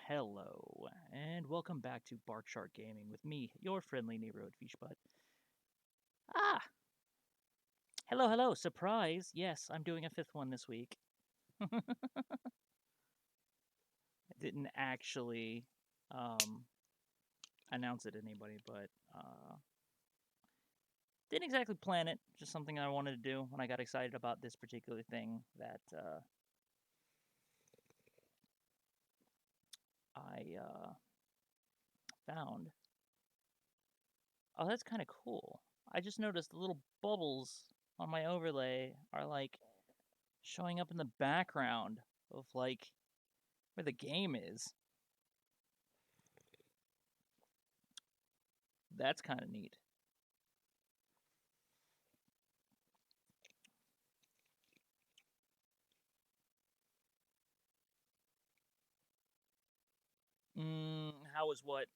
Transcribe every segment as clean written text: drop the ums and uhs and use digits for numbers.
Hello, and welcome back to Bark Shark Gaming with me, your friendly neighborhood Fishbutt. Ah, hello, surprise! Yes, I'm doing a fifth one this week. I didn't actually announce it to anybody, but didn't exactly plan it. Just something I wanted to do when I got excited about this particular thing that I found. Oh, that's kind of cool. I just noticed the little bubbles on my overlay are like showing up in the background of like where the game is. That's kind of neat. How was what?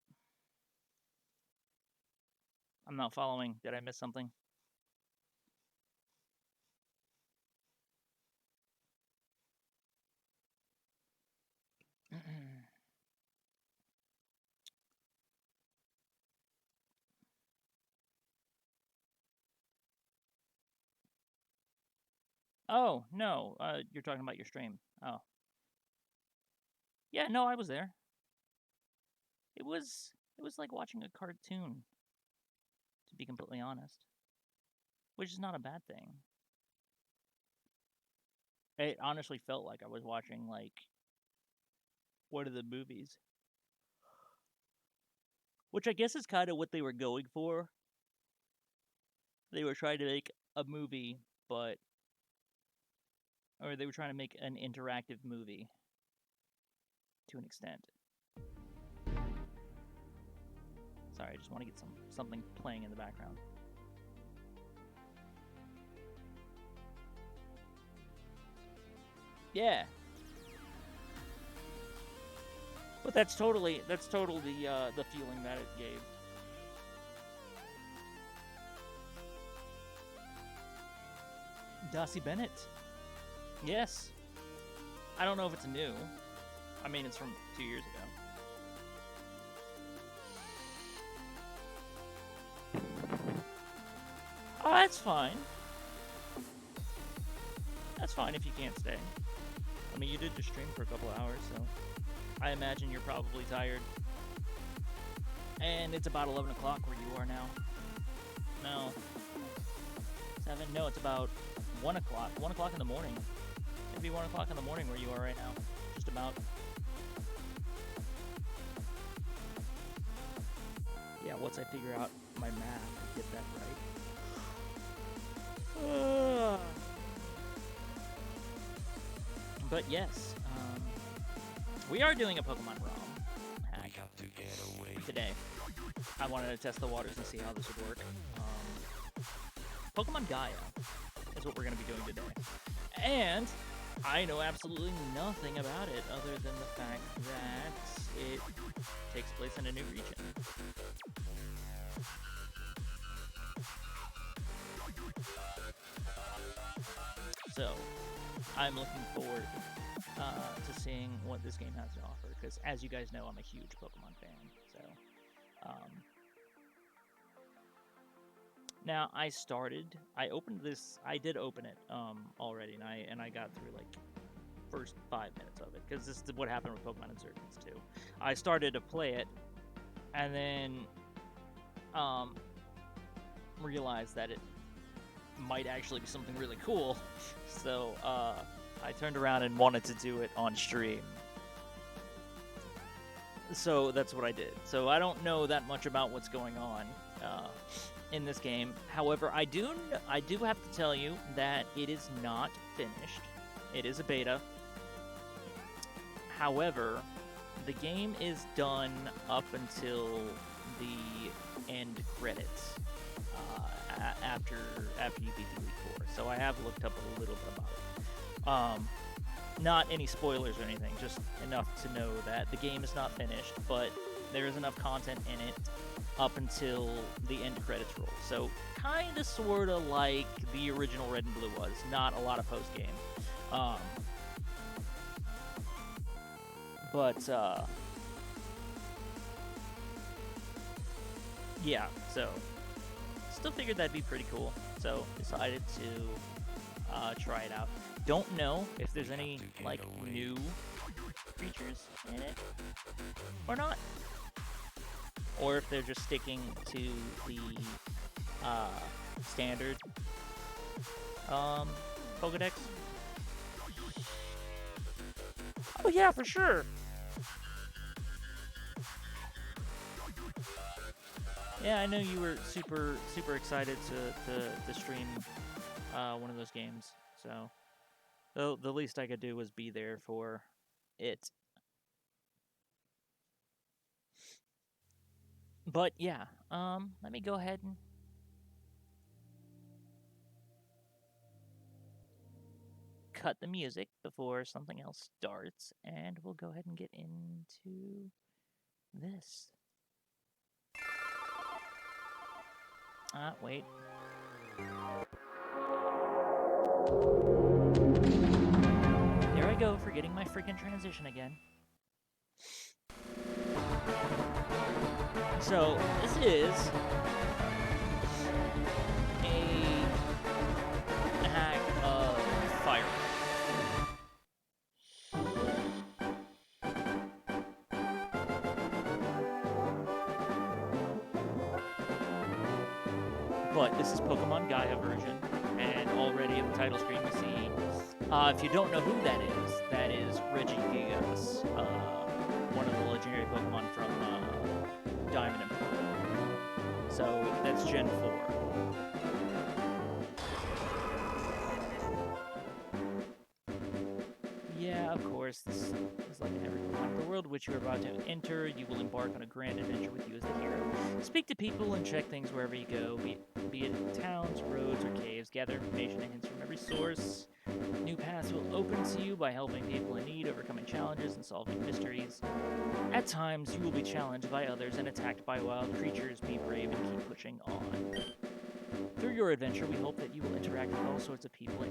I'm not following. Did I miss something? Oh, no, you're talking about your stream. Oh. Yeah, no, I was there. It was like watching a cartoon, to be completely honest. Which is not a bad thing. It honestly felt like I was watching, like, one of the movies. Which I guess is kind of what they were going for. They were trying to make a movie, or they were trying to make an interactive movie to an extent. Sorry, I just want to get something playing in the background. Yeah. But that's totally the feeling that it gave. Darcy Bennett. Yes. I don't know if it's new. I mean, it's from 2 years ago. Oh, that's fine. That's fine if you can't stay. I mean, you did just stream for a couple hours, so I imagine you're probably tired. And it's about 11 o'clock where you are now. No. 7? No, it's about 1 o'clock. 1 o'clock in the morning. It'd be 1 o'clock in the morning where you are right now. Just about. Yeah, once I figure out my math to get that right. But yes, we are doing a Pokemon ROM hack today. I wanted to test the waters and see how this would work. Pokemon Gaia is what we're going to be doing today. And I know absolutely nothing about it other than the fact that it takes place in a new region. So, I'm looking forward to seeing what this game has to offer, because as you guys know, I'm a huge Pokemon fan. So, now I opened this. I did open it already, and I got through like first 5 minutes of it, because this is what happened with Pokemon Insurgents too. I started to play it, and then realized that it might actually be something really cool. So I turned around and wanted to do it on stream. So that's what I did. So I don't know that much about what's going on in this game. However, I do have to tell you that it is not finished. It is a beta. However, the game is done up until the end credits. After you beat the Elite Four. So I have looked up a little bit about it. Not any spoilers or anything, just enough to know that the game is not finished, but there is enough content in it up until the end credits roll. So kinda sorta like the original Red and Blue was, not a lot of post-game. Yeah, so still figured that'd be pretty cool, so decided to try it out. Don't know if there's any like new features in it or not, or if they're just sticking to the standard Pokedex. Oh yeah, for sure. Yeah, I know you were super excited to stream one of those games. So the least I could do was be there for it. But yeah, let me go ahead and cut the music before something else starts, and we'll go ahead and get into this. Wait. There I go, forgetting my freaking transition again. So, this is a hack of but this is Pokemon Gaia version, and already in the title screen we see, if you don't know who that is Regigigas, one of the legendary Pokemon from Diamond and Pearl. So that's Gen 4. Yeah, of course, this is like in every Pokemon. The world which you are about to enter, you will embark on a grand adventure with you as the hero. Speak to people and check things wherever you go, be it in towns, roads, or caves. Gather information and hints from every source. New paths will open to you by helping people in need, overcoming challenges, and solving mysteries. At times, you will be challenged by others and attacked by wild creatures. Be brave and keep pushing on. Through your adventure, we hope that you will interact with all sorts of people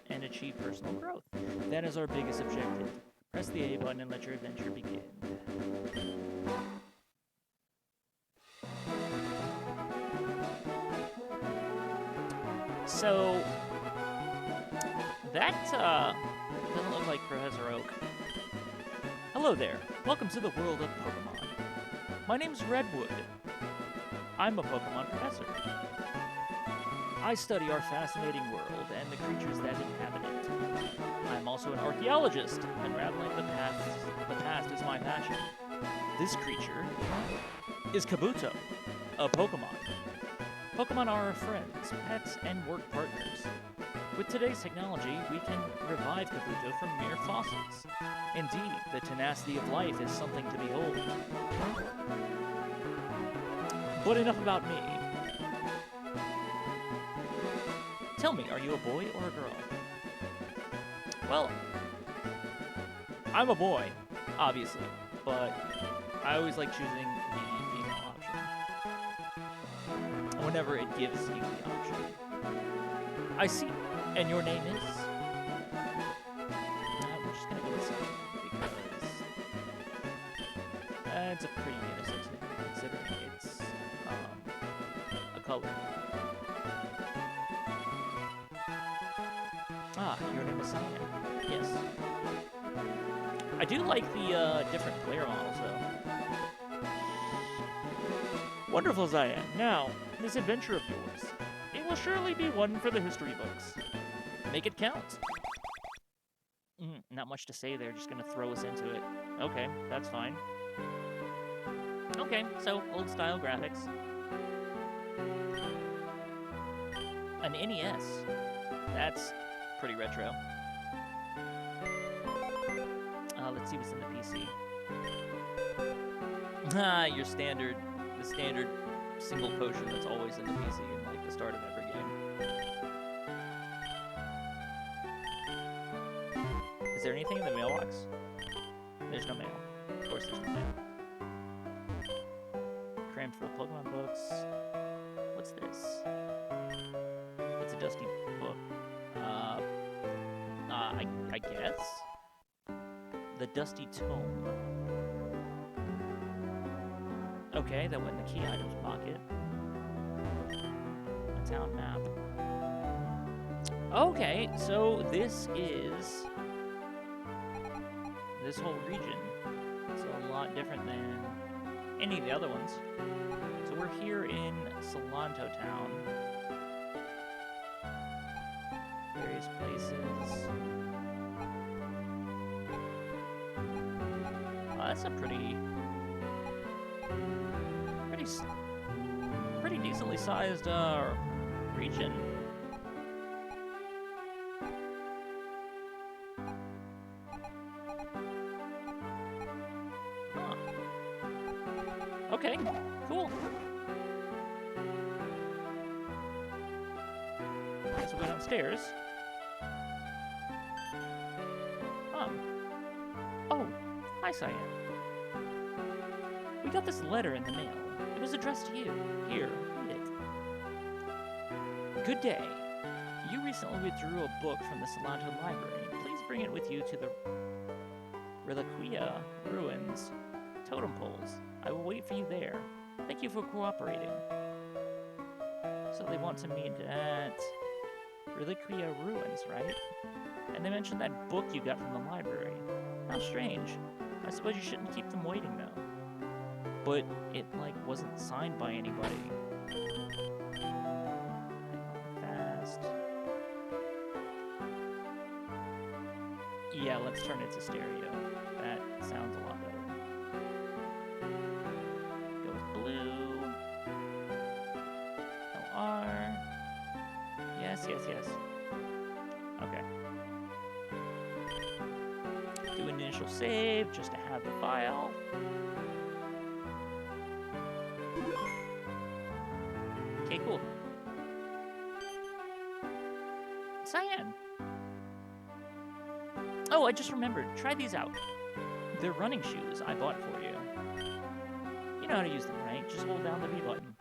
and achieve personal growth. That is our biggest objective. Press the A button and let your adventure begin. So, that doesn't look like Professor Oak. Hello there. Welcome to the world of Pokemon. My name's Redwood. I'm a Pokemon professor. I study our fascinating world and the creatures that inhabit it. I'm also an archaeologist. Unraveling the past is my passion. This creature is Kabuto, a Pokemon. Pokemon are our friends, pets, and work partners. With today's technology, we can revive Kabuto from mere fossils. Indeed, the tenacity of life is something to behold. But enough about me. Tell me, are you a boy or a girl? Well, I'm a boy, obviously, but I always like choosing the female option whenever it gives you the option. I see. And your name is? We're just gonna go with something because it's a pretty innocent name considering it's a color. Ah, your name is Cyan. Yes. I do like the different player models, though. Wonderful, Cyan. Now, this adventure of yours, it will surely be one for the history books. Make it count. Not much to say there, just gonna throw us into it. Okay, that's fine. Okay, so old-style graphics. An NES. That's pretty retro. Let's see what's in the PC. The standard single potion that's always in the PC in like the start of every game. Is there anything in the mailbox? There's no mail. Of course there's no mail. Crammed full of Pokemon books. What's this? It's a dusty book. I guess? The Dusty Tome. Okay, that went in the key items pocket. A town map. Okay, so this whole region. It's a lot different than any of the other ones. So we're here in Solanto Town. Various places. That's a pretty decently sized region. Huh. Okay, cool. Guess we'll go downstairs. Oh, hi, Cyan. We got this letter in the mail. It was addressed to you. Here, read it. Good day. You recently withdrew a book from the Solanto Library. Please bring it with you to the Reliquia Ruins totem poles. I will wait for you there. Thank you for cooperating. So they want to meet at Reliquia Ruins, right? And they mentioned that book you got from the library. How strange. I suppose you shouldn't keep them waiting, though. But it, wasn't signed by anybody. honest. Yeah, let's turn it to stereo. That sounds a lot better. Go with blue. LR. Yes, yes, yes. Okay. Do an initial save just to have the file. Okay, cool. Cyan. Oh, I just remembered. Try these out. They're running shoes I bought for you. You know how to use them, right? Just hold down the B button.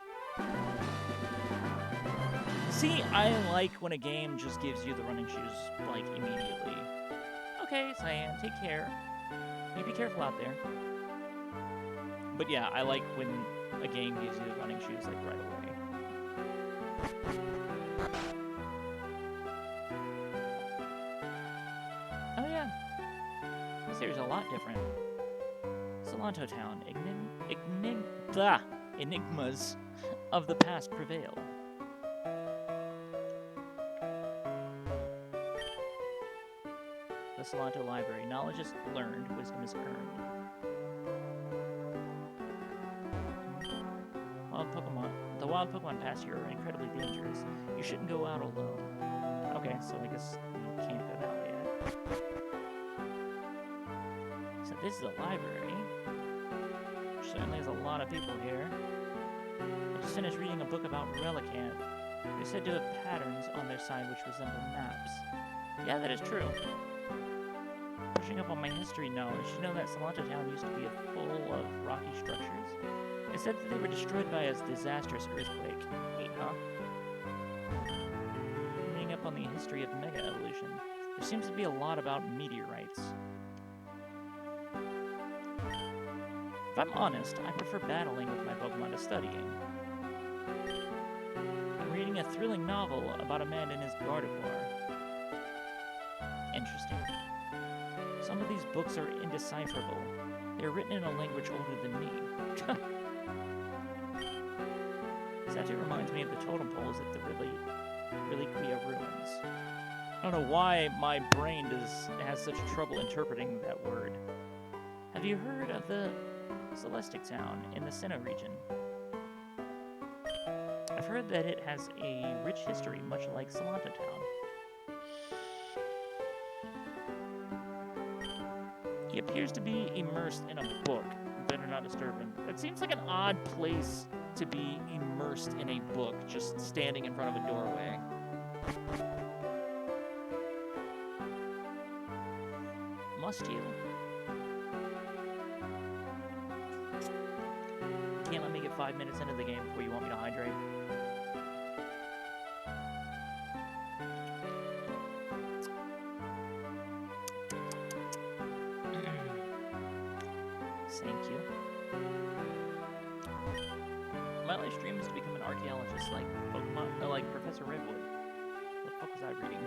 See, I like when a game just gives you the running shoes, like, immediately. Okay, Cyan, take care. You be careful out there. But yeah, I like when a game gives you the running shoes, like, right away. Oh yeah. This area's a lot different. Solanto Town. Enigmas of the past prevail. The Solanto Library. Knowledge is learned, wisdom is earned. The wild Pokemon past here are incredibly dangerous. You shouldn't go out alone. Okay, so I guess you can't go that way yet. So this is a library. Certainly there's a lot of people here. I just finished reading a book about Relicanth. They're said to have patterns on their side which resemble maps. Yeah, that is true. Pushing up on my history knowledge, you know that Solanto Town used to be full of rocky structures? It said that they were destroyed by a disastrous earthquake. Wait, huh? Reading up on the history of Mega Evolution, there seems to be a lot about meteorites. If I'm honest, I prefer battling with my Pokemon to studying. I'm reading a thrilling novel about a man and his Gardevoir. Interesting. Some of these books are indecipherable. They're written in a language older than me. Statue reminds me of the totem poles at the Reliquia ruins. I don't know why my brain has such trouble interpreting that word. Have you heard of the Celestic Town in the Sinnoh region? I've heard that it has a rich history, much like Solanto Town. He appears to be immersed in a book. Better not disturb him. It seems like an odd place to be immersed in a book, just standing in front of a doorway. Must you? Can't let me get 5 minutes into the game before you want me to hydrate. Thank you. My life dream is to become an archaeologist like Pokemon, like Professor Redwood. What the fuck was I reading?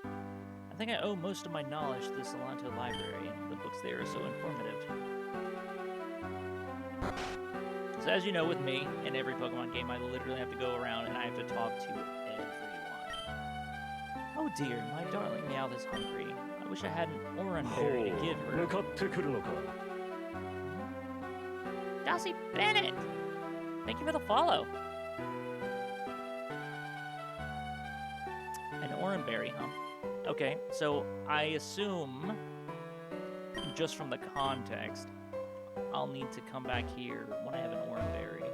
I think I owe most of my knowledge to the Solanto Library. The books there are so informative. So as you know, with me, in every Pokemon game, I literally have to go around and I have to talk to everyone. Oh dear, my darling Meowth is hungry. I wish I had an Oran berry to give her. Darcy Bennett! Thank you for the follow. An Oran berry, huh? Okay, so I assume, just from the context, I'll need to come back here when I have an Oran berry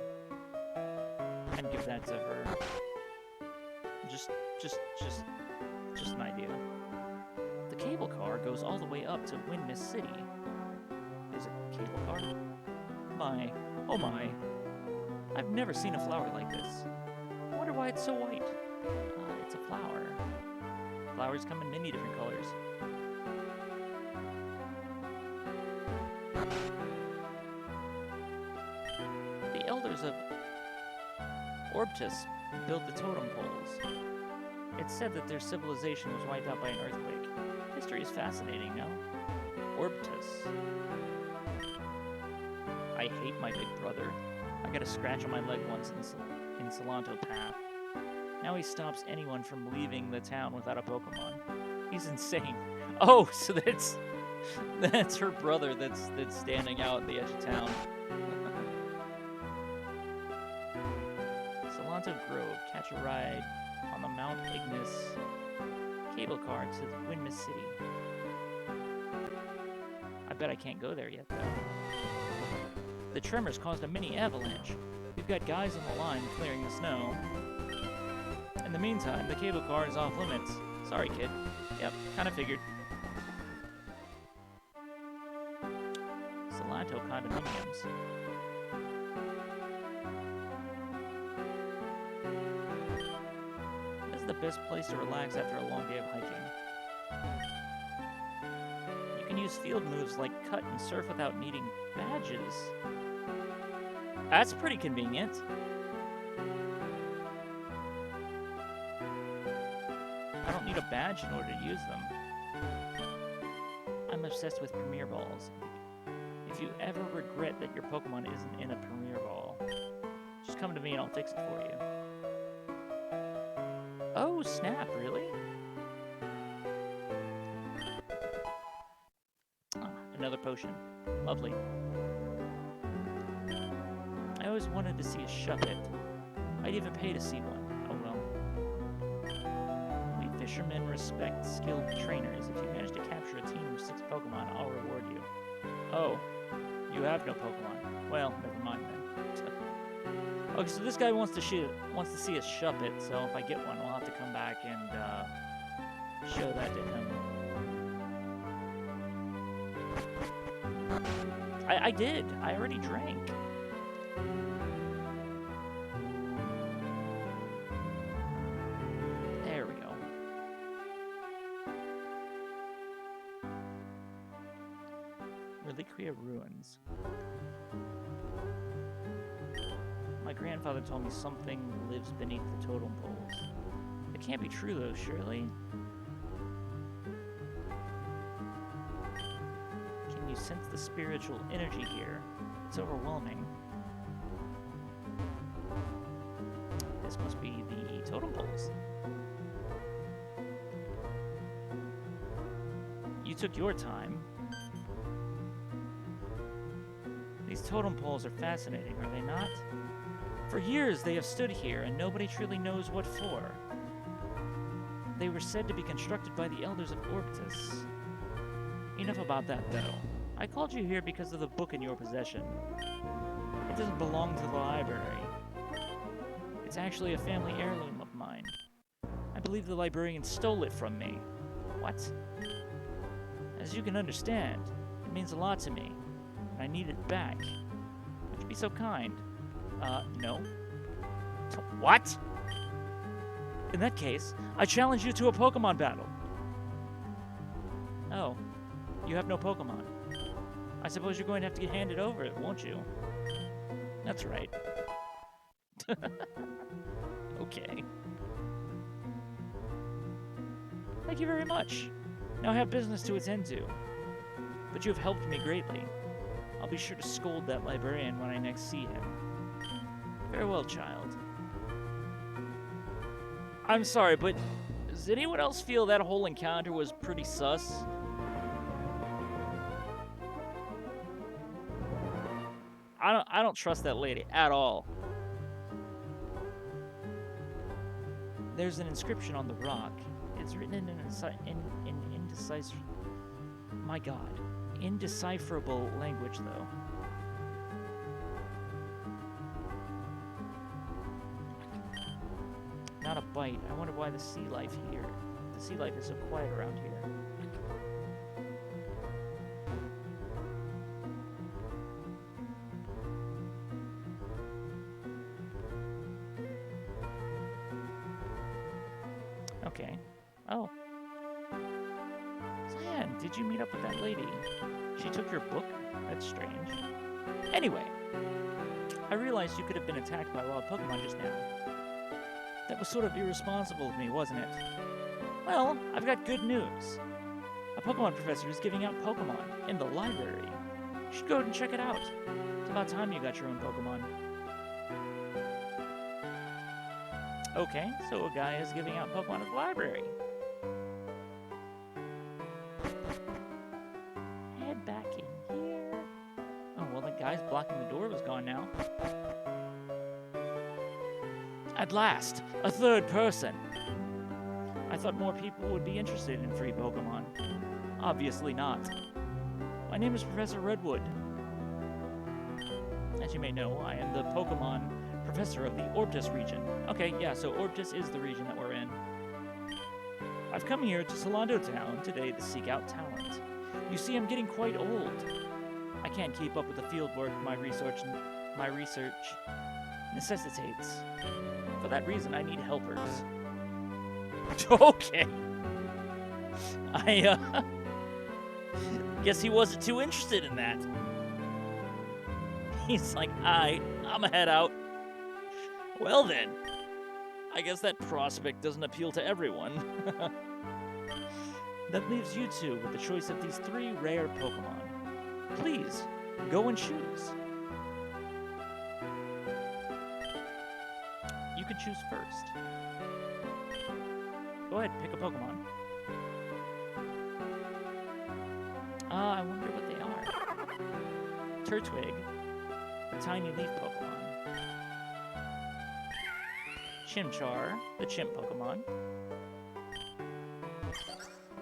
and give that to her. Just an idea. The cable car goes all the way up to Windmiss City. There's a cable car? My, oh my. I've never seen a flower like this. I wonder why it's so white. It's a flower. Flowers come in many different colors. The elders of Orbtus built the totem poles. It's said that their civilization was wiped out by an earthquake. History is fascinating, no? Orbtus. I hate my big brother. I got a scratch on my leg once in Solanto Path. Now he stops anyone from leaving the town without a Pokemon. He's insane. Oh, so that's her brother that's standing out at the edge of town. Solanto Grove, catch a ride on the Mount Ignis cable car to Windmill City. I bet I can't go there yet, though. The tremors caused a mini avalanche. We've got guys on the line clearing the snow. In the meantime, the cable car is off limits. Sorry, kid. Yep, kinda figured. Solanto condominiums. This is the best place to relax after a long day of hiking. You can use field moves like cut and surf without needing badges. That's pretty convenient. I don't need a badge in order to use them. I'm obsessed with Premier Balls. If you ever regret that your Pokemon isn't in a Premier Ball, just come to me and I'll fix it for you. Oh, snap, really? Ah, another potion. Lovely. I always wanted to see a Shuppet. I'd even pay to see one. Oh well. We fishermen respect skilled trainers. If you manage to capture a team of 6 Pokemon, I'll reward you. Oh, you have no Pokemon. Well, never mind then. Okay, so this guy wants to see a Shuppet, so if I get one, we'll have to come back and show that to him. I did. I already drank. There we go. Reliquia Ruins. My grandfather told me something lives beneath the totem poles. It can't be true, though, surely? Can you sense the spiritual energy here? It's overwhelming. This must be the totem poles. You took your time. These totem poles are fascinating, are they not? For years they have stood here, and nobody truly knows what for. They were said to be constructed by the elders of Orbitus. Enough about that, though. I called you here because of the book in your possession. It doesn't belong to the library. It's actually a family heirloom of mine. I believe the librarian stole it from me. What? As you can understand, it means a lot to me, and I need it back. Would you be so kind? No. What? In that case, I challenge you to a Pokemon battle. Oh, you have no Pokemon. I suppose you're going to have to get handed over it, won't you? That's right. Okay. Thank you very much. Now I have business to attend to. But you have helped me greatly. I'll be sure to scold that librarian when I next see him. Farewell, child. I'm sorry, but does anyone else feel that whole encounter was pretty sus? I don't trust that lady at all. There's an inscription on the rock. It's written in indecipherable language, though. Not a bite. I wonder why the sea life is so quiet around here. Okay. Oh. Cyan, did you meet up with that lady? She took your book? That's strange. Anyway, I realized you could have been attacked by wild Pokemon just now. That was sort of irresponsible of me, wasn't it? Well, I've got good news. A Pokemon professor is giving out Pokemon in the library. You should go and check it out. It's about time you got your own Pokemon. Okay, so a guy is giving out Pokemon at the library. Head back in here. Oh, well, the guy's blocking the door was gone now. At last, a third person. I thought more people would be interested in free Pokemon. Obviously not. My name is Professor Redwood. As you may know, I am the Pokemon professor of the Orptus region. Okay, yeah, so Orptus is the region that we're in. I've come here to Solando Town today to seek out talent. You see, I'm getting quite old. I can't keep up with the fieldwork my research necessitates. For that reason, I need helpers. Okay. I guess he wasn't too interested in that. He's like, I'm a head out. Well then, I guess that prospect doesn't appeal to everyone. That leaves you two with the choice of these 3 rare Pokemon. Please, go and choose. You can choose first. Go ahead, pick a Pokemon. I wonder what they are. Turtwig, a tiny leaf Pokemon. Chimchar, the chimp Pokemon.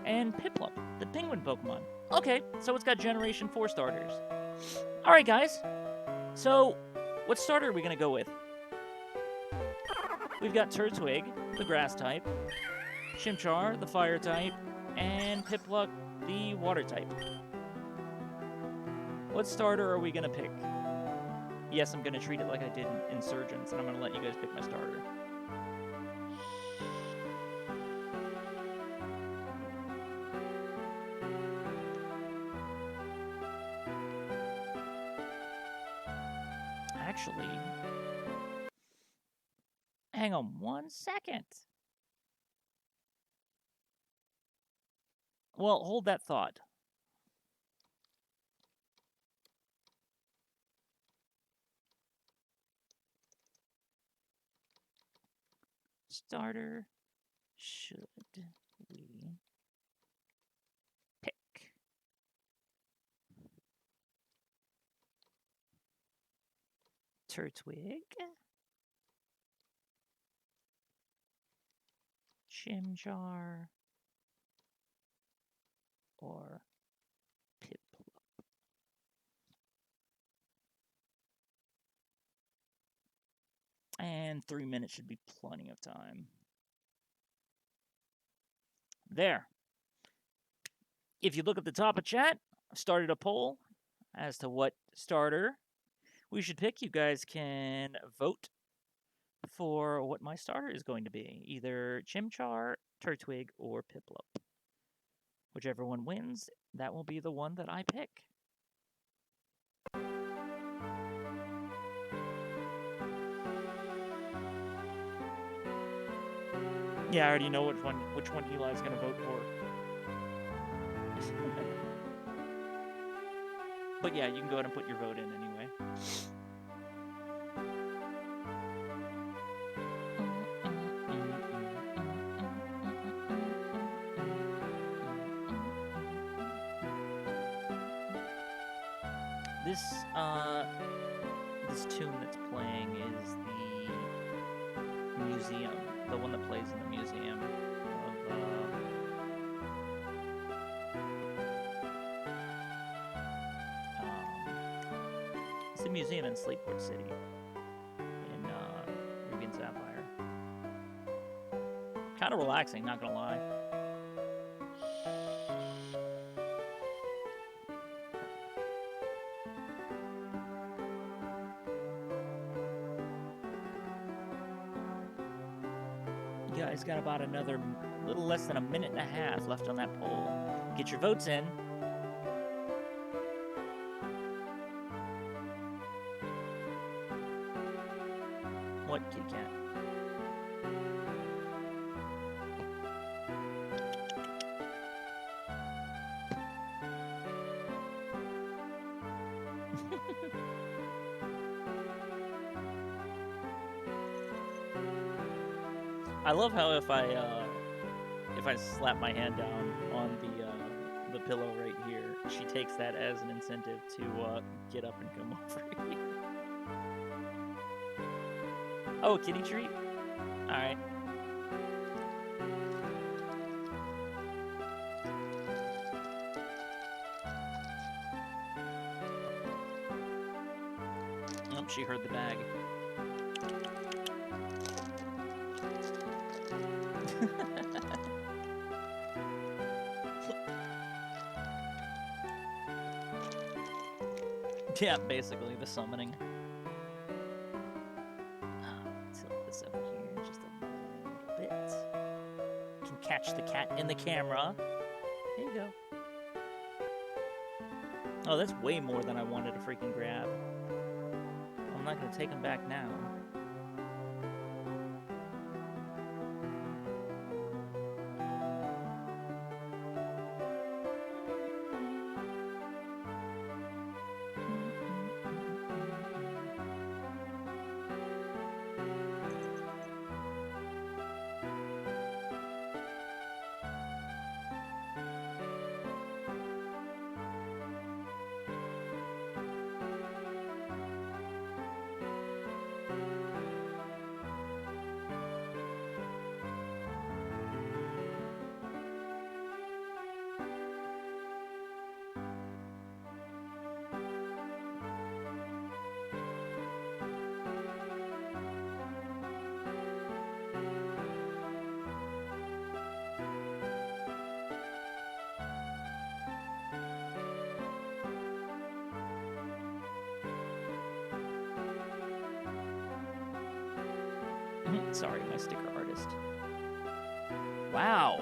And Piplup, the penguin Pokemon. Okay, so it's got Generation 4 starters. Alright, guys. So, what starter are we going to go with? We've got Turtwig, the grass type. Chimchar, the fire type. And Piplup, the water type. What starter are we going to pick? Yes, I'm going to treat it like I did in Insurgents, and I'm going to let you guys pick my starter. Actually, hang on 1 second. Well, hold that thought. Starter should we pick? Turtwig, Chimchar, or Piplup? And 3 minutes should be plenty of time. There. If you look at the top of chat, I've started a poll as to what starter we should pick. You guys can vote for what my starter is going to be. Either Chimchar, Turtwig, or Piplup. Whichever one wins, that will be the one that I pick. Yeah, I already know which one Eli's gonna vote for. But yeah, you can go ahead and put your vote in anyway. This tune that's playing is the museum, the one that plays in the museum of it's the museum in Sleeport City in Ruby and Sapphire. Kind of relaxing, not gonna lie. You guys got about another little less than a minute and a half left on that poll. Get your votes in. What, kitty cat? I love how if I slap my hand down on the pillow right here, she takes that as an incentive to get up and come over here. Oh, a kitty treat? Alright. Oh, she heard the bag. Yeah, basically the summoning. Tilt this over here just a little bit. Can catch the cat in the camera. There you go. Oh, that's way more than I wanted to freaking grab. I'm not gonna take them back now. Sorry, my sticker artist. Wow.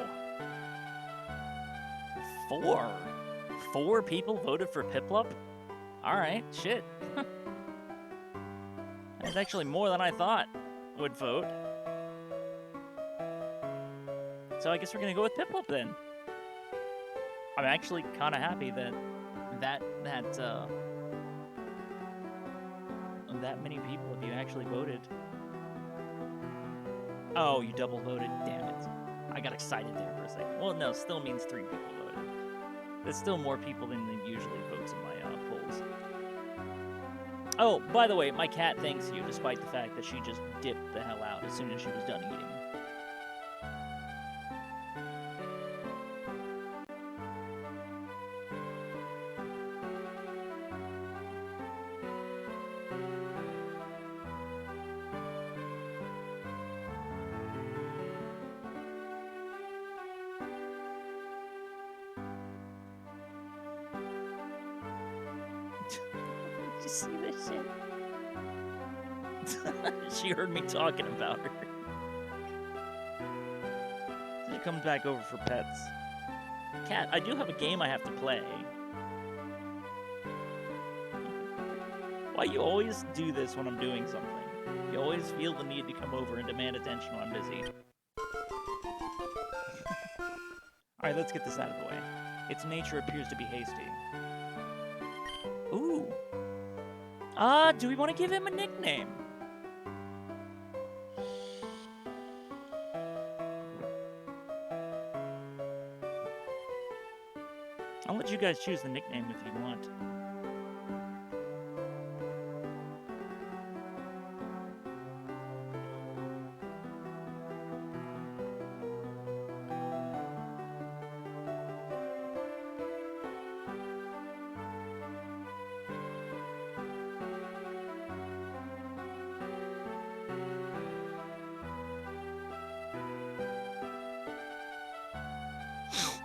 4 people voted for Piplup? Alright, shit. That's actually more than I thought would vote. So I guess we're gonna go with Piplup then. I'm actually kind of happy that many people of you actually voted. Oh, you double voted? Damn it. I got excited there for a second. Well, no, still means 3 people voted. There's still more people than usually votes in my polls. Oh, by the way, my cat thanks you, despite the fact that she just dipped the hell out as soon as she was done eating. Did you see this shit? She heard me talking about her. She comes back over for pets. Cat, I do have a game I have to play. Why you always do this when I'm doing something? You always feel the need to come over and demand attention when I'm busy. Alright, let's get this out of the way. Its nature appears to be hasty. Ooh. Do we want to give him a nickname? I'll let you guys choose the nickname if you want.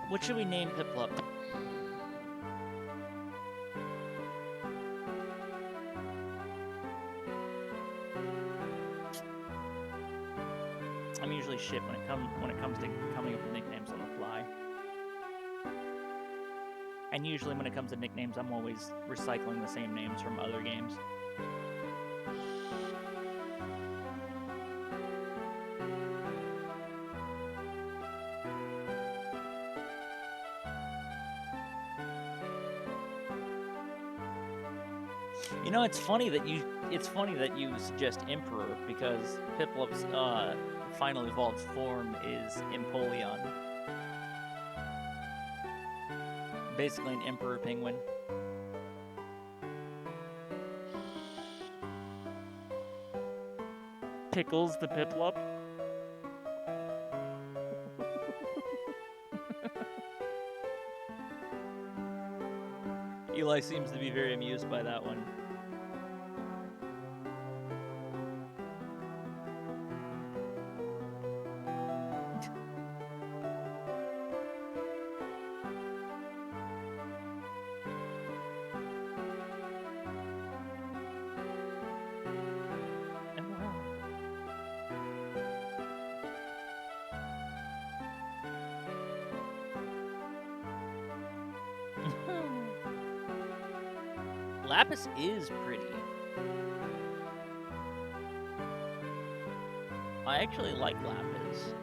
What should we name Piplup? I'm usually shit when it comes to coming up with nicknames on the fly. And usually when it comes to nicknames, I'm always recycling the same names from other games. You know, it's funny that you suggest Emperor, because Piplup's final evolved form is Empoleon. Basically an Emperor penguin. Pickles the Piplup. Eli seems to be very amused by that one. Lapis is pretty. I actually like Lapis.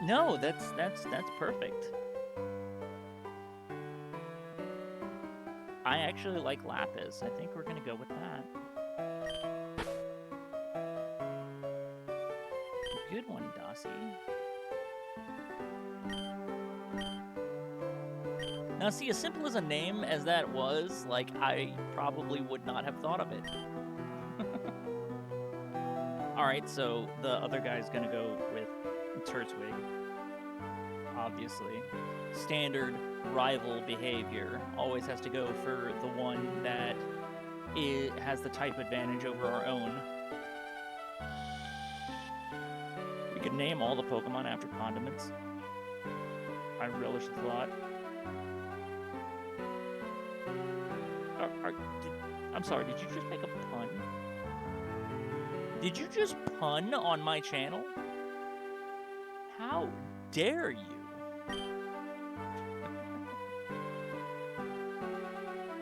No, that's perfect. I actually like Lapis. I think we're gonna go with that. Good one, Dossie. Now, see, as simple as a name as that was, like, I probably would not have thought of it. Alright, so the other guy's gonna go with Turtwig. Obviously. Standard rival behavior. Always has to go for the one that has the type advantage over our own. We could name all the Pokemon after condiments. I relish the thought. I'm sorry, did you just make a pun? Did you just pun on my channel? How dare you?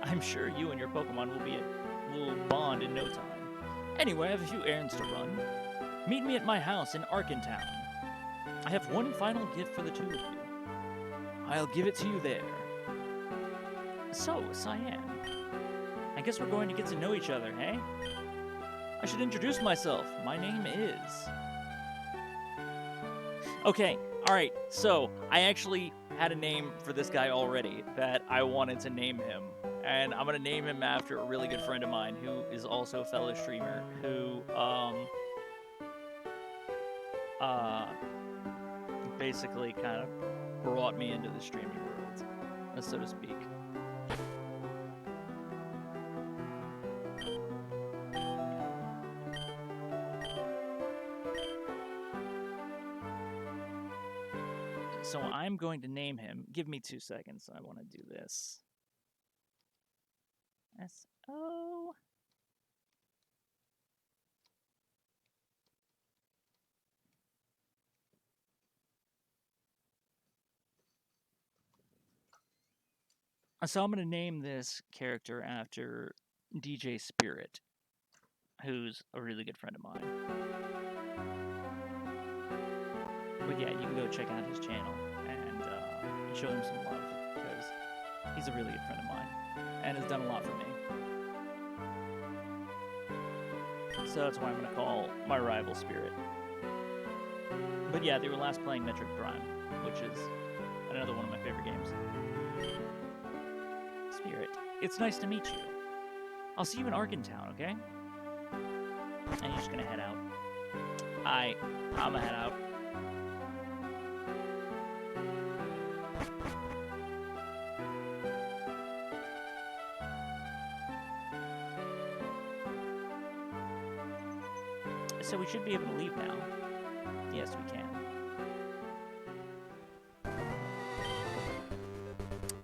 I'm sure you and your Pokemon will bond in no time. Anyway, I have a few errands to run. Meet me at my house in Arkentown. I have one final gift for the two of you. I'll give it to you there. So, Cyan, I guess we're going to get to know each other, hey? I should introduce myself. My name is... Okay, alright, so I actually had a name for this guy already that I wanted to name him. And I'm going to name him after a really good friend of mine who is also a fellow streamer who, basically kind of brought me into the streaming world, so to speak. So I'm going to name him. Give me 2 seconds. I want to do this. S-O... So I'm going to name this character after DJ Spirit, who's a really good friend of mine. But yeah, you can go check out his channel and show him some love, because he's a really good friend of mine and has done a lot for me. So that's why I'm going to call my rival Spirit. But yeah, they were last playing Metroid Prime, which is another one of my favorite games. Spirit, it's nice to meet you. I'll see you in Arkentown, okay? And you're just gonna head out. I'm gonna head out. So we should be able to leave now. Yes, we can.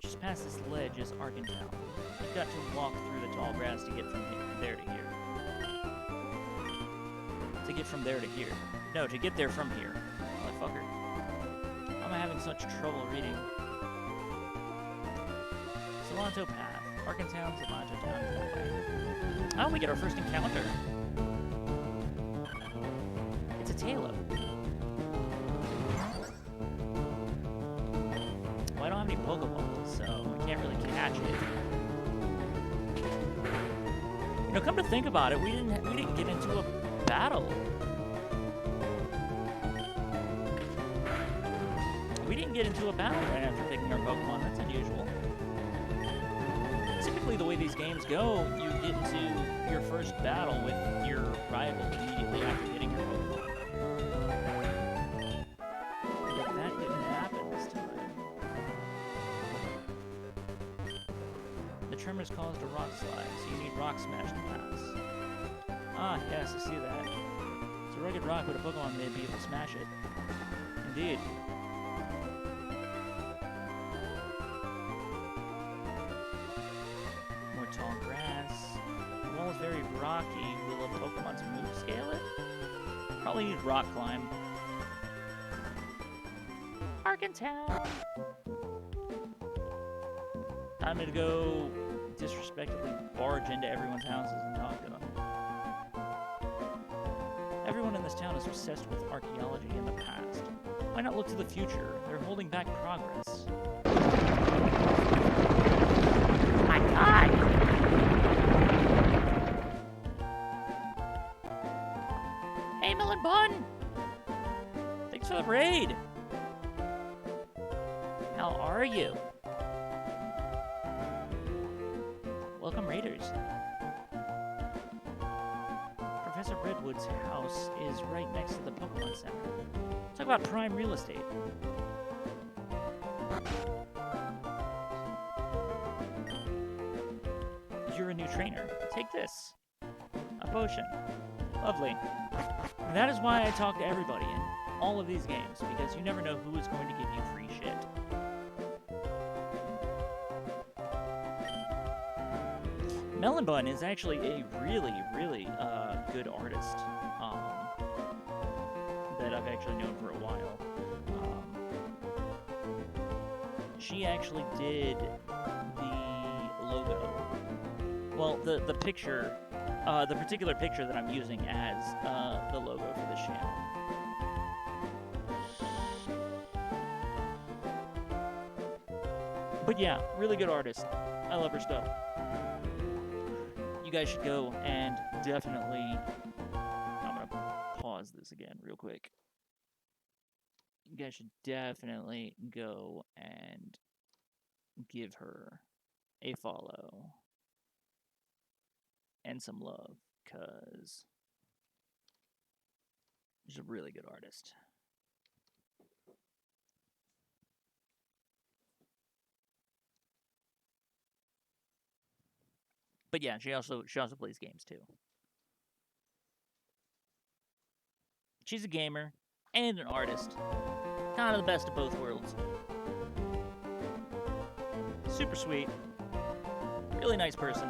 Just past this ledge is Arkentown. You've got to walk through the tall grass to get from there to here. To get from there to here. No, to get there from here. Motherfucker. Why am I having such trouble reading? Solanto Path. Arkentown, Solanto Town is that way. Oh, we get our first encounter. It's a Tailo. Well, I don't have any Pokeballs, so I can't really catch it. You know, come to think about it, we didn't get into a battle. We didn't get into a battle right after picking our Pokemon. That's unusual. Typically, the way these games go, you get into your first battle with your rival immediately after getting your Pokemon. But that didn't happen this time. The tremors caused a rock slide, so you need Rock Smash to pass. Ah, yes, I see that. It's a rugged rock, but a Pokemon may be able to smash it. Indeed. More tall grass. The wall is very rocky. Will a Pokemon's move scale it? Probably need Rock Climb. Arkentown! Time to go disrespectfully barge into everyone's houses and talk to them. Everyone in this town is obsessed with archaeology in the past. Why not look to the future? They're holding back progress. My God! Hey, Melon Bun! Thanks for the raid! How are you? Welcome, Raiders. Professor Redwood's house is right next to the Pokemon Center. Talk about prime real estate. You're a new trainer. Take this. A potion. Lovely. And that is why I talk to everybody in all of these games, because you never know who is going to give you free shit. Melon Bun is actually a really, really good artist that I've actually known for a while. She actually did the logo. Well, the picture, the particular picture that I'm using as the logo for this channel. But yeah, really good artist. I love her stuff. You guys should go and definitely... I'm going to pause this again real quick. You guys should definitely go and give her a follow and some love, because she's a really good artist. But yeah, she also plays games too. She's a gamer and an artist. Kind of the best of both worlds. Super sweet. Really nice person.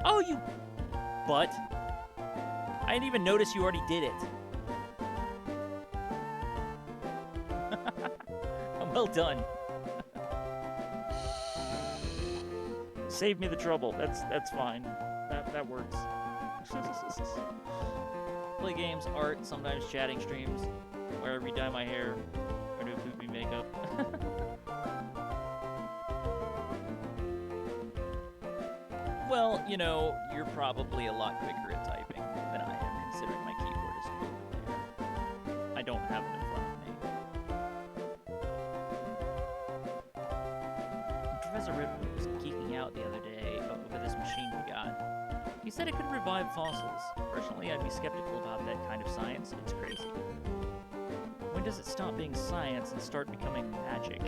Oh, you butt. I didn't even notice you already did it. Well done. Save me the trouble. That's fine. That works. Play games, art, sometimes chatting streams, where I re-dye my hair, or do poopy makeup. Well, you know, you're probably a lot quicker at typing than I am, considering my keyboard is over there. I don't have it in front of me. Professor Redwood was geeking out the other day over this machine we got. He said it could revive fossils. Personally, I'd be skeptical about that kind of science. It's crazy. When does it stop being science and start becoming magic?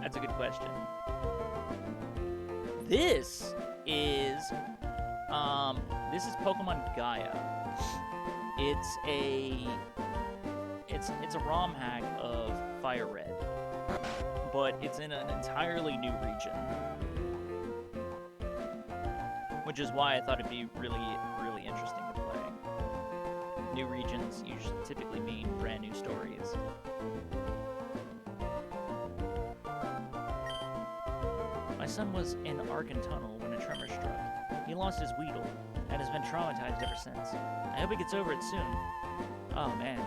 That's a good question. This is Pokemon Gaia. It's it's a ROM hack of Fire Red, but it's in an entirely new region, which is why I thought it'd be really interesting to play. New regions usually typically mean brand new stories. My son was in Arkan Tunnel when a tremor struck. He lost his Weedle and has been traumatized ever since. I hope he gets over it soon. Oh man.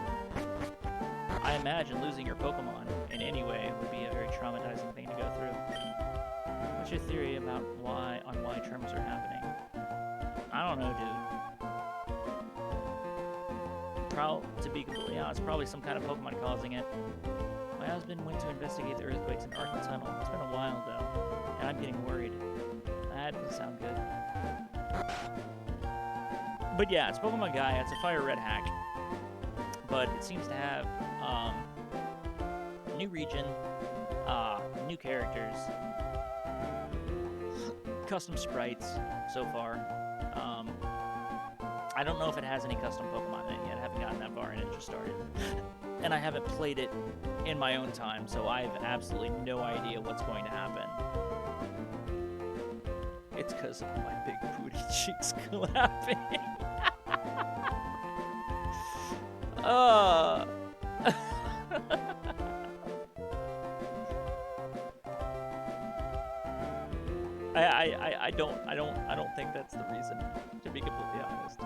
I imagine losing your Pokemon in any way would be a very traumatizing thing to go through. What's your theory about why tremors are happening? I don't know, dude. To be completely honest, probably some kind of Pokemon causing it. My husband went to investigate the earthquakes in Arkan Tunnel. It's been a while though, and I'm getting worried. That doesn't sound good. But yeah, it's Pokemon Gaia. It's a Fire Red hack. But it seems to have new region, new characters, custom sprites so far. I don't know if it has any custom Pokemon in it yet. I haven't gotten that far and it just started. And I haven't played it in my own time, so I have absolutely no idea what's going to happen. It's because of my big booty cheeks clapping. I don't think that's the reason, to be completely honest.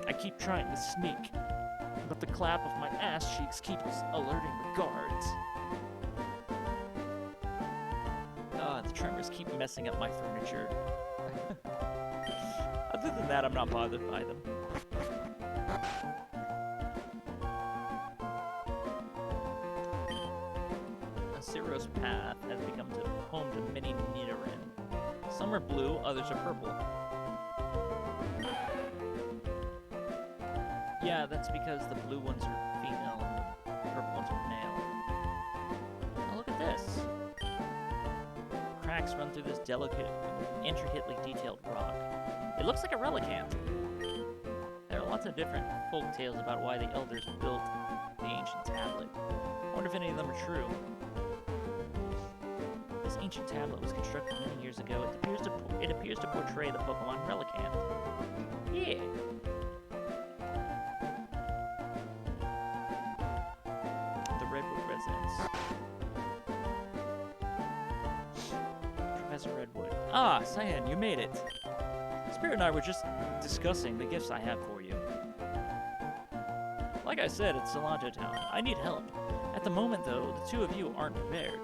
I keep trying to sneak, but the clap of my ass cheeks keeps alerting the guards. The tremors keep messing up my furniture. Other than that, I'm not bothered by them. Ciro's path has become home to many Nidoran. Some are blue, others are purple. Yeah, that's because the blue ones are female and the purple ones are male. Now look at this. Cracks run through this delicate, intricately detailed rock. It looks like a relicanth. There are lots of different folk tales about why the elders built the ancient tablet. I wonder if any of them are true. This ancient tablet was constructed many years ago. It appears to portray the Pokemon Relicanth. Yeah. The Redwood residence. Professor Redwood. Ah, Cyan, you made it. Spirit and I were just discussing the gifts I have for you. Like I said, it's Cilantro Town. I need help. At the moment, though, the two of you aren't prepared.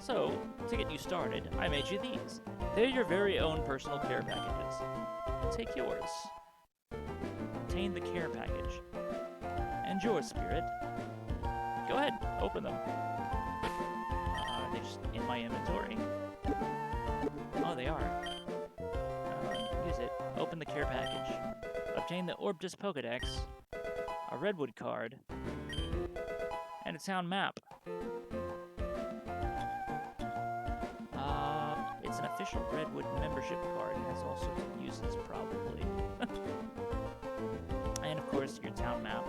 So, to get you started, I made you these. They're your very own personal care packages. Take yours. Obtain the care package. And yours, Spirit. Go ahead, open them. They're just in my inventory. Oh, they are. Use it. Open the care package. Obtain the Orbdus Pokedex, a Redwood card, and a town map. It's an official Redwood membership card. It has all sorts of uses, probably. And, of course, your town map.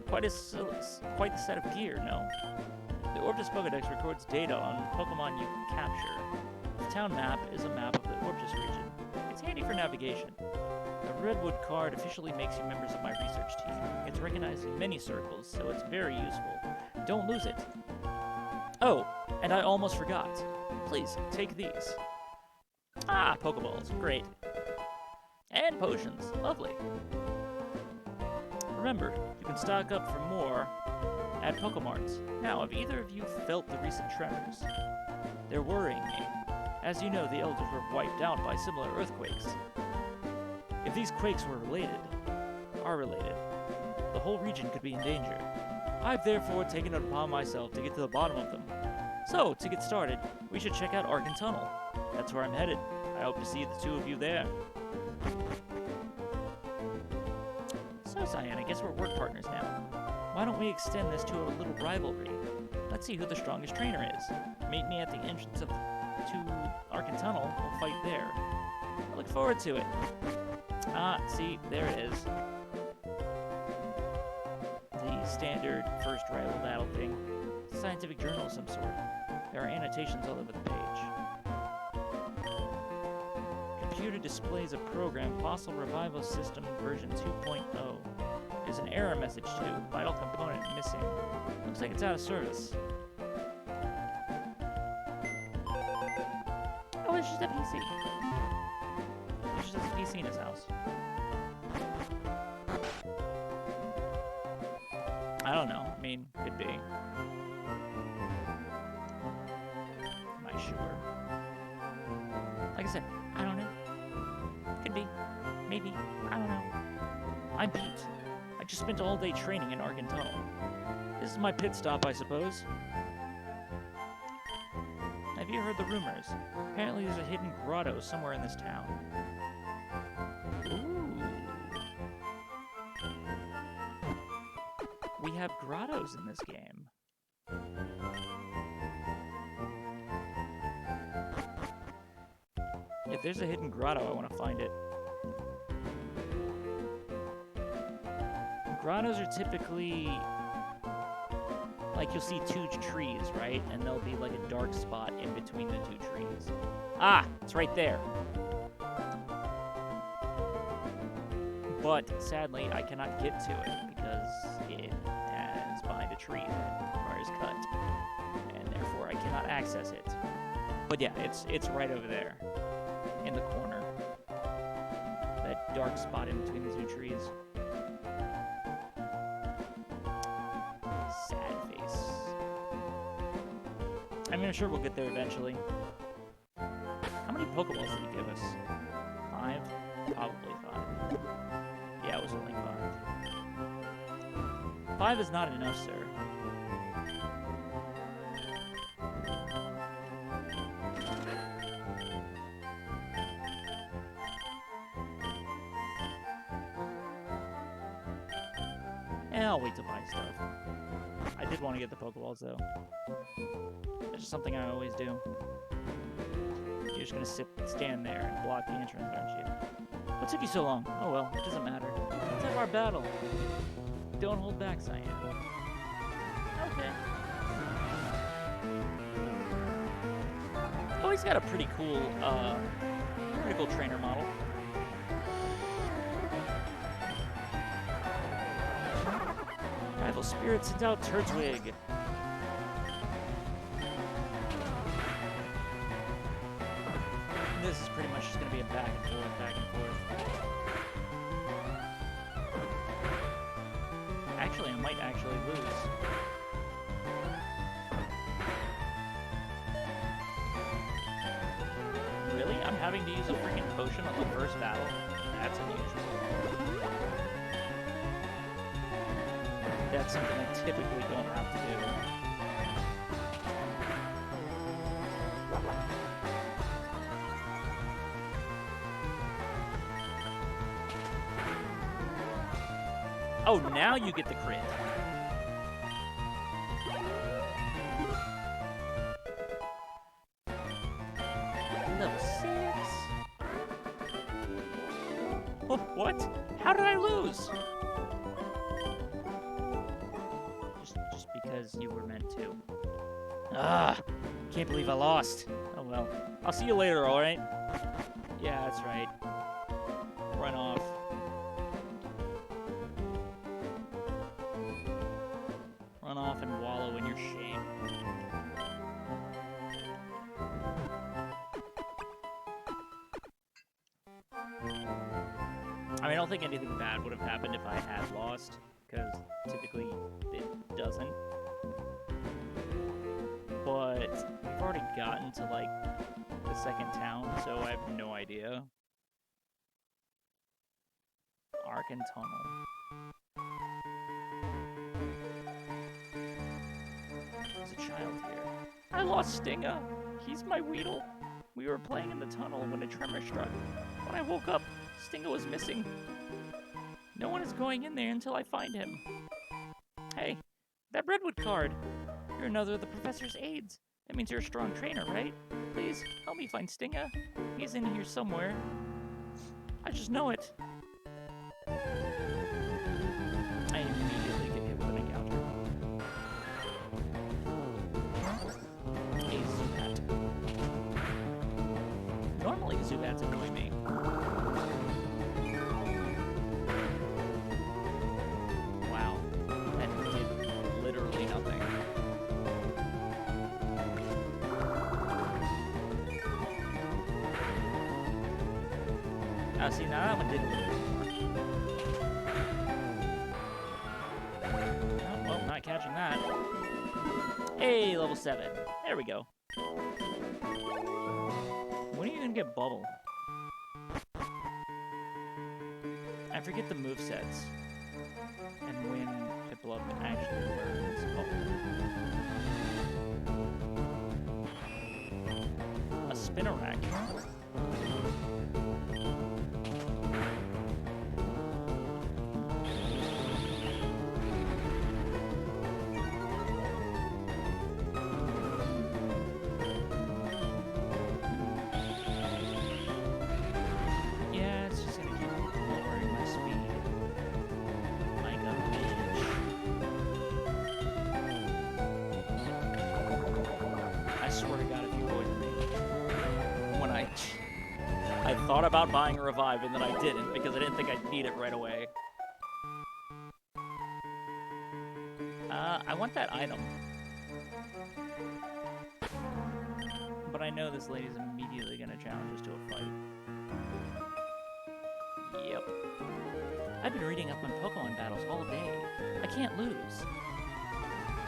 Quite the set of gear, no? The Orbdus Pokedex records data on Pokemon you can capture. The town map is a map of the Orbdus region. It's handy for navigation. The Redwood card officially makes you members of my research team. It's recognized in many circles, so it's very useful. Don't lose it. Oh, and I almost forgot. Please, take these. Ah, Pokeballs. Great. And potions. Lovely. Remember, you can stock up for more at Pokemarts. Now, have either of you felt the recent tremors? They're worrying me. As you know, the Elders were wiped out by similar earthquakes. If these quakes are related, the whole region could be in danger. I've therefore taken it upon myself to get to the bottom of them. So, to get started, we should check out Arkan Tunnel. That's where I'm headed. I hope to see the two of you there. So, Cyan, I guess we're work partners now. Why don't we extend this to a little rivalry? Let's see who the strongest trainer is. Meet me at the entrance to Arkan Tunnel. We'll fight there. I look forward to it. Ah, see, there it is. The standard first rival battle thing. It's a scientific journal of some sort. There are annotations all over the page. Computer displays a program, Fossil Revival System version 2.0. There's an error message too. Vital component missing. Looks like it's out of service. Oh, it's just a PC. He just has a PC in his house. I don't know. I mean, could be. Am I sure? Like I said, I don't know. Could be. Maybe. I don't know. I'm Pete. I just spent all day training in Arkan Tunnel. This is my pit stop, I suppose. Have you heard the rumors? Apparently there's a hidden grotto somewhere in this town. Ooh. We have grottos in this game. If there's a hidden grotto, I want to find it. Grottos are typically, like, you'll see two trees, right? And there'll be, like, a dark spot in between the two trees. Ah! It's right there. But, sadly, I cannot get to it because it is behind a tree that requires cut. And therefore, I cannot access it. But yeah, it's right over there. In the corner. That dark spot in between the two trees. Sad face. I mean, I'm sure we'll get there eventually. How many Pokeballs did he give us? 5? Probably 5. Yeah, it was only 5. 5 is not enough, sir. I'll wait to buy stuff. I did want to get the Pokeballs, though. That's just something I always do. You're just gonna stand there and block the entrance, aren't you? What took you so long? Oh well, it doesn't matter. Let's have our battle. Don't hold back, Cyan. Okay. Oh, he's got a pretty cool trainer model. Rival Spirit sends out Turtwig. This is pretty much just going to be a back and forth, back and forth. Actually, I might actually lose. Really? I'm having to use a freaking potion on the first battle? That's unusual. That's something I typically don't have to do. Oh, now you get the crit. Level 6. Oh, what? How did I lose? Just because you were meant to. Ah, can't believe I lost. Oh well. I'll see you later, alright? Yeah, that's right. Run off. Run off and wallow in your shame. I mean, I don't think anything bad would have happened if I had lost, because typically it doesn't. But we've already gotten to, like, the second town, so I have no idea. Arkan Tunnel. There's a child here. I lost Stinga. He's my Weedle. We were playing in the tunnel when a tremor struck. When I woke up, Stinga was missing. No one is going in there until I find him. Hey, that redwood card. You're another of the professor's aides. That means you're a strong trainer, right? Please, help me find Stinga. He's in here somewhere. I just know it. I immediately get hit with an encounter. A Zubat. Normally, Zubats annoy me. Wow. That did literally nothing. Oh, see, now that one didn't. Oh, well, not catching that. Hey, level 7. There we go. When are you gonna get Bubble? I forget the movesets. And when Piplup actually learns Bubble. A Spinarak. I thought about buying a revive and then I didn't because I didn't think I'd need it right away. I want that item. But I know this lady's immediately gonna challenge us to a fight. Yep. I've been reading up on Pokemon battles all day. I can't lose.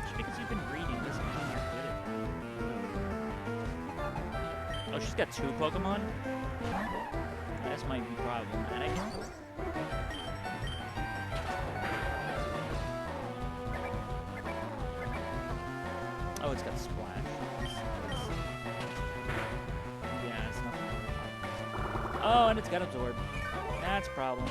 Just because you've been reading doesn't mean you're good at it. Oh, she's got 2 Pokemon? This might be problematic. Oh, it's got Splash. Yeah, it's nothing. Oh, and it's got Absorb. That's a problem.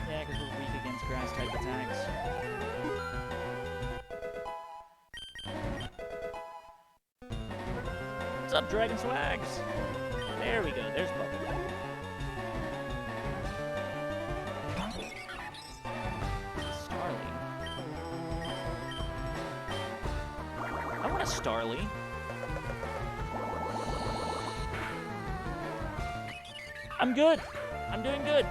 Yeah, because we're weak against grass-type attacks. What's up, Dragon Swags? There we go. There's Bubble. Starly. I want a Starly. I'm good. I'm doing good.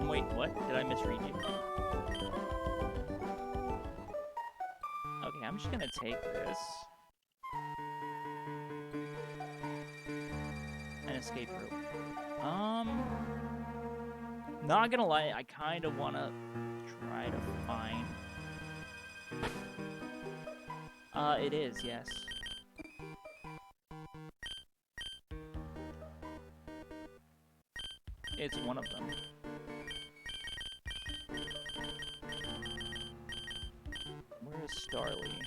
Wait, what? Did I misread you? Okay, I'm just gonna take this. And escape route. Not gonna lie, I kind of wanna try to find... it is, yes. It's one of them. Where is Starly?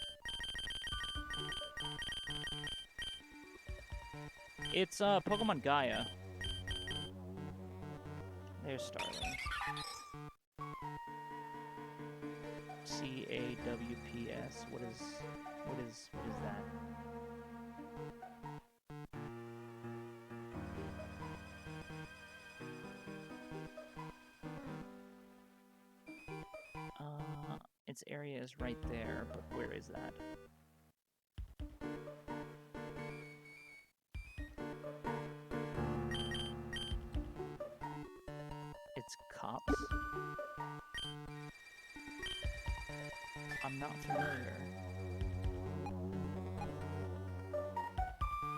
It's, Pokemon Gaia. There's Starly. C-A-W-P-S. What is that? Its area is right there, but where is that? It's Cops? I'm not familiar.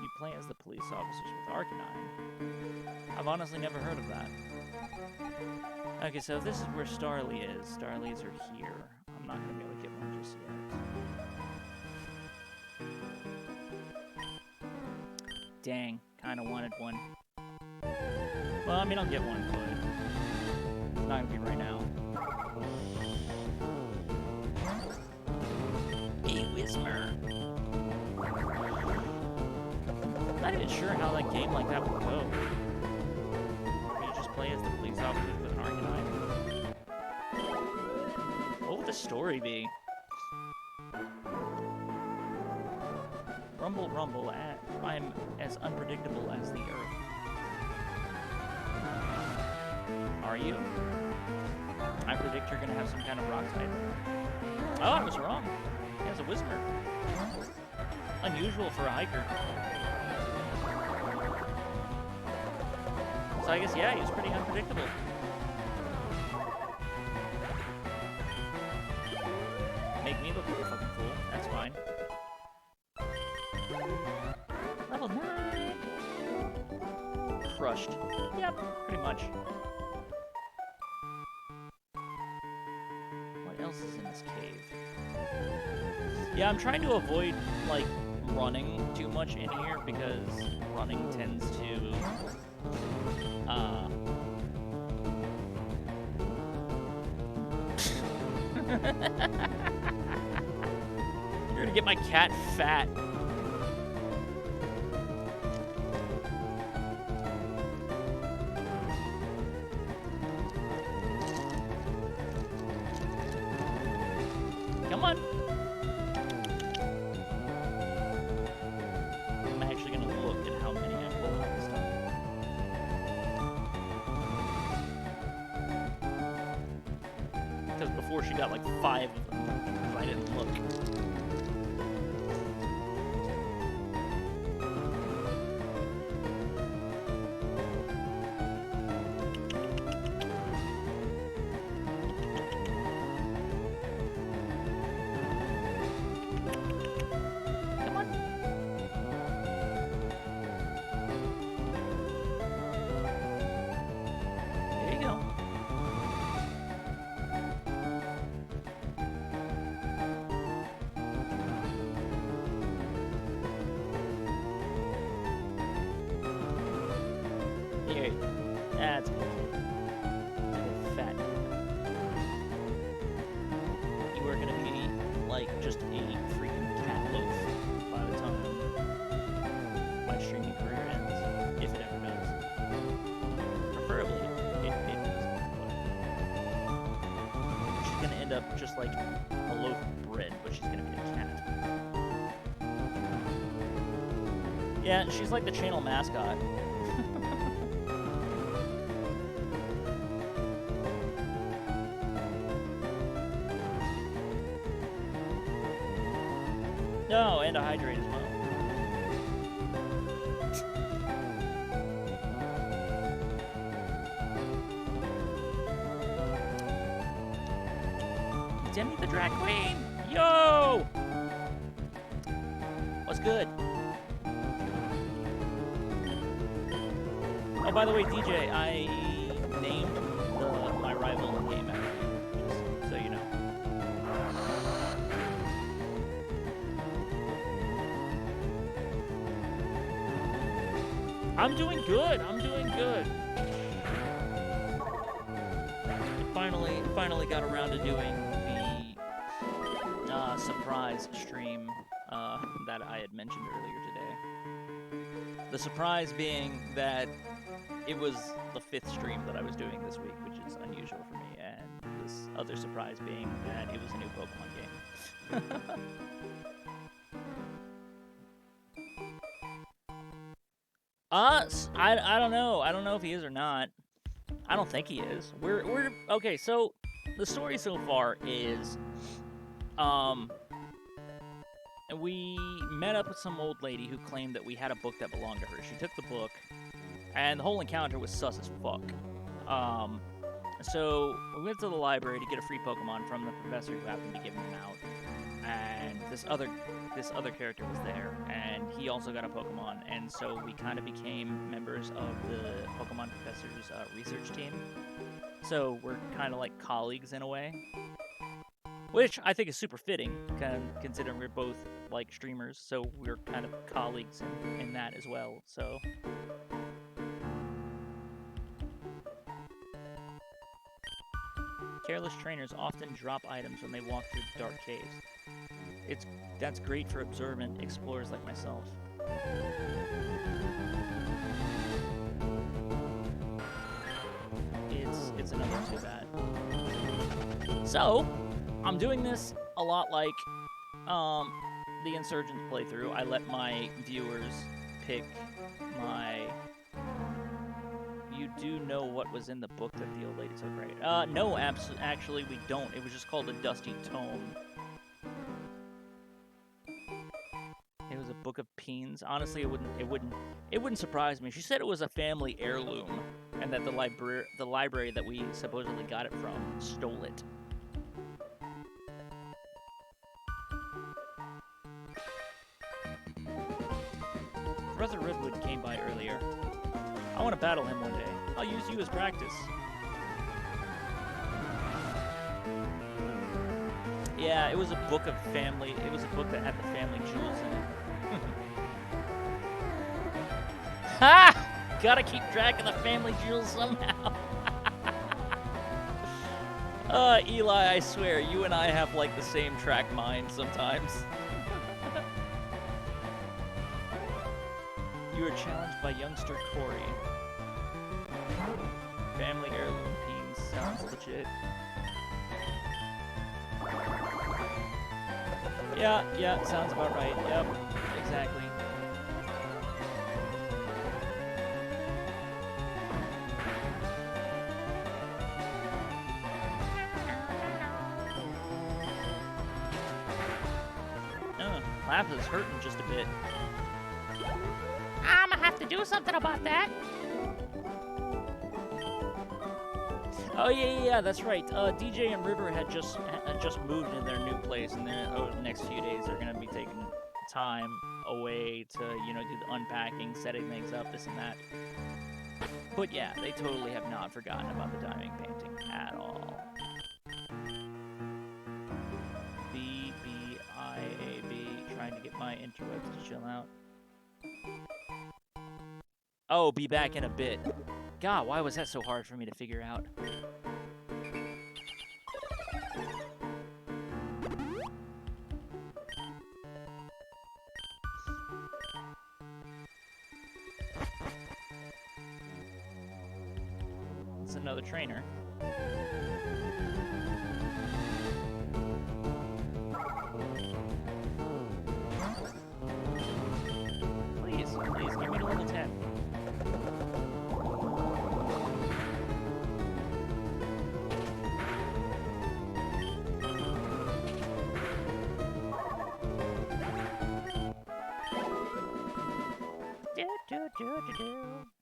You play as the police officers with Arcanine. I've honestly never heard of that. Okay, so if this is where Starly is. Starlies are here. I'm not going to be able to get one just yet. Dang, kind of wanted one. Well, I mean, I'll get one, but it's not going to be right now. Hey, Whismer. quite sure how that game like that would go. You just play as the police officer with an Arcanine. What would the story be? Rumble, rumble, I'm as unpredictable as the earth. Are you? I predict you're gonna have some kind of rock type. Oh, I was wrong. He has a whisper. Unusual for a hiker. So I guess, yeah, he was pretty unpredictable. Make me look like a fucking fool. That's fine. Level 9! Crushed. Yep, pretty much. What else is in this cave? Yeah, I'm trying to avoid, like, running too much in here because running tends to, You're gonna get my cat fat. Come on. I'm actually gonna look at how many I pull out this time. Because before she got like 5 of them, because I didn't look. That's good. Fat. You are gonna be like just a freaking cat loaf by the time my streaming career ends, if it ever does. Preferably, if it doesn't. But she's gonna end up just like a loaf of bread, but she's gonna be a cat. Yeah, she's like the channel mascot. No, and a hydrate as well. Demi the Drag Queen! Yo! What's good? Oh, by the way, DJ, I named my rival in game after you, just so you know. I'm doing good. I'm doing good. Finally got around to doing the surprise stream that I had mentioned earlier today. The surprise being that it was the 5th stream that I was doing this week, which is unusual for me, and this other surprise being that it was a new Pokemon game. I don't know. I don't know if he is or not. I don't think he is. We're okay. So the story so far is, we met up with some old lady who claimed that we had a book that belonged to her. She took the book, and the whole encounter was sus as fuck. So we went to the library to get a free Pokemon from the professor who happened to be giving them out, and this other character was there, and he also got a Pokemon, and so we kind of became members of the Pokemon professor's research team. So we're kind of like colleagues in a way, which I think is super fitting, considering we're both like streamers. So we're kind of colleagues in that as well. So. Careless trainers often drop items when they walk through dark caves. That's great for observant explorers like myself. It's another too bad. So, I'm doing this a lot like the Insurgents playthrough. I let my viewers pick my... You do know what was in the book that the old lady took, right? No, actually we don't. It was just called a Dusty Tome. It was a book of peens. Honestly, it wouldn't surprise me. She said it was a family heirloom, and that the library that we supposedly got it from stole it. Professor Redwood came by earlier. I want to battle him one day. I'll use you as practice. Yeah, it was a book of family. It was a book that had the family jewels in it. Ha! Gotta keep track of the family jewels somehow. Eli, I swear, you and I have like the same track mind sometimes. You were challenged by youngster Corey. Family heirloom peens sounds legit. Yeah, sounds about right. Yep, exactly. Laugh is hurting just a bit. I'm gonna have to do something about that. Oh yeah, that's right. DJ and River had just moved in their new place, and then over the next few days they're gonna be taking time away to, you know, do the unpacking, setting things up, this and that. But yeah, they totally have not forgotten about the diamond painting at all. BBIAB, trying to get my interwebs to chill out. Oh, be back in a bit. God, why was that so hard for me to figure out? It's another trainer. Please, give me to level 10.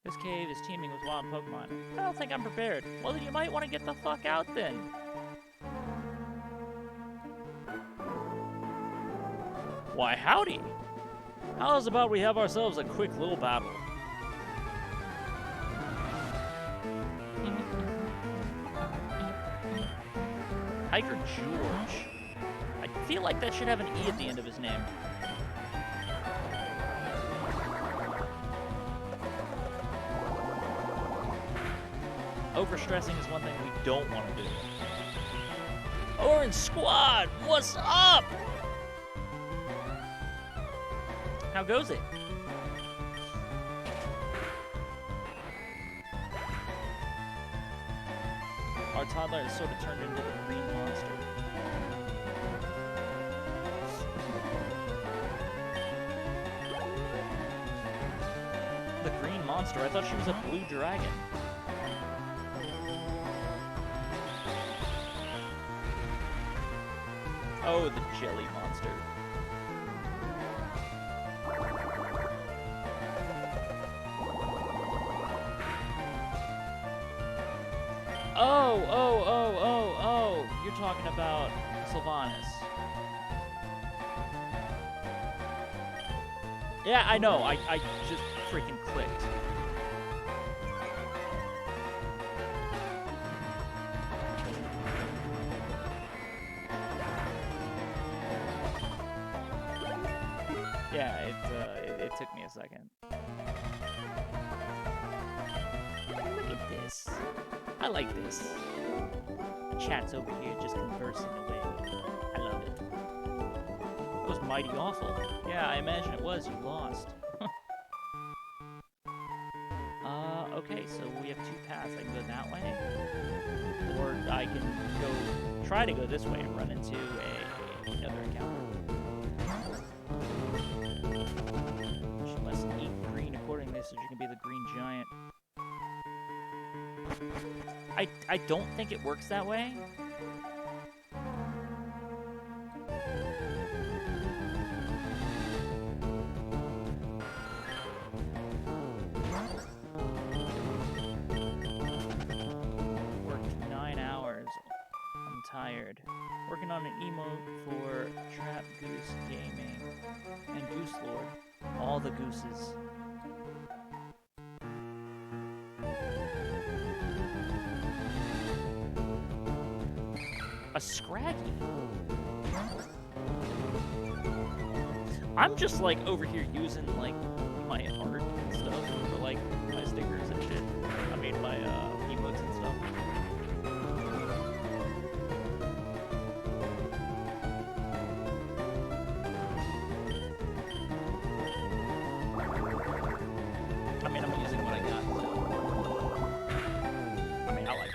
This cave is teeming with wild Pokemon. I don't think I'm prepared. Well, then you might want to get the fuck out then. Why, howdy! How's about we have ourselves a quick little battle? Hiker George. I feel like that should have an E at the end of his name. Overstressing is one thing we don't want to do. Orange Squad, what's up? How goes it? Our toddler has sort of turned into the green monster. The green monster? I thought she was a blue dragon. Oh, the jelly monster. Oh, you're talking about Sylvanas. Yeah, I know, I just freaking clicked. Yeah, it took me a second. Look at this. I like this. Chat's over here just conversing away. I love it. It was mighty awful. Yeah, I imagine it was. You lost. Okay, so we have two paths. I can go that way, or I can try to go this way and run into another encounter. She must eat green accordingly so she can be the green giant. I don't think it works that way. Worked 9 hours. I'm tired. Working on an emote for Trap Goose Gaming and Goose Lord. All the gooses. A Scraggy? I'm just like over here using like my art and stuff for like my stickers and shit. I mean my emotes and stuff. I mean I'm using what I got. I mean I like it.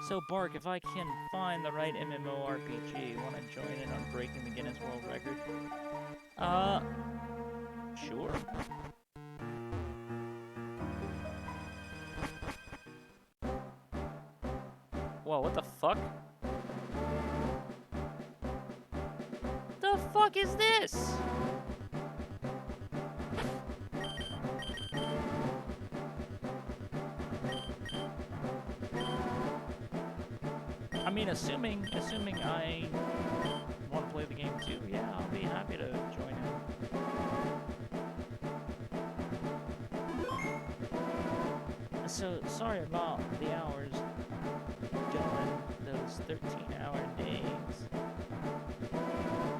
So, Bark, if I can find the right MMORPG, want to join in on breaking the Guinness World Record? Sure. Whoa, what the fuck? The fuck is this? I mean, assuming I want to play the game too, yeah, I'll be happy to join in. So, sorry about the hours doing those 13-hour days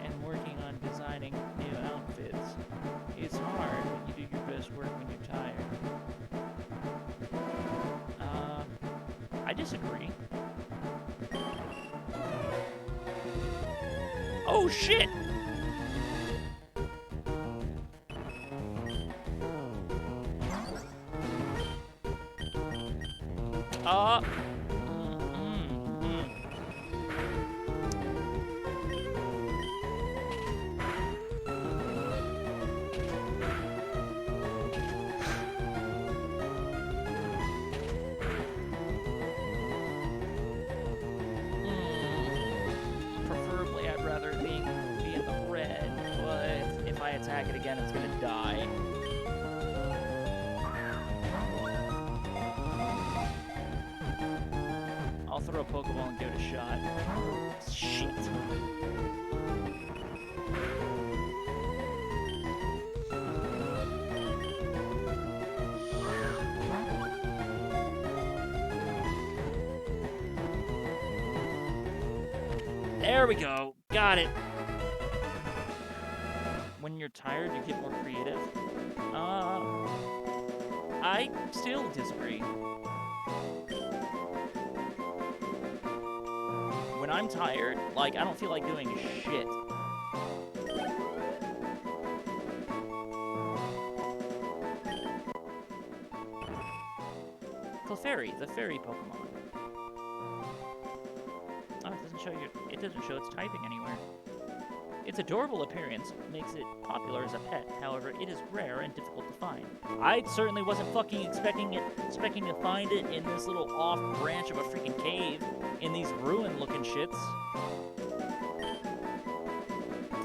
and working on designing new outfits. It's hard when you do your best work when you're tired. I disagree. Oh shit! Preferably, I'd rather it be in the red, but if I attack it again, it's gonna die. I'll throw a Pokeball and give it a shot. Shit. There we go. Got it. When you're tired, you get more creative. I still disagree. When I'm tired, like, I don't feel like doing shit. Clefairy, the fairy Pokemon. Oh, it doesn't show its typing anywhere. Its adorable appearance makes it popular as a pet. However, it is rare and difficult to find. I certainly wasn't fucking expecting to find it in this little off branch of a freaking cave in these ruin-looking shits.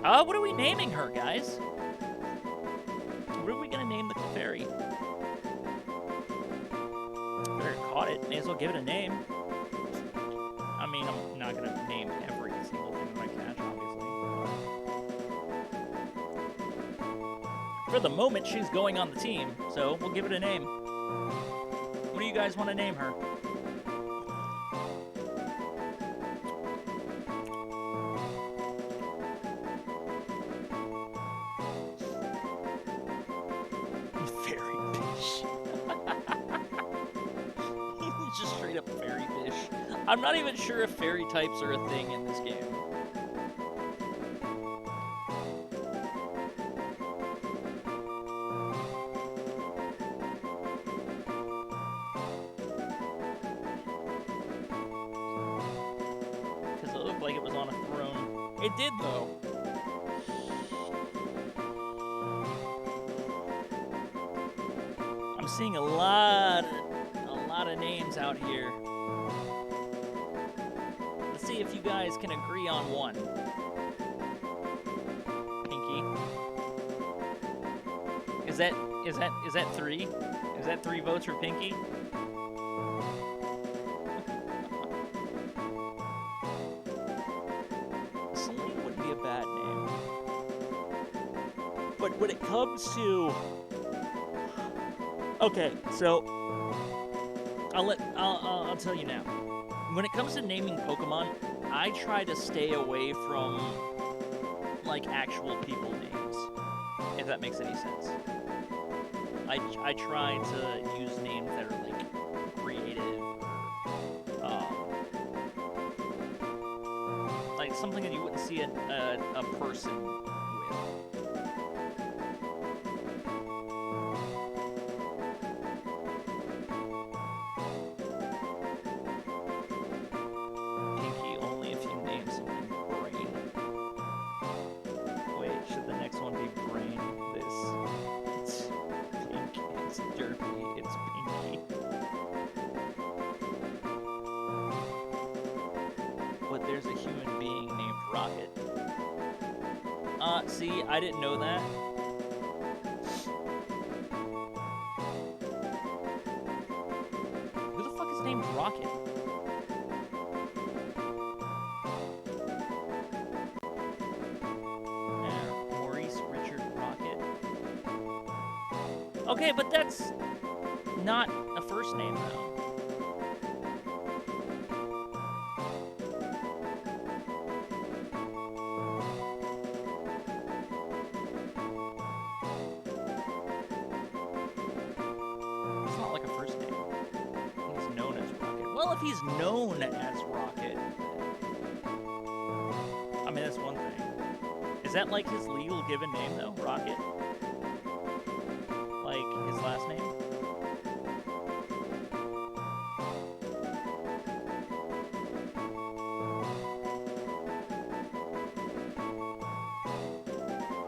What are we naming her, guys? What are we gonna name the Clefairy? Better caught it. May as well give it a name. I mean, I'm not gonna name every single thing that I catch, obviously. For the moment, she's going on the team, so we'll give it a name. What do you guys want to name her? Fairy fish. Just straight up fairy fish. I'm not even sure if fairy types are a thing in this game. It did, though. I'm seeing a lot of names out here. Let's see if you guys can agree on one. Pinky. Is that 3? Is that 3 votes for Pinky? Celine wouldn't be a bad name. But when it comes to... Okay, so I'll tell you now. When it comes to naming Pokemon, I try to stay away from like actual people names, if that makes any sense. I try to use names that are like creative, like something that you wouldn't see a person with. There's a human being named Rocket. See, I didn't know that. Who the fuck is named Rocket? Maurice Richard Rocket. Okay, but that's not a first name, though. If he's known as Rocket, I mean, that's one thing. Is that like his legal given name, though? Rocket? Like his last name?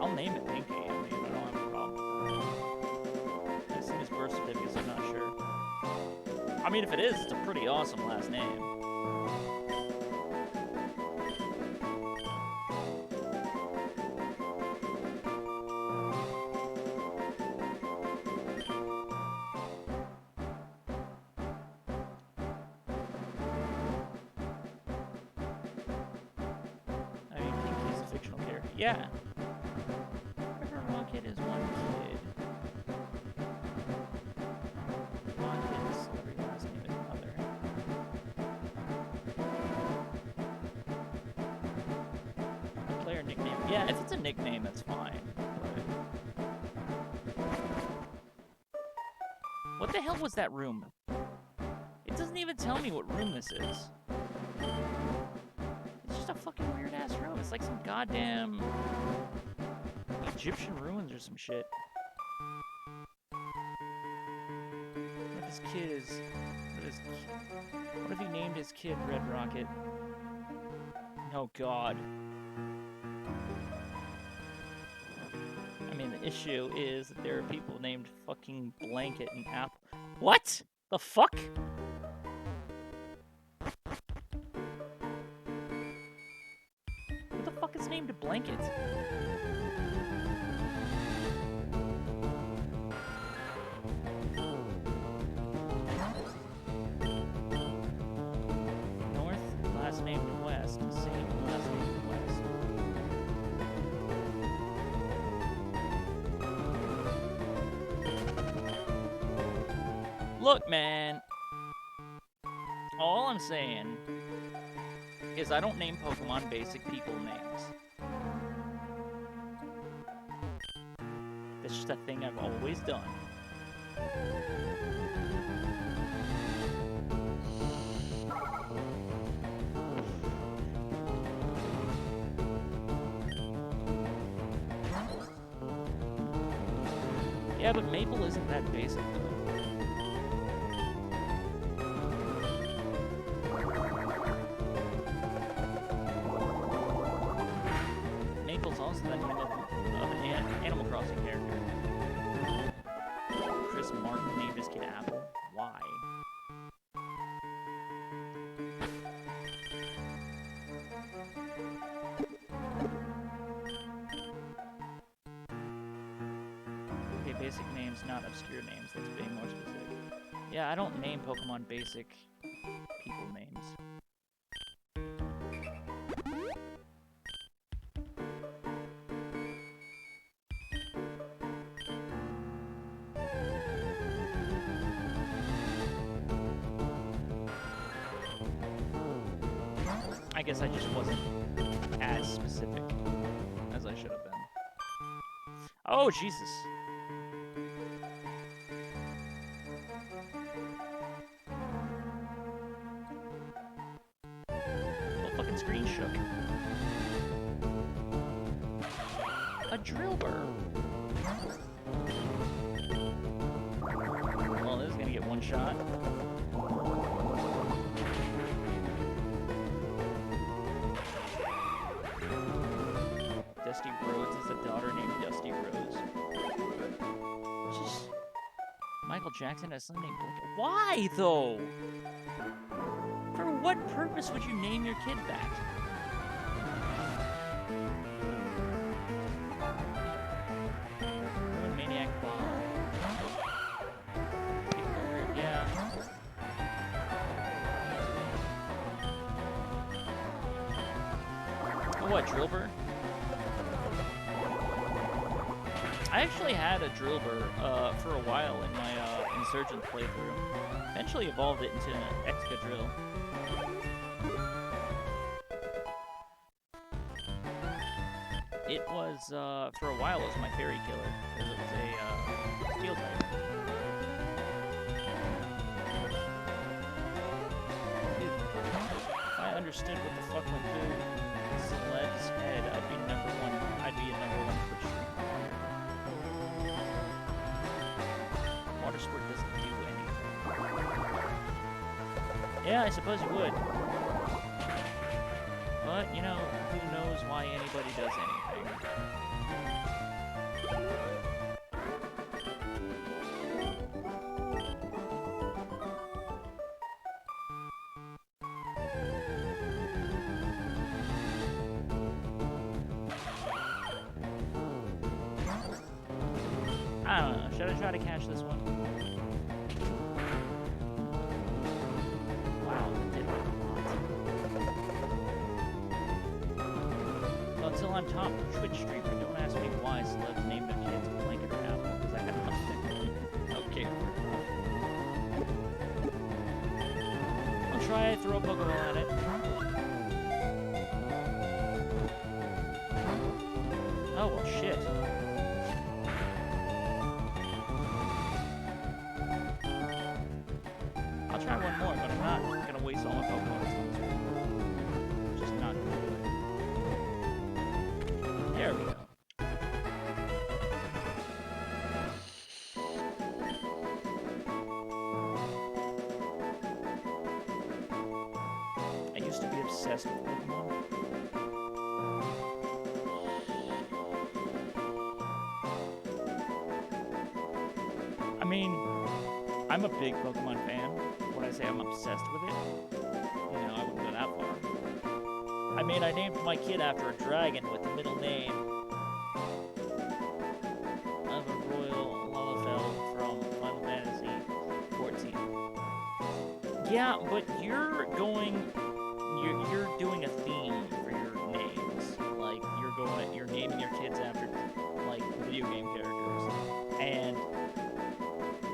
I'll name it Pinky. I mean, I don't have a problem with that. I've seen his birth certificate, so I'm not sure. I mean, if it is, it's a pretty awesome last name. I mean, Pinky's a fictional character. Yeah. River Rocket is one kid. Yeah, if it's a nickname, that's fine. What the hell was that room? It doesn't even tell me what room this is. It's just a fucking weird-ass room. It's like some goddamn Egyptian ruins or some shit. What if his kid is... What if he named his kid Red Rocket? Oh, God. I mean, the issue is that there are people named fucking Blanket and Apple. What? The fuck? Who the fuck is named Blanket? North, last name West, same last name West. Look, man, all I'm saying is I don't name Pokemon basic people names. That's just a thing I've always done. Yeah, but Maple isn't that basic, though. also the name of an Animal Crossing character. Chris Martin named his kid Apple. Why? Okay, basic names, not obscure names. That's being more specific. Yeah, I don't name Pokemon basic people names. I guess I just wasn't as specific as I should have been. Oh, Jesus. The fucking screen shook. A drill burr. Well, this is gonna get one shot. Dusty Rhodes is a daughter named Dusty Rose. Just Michael Jackson has a son named Blake. Why, though? For what purpose would you name your kid that? Ruin Maniac Bob. Yeah. What, Drillbur? I actually had a Drillbur for a while in my Insurgent playthrough. Eventually evolved it into an Excadrill. It was, for a while, it was my fairy killer, because it was a steel type. Dude, if I understood what the fuck went through Celeb's head, I'd be a number one Twitch streamer. Water sport doesn't do anything. Yeah, I suppose it would. But, you know, who knows why anybody does anything. I don't know. Should I try to catch this one? Wow, that did a lot. Well, until I'm top Twitch streamer, don't ask me why celebs name their kids Blanket or Apple, because I have nothing. Okay. I'll try to throw a Pokeball at it. Oh, well, shit. I'll try one more, but I'm not gonna waste all my Pokemon. Just not gonna do it. There we go. I used to be obsessed with Pokemon. I mean, I'm a big Pokemon fan. When I say I'm obsessed with it, you know, I wouldn't go that far. I mean, I named my kid after a dragon with the middle name of a royal Lalafell from Final Fantasy XIV. Yeah, but you're doing a theme for your names. Like, you're naming your kids after, like, video game characters. And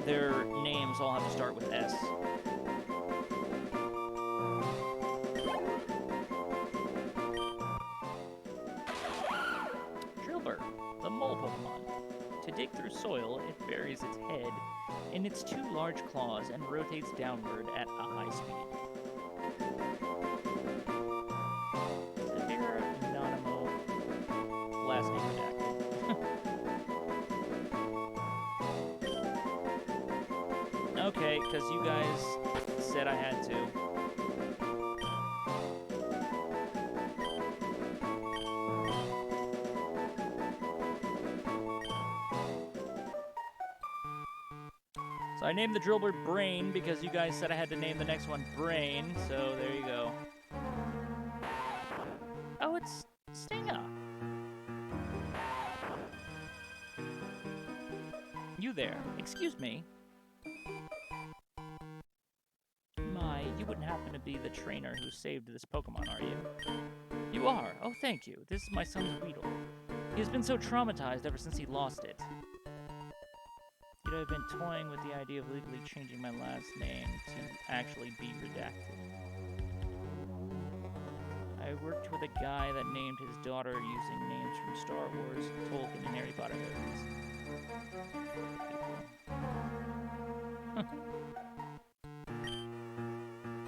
their names all have to start with S. Drillbur, the mole Pokemon. To dig through soil, it buries its head in its two large claws and rotates downward at a high speed. Severe Anonimo, last name redacted. Okay, because you guys said I had to. So I named the drill bird Brain because you guys said I had to name the next one Brain, so there you go. Oh, it's Stinger. You there. Excuse me. My, you wouldn't happen to be the trainer who saved this Pokemon, are you? You are. Oh, thank you. This is my son's Weedle. He has been so traumatized ever since he lost it. Yet I've been toying with the idea of legally changing my last name to actually be redacted. I worked with a guy that named his daughter using names from Star Wars, Tolkien, and Harry Potter movies.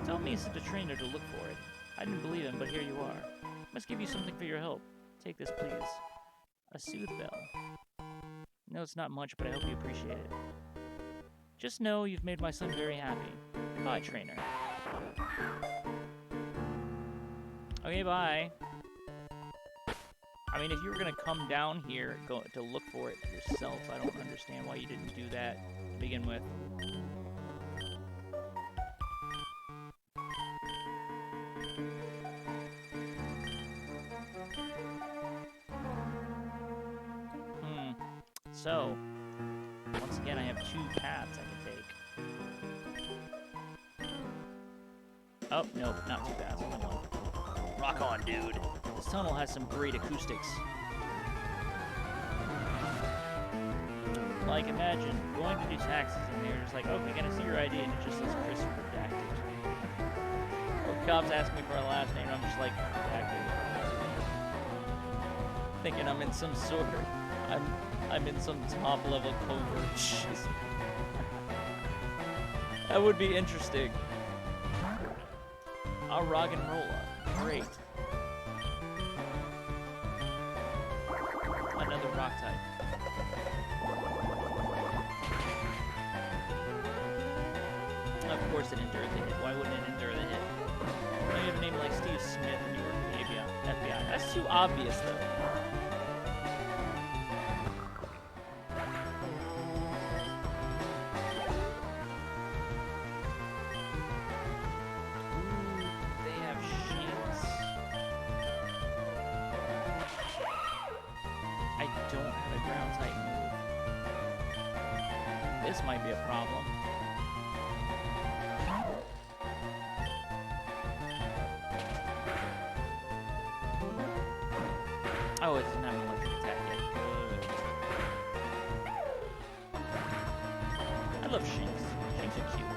Told me he sent a trainer to look for it. I didn't believe him, but here you are. Must give you something for your help. Take this, please. A soothe bell. No, it's not much, but I hope you appreciate it. Just know you've made my son very happy. Goodbye, trainer. Okay, bye. I mean, if you were gonna come down here to look for it yourself, I don't understand why you didn't do that to begin with. So, once again, I have 2 paths I can take. Oh, no, not 2 paths, only 1. Rock on, dude. This tunnel has some great acoustics. Like, imagine going to do taxes and they're just like, okay, can I see your ID? And it just says Chris redacted. Or cops ask me for a last name and I'm just like, redacted. Thinking I'm in some sort of... I'm in some top-level covert shit. That would be interesting. A rock and roller. Great. Another rock type. Of course it endured the hit. Why wouldn't it endure the hit? Now you have a name like Steve Smith and you work for the FBI. That's too obvious, though. This might be a problem. Oh, it doesn't have an electric attack yet. Good. I love Shinx. Shinx are cute.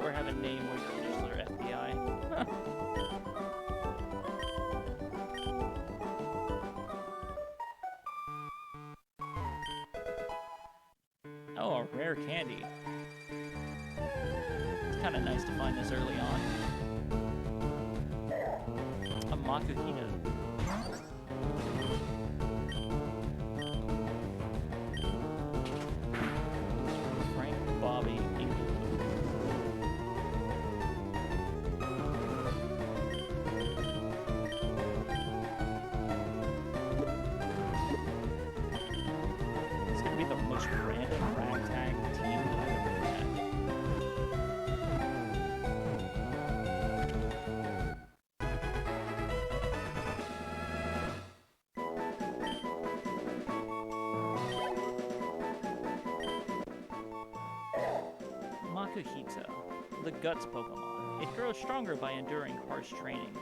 Or have a name where you're just their FBI. Oh, a rare candy. It's kind of nice to find this early on. A Makuhita. Frank Bobby Eagle. It's gonna be the most random ragtag team that I've ever had. Makuhita, the Guts Pokemon. It grows stronger by enduring harsh training.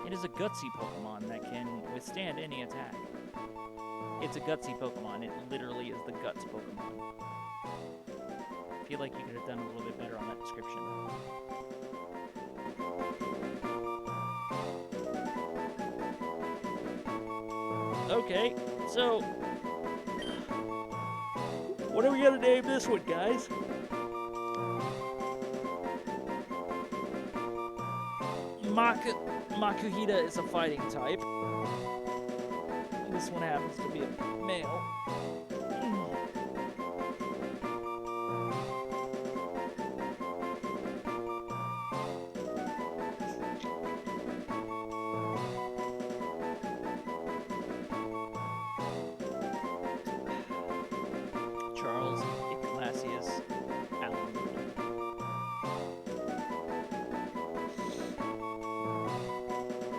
It is a gutsy Pokemon that can withstand any attack. It's a gutsy Pokemon. It literally is the Guts Pokemon. I feel like you could have done a little bit better on that description. Okay, so... what are we gonna name this one, guys? Makuhita is a fighting type. This one happens to be a male.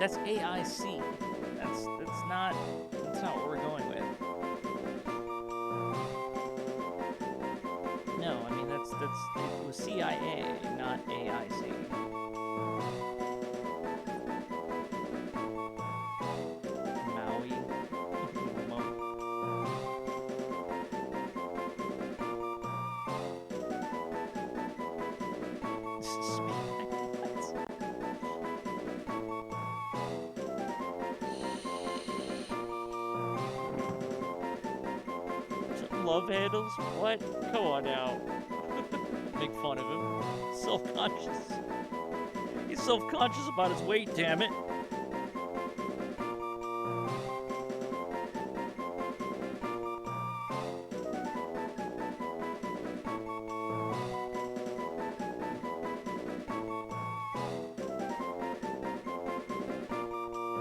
That's AIC. That's not what we're going with. No, I mean it was CIA, not AIC. Maui. Love handles? What? Come on now. Make fun of him. Self-conscious. He's self-conscious about his weight, damn it.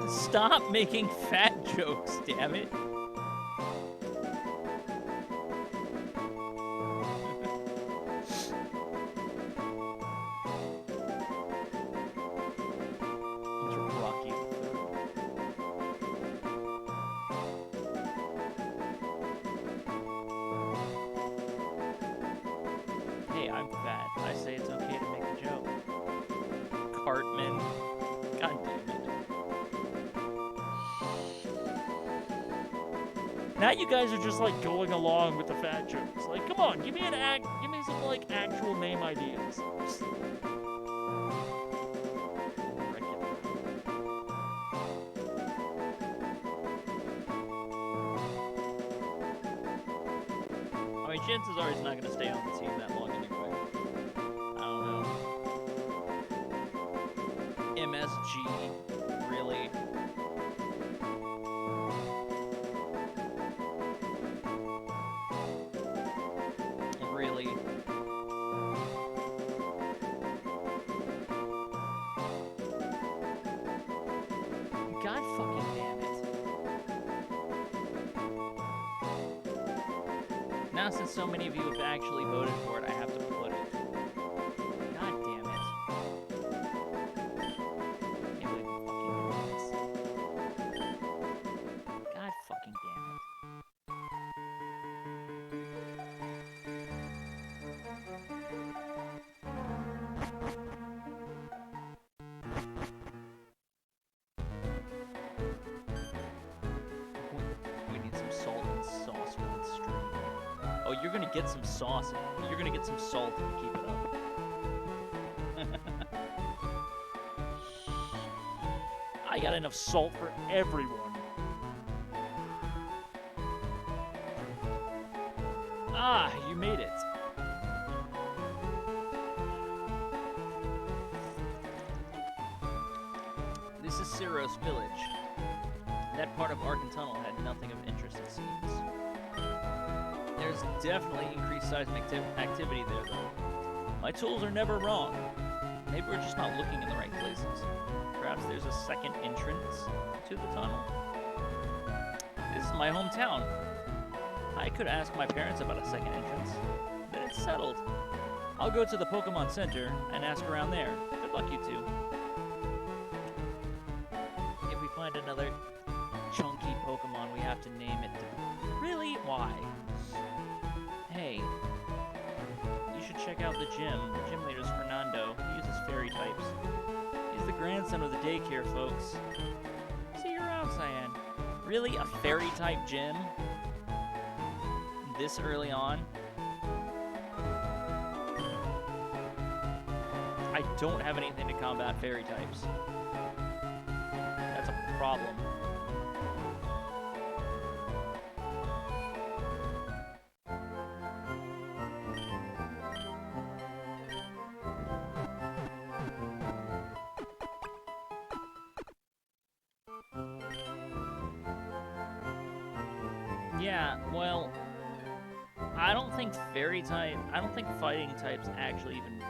Stop making fat jokes, damn it. Hey, I'm fat. I say it's okay to make a joke. Cartman. God damn it. Now you guys are just like going along with the fat jokes. Like, come on, give me some like actual name ideas. I mean, chances are he's not going to stay on the team that long anyway. I don't know. MSG, really? Really? God fucking damn it. Now since so many of you have actually voted for it, I have to put it. God damn it. Can't believe I'm fucking doing this. God fucking damn it. We need some salt and sauce for this stream. Oh, you're gonna get some sauce. You're gonna get some salt if you keep it up. I got enough salt for everyone. Ah, you made it. This is Ciros Village. That part of Arkentunnel had nothing of interest, it seems. There's definitely increased seismic activity there, though. My tools are never wrong. Maybe we're just not looking in the right places. Perhaps there's a second entrance to the tunnel. This is my hometown. I could ask my parents about a second entrance. Then it's settled. I'll go to the Pokemon Center and ask around there. Good luck, you two. If we find another chunky Pokemon, we have to name it. Really? Why? Hey, you should check out the gym. The gym leader's Fernando. He uses fairy types. He's the grandson of the daycare folks. See you around, Cyan. Really? A fairy type gym? This early on? I don't have anything to combat fairy types. That's a problem. Yeah, well, I don't think fighting types actually even work.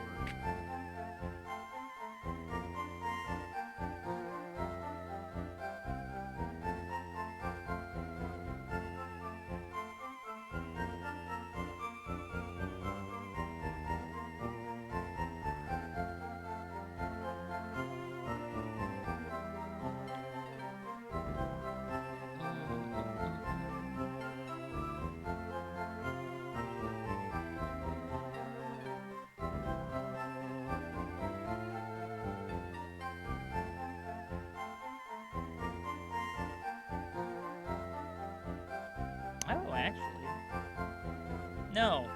No.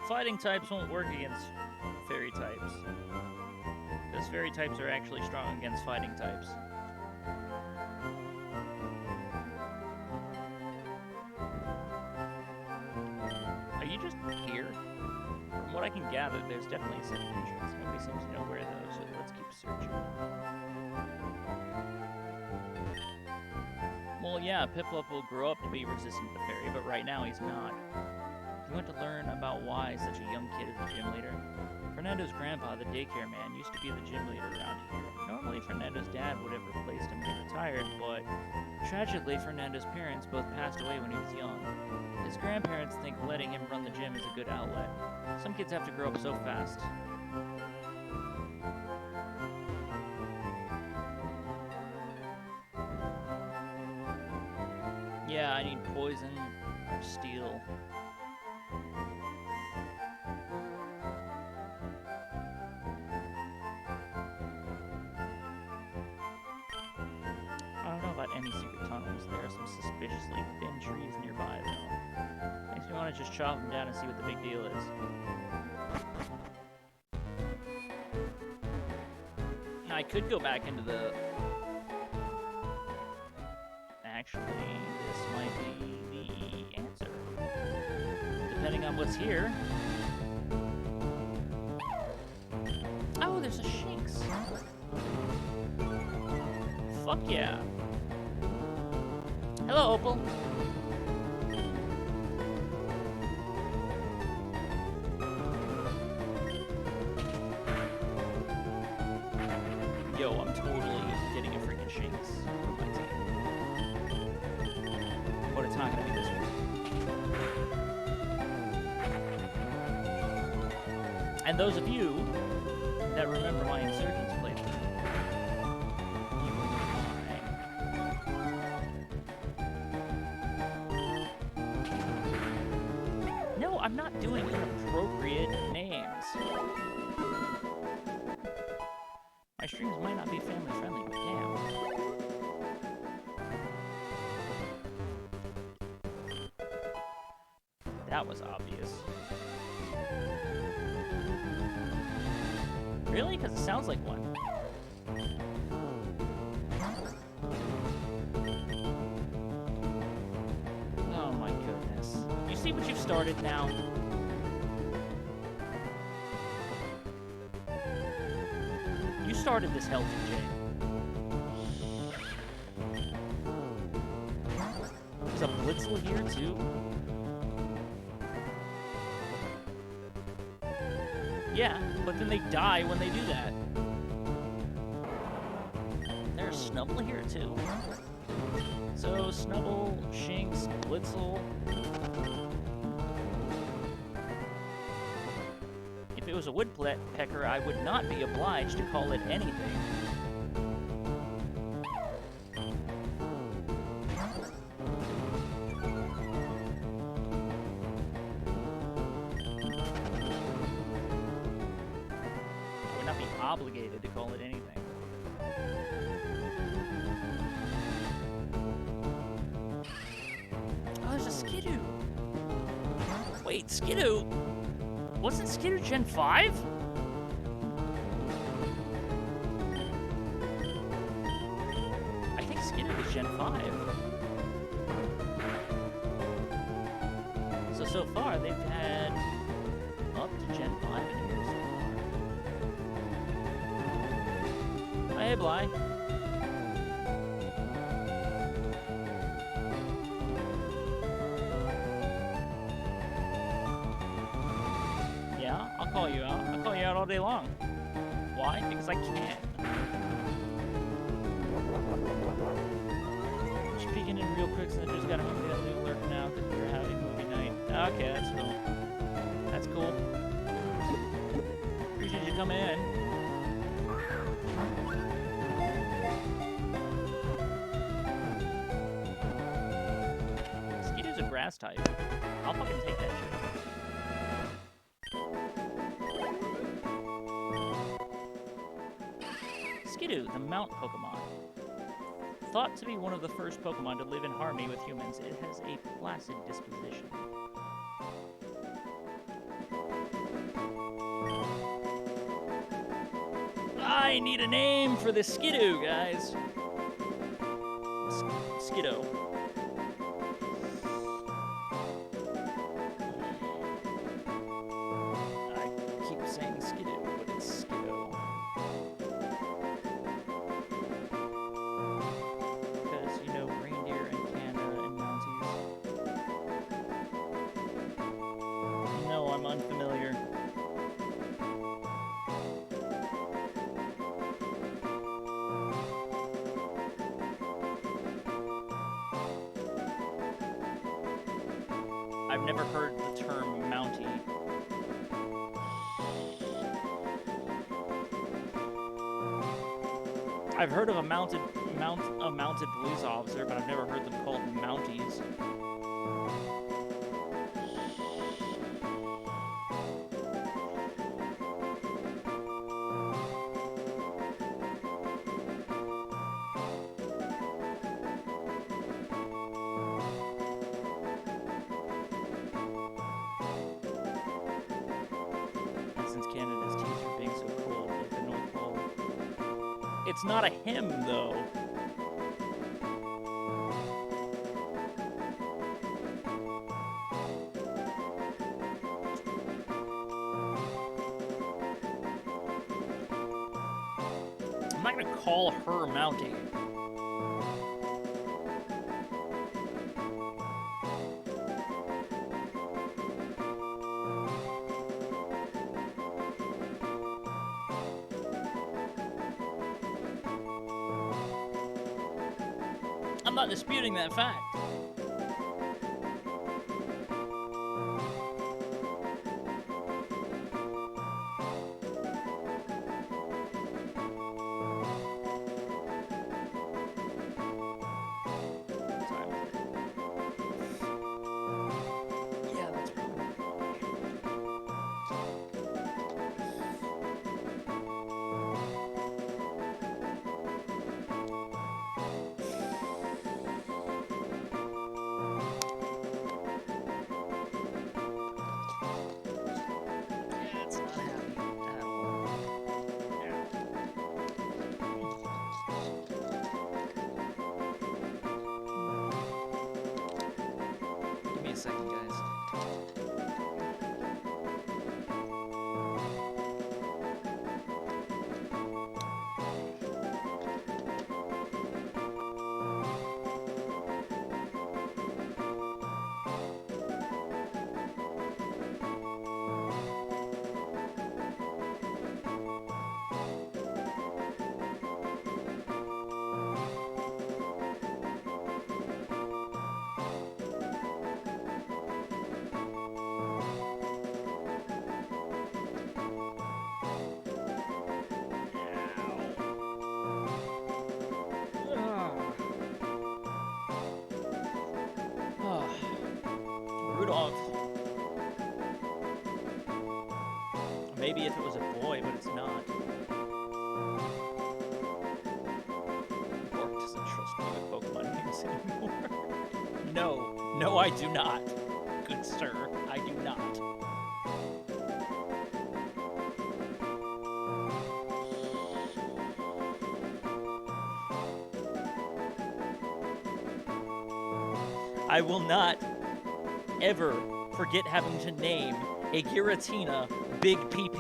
Fighting types won't work against fairy types. Because fairy types are actually strong against fighting types. Are you just here? From what I can gather, there's definitely a set of entrance. Nobody seems to know where though, so let's keep searching. Well, yeah, Piplup will grow up to be resistant to fairy, but right now he's not. You want to learn about why such a young kid is the gym leader? Fernando's grandpa, the daycare man, used to be the gym leader around here. Normally, Fernando's dad would have replaced him when he retired, but tragically, Fernando's parents both passed away when he was young. His grandparents think letting him run the gym is a good outlet. Some kids have to grow up so fast. Yeah, I need poison or steel. I don't know about any secret tunnels. There are some suspiciously thin trees nearby, though. Makes me want to just chop them down and see what the big deal is. I could go back into the... Actually, this might be the answer. Depending on what's here. Oh, there's a Shinx. Fuck yeah. Hello, Opal. Yo, I'm totally getting a freaking Shinx for my team. But it's not gonna be this one. And those of you that remember my Insurgents playthrough, no, I'm not doing inappropriate names. My streams might not be family friendly, but damn. That was obvious. Really? Because it sounds like one. Oh my goodness. You see what you've started now? You started this healthy, Jay. There's a Blitzel here, too? Yeah, but then they die when they do that. There's Snubble here, too. So, Snubble, Shinx, Blitzel. If it was a woodpecker, I would not be obliged to call it anything. Obligated to call it anything. Oh, there's a Skidoo. Wait, Skidoo? Wasn't Skidoo Gen 5? I think Skidoo was Gen 5. So far, they've had up to Gen 5 in here. Hey, Bly. Yeah, I'll call you out. I'll call you out all day long. Why? Because I can. Just peeking in real quick since I just got a movie alert now because we're having movie night. Okay, that's cool. That's cool. Appreciate you coming in. Grass type. I'll fucking take that shit. Skidoo, the Mount Pokemon. Thought to be one of the first Pokemon to live in harmony with humans, it has a placid disposition. I need a name for this Skidoo, guys. Skidoo. I keep saying Skidoo, but it's Skidoo. Because, you know, reindeer and Canada and Mounties. No, I'm unfamiliar. I've never heard the term Mountie. I've heard of a mounted police officer, but I've never heard them called Mounties. And since Canada's teeth are being so cold, like the North Pole, it's not a him, though. I'm not gonna call her Mountie. I'm not disputing that fact. Yeah, that's probably yeah, it's not happy at all. Give me a second, guys. Rudolph. Maybe if it was a boy, but it's not. Bork doesn't trust me with Pokemon names anymore. No, I do not. Good sir, I do not. I will not ever forget having to name a Giratina Big PP.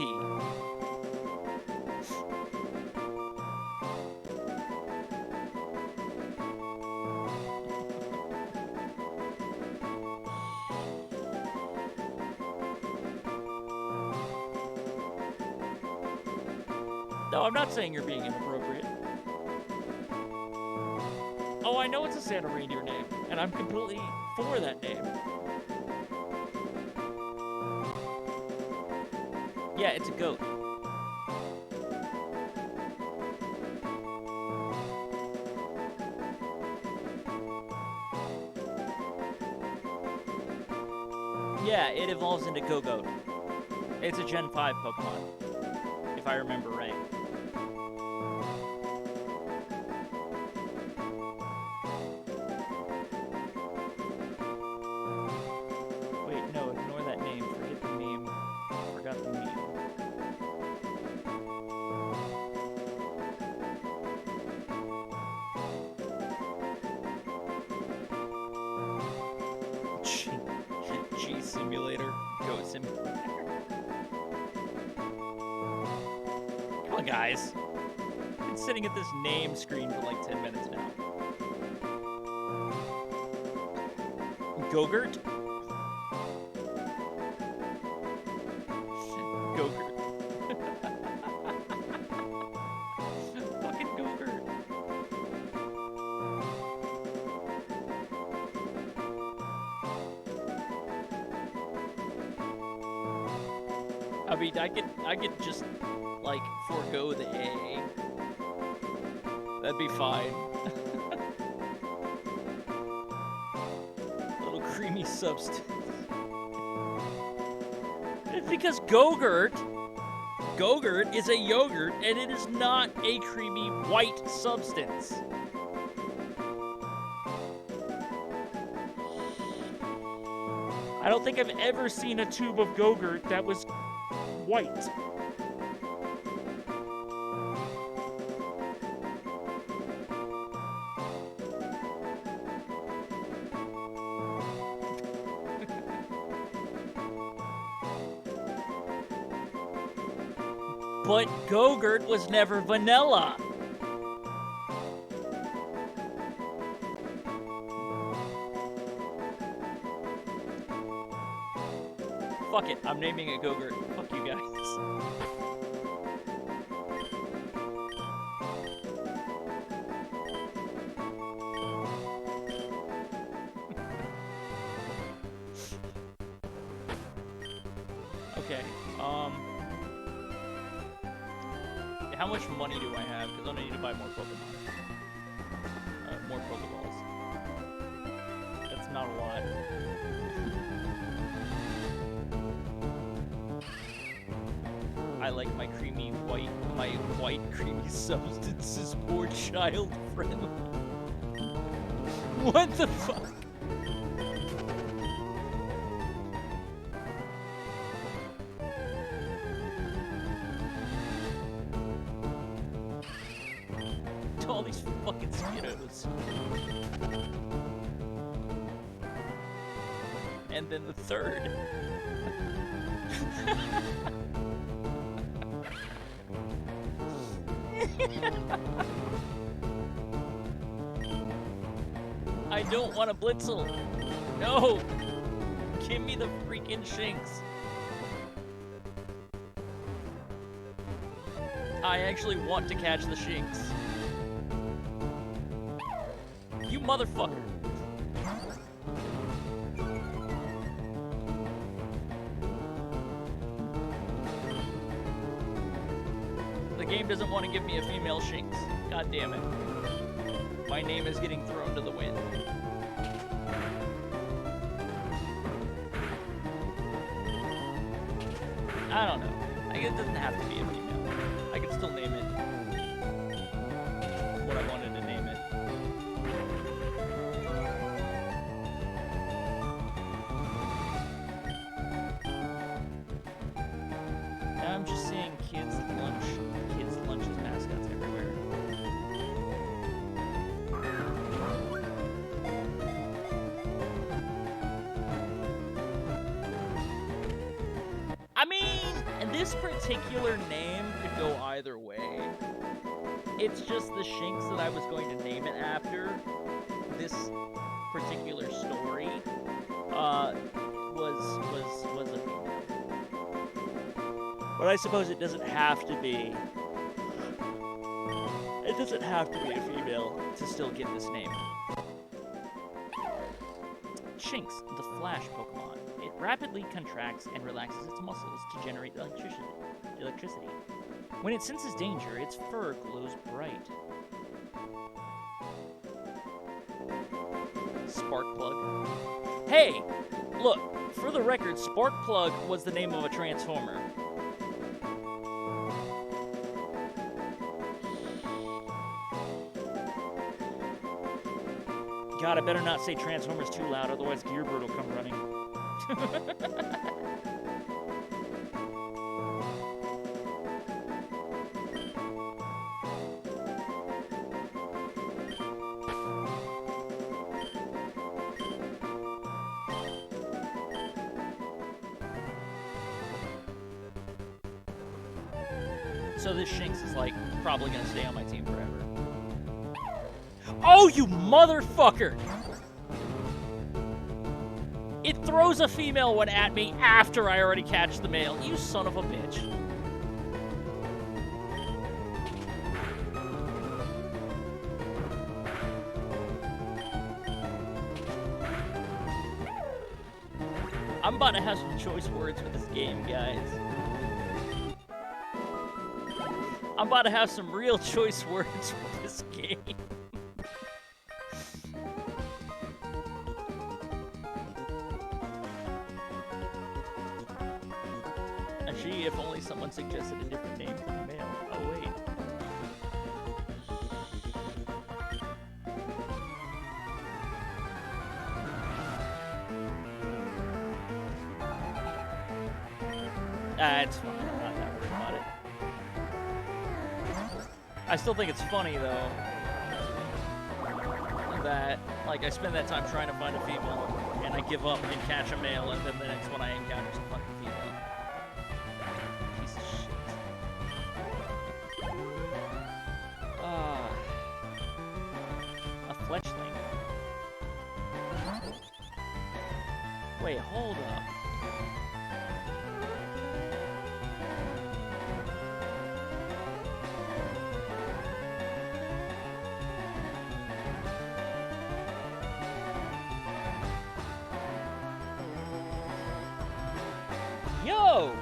No, I'm not saying you're being inappropriate. Oh, I know it's a Santa reindeer name, and I'm completely for that name. Yeah, it's a goat. Yeah, it evolves into Go-Goat. It's a Gen 5 Pokemon, if I remember right. Wait, no, ignore that name. Forget the meme. Forgot the meme. simulator. Goat simulator. Come on, guys. I've been sitting at this name screen for like 10 minutes now. Gogurt? Gogurt. Fucking Gogurt. I mean, I could just like forego the A. That'd be fine. Little creamy substance. It's because Gogurt is a yogurt, and it is not a creamy white substance. I don't think I've ever seen a tube of Gogurt that was white. But Gogurt was never vanilla. Fuck it, I'm naming it Gogurt. Fuck you guys. Okay, how much money do I have? Because I'm gonna need to buy more Pokemon. More Pokeballs. That's not a lot. I like my white creamy substances more child friendly. What the fuck? All these fucking Skiddos. And then the third. I don't want a Blitzel. No! Give me the freaking Shinx. I actually want to catch the Shinx. You motherfucker. The game doesn't want to give me a female Shinx. God damn it. My name is getting thrown to the wind. I don't know. I guess it doesn't have to be a female. I could still name it what I wanted to name it. Now I'm just seeing kids' lunches mascots everywhere. I mean, this particular name could go either way. It's just the Shinx that I was going to name it after. This particular story was a female. But I suppose it doesn't have to be. It doesn't have to be a female to still get this name. Shinx, the Flash Pokemon. It rapidly contracts and relaxes its muscles to generate electricity. When it senses danger, its fur glows bright. Sparkplug. Hey! Look, for the record, Sparkplug was the name of a Transformer. God, I better not say Transformers too loud, otherwise Gearbird will come running. So this Shinx is, like, probably gonna stay on my team forever. Oh, you motherfucker! It throws a female one at me after I already catch the male. You son of a bitch. I'm about to have some choice words with this game, guys. I'm about to have some real choice words with this game. Actually, if only someone suggested a different name for the male. Oh, wait. It's fine. I'm not that worried about it. I still think it's funny, though, that, like, I spend that time trying to find a female, and I give up and catch a male, and then the next one I encounter is a fucking female. Piece of shit. A fletchling. Wait, hold up. Yo!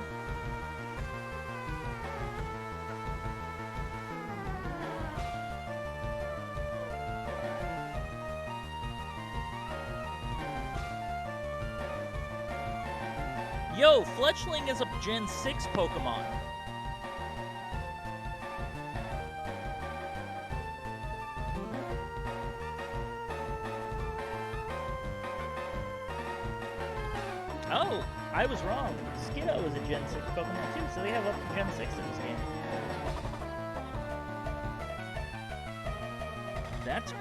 Yo, Fletchling is a Gen 6 Pokemon. Oh, I was wrong. Skiddo is a Gen 6 Pokemon too, so they have up to Gen 6 in this game. That's cool.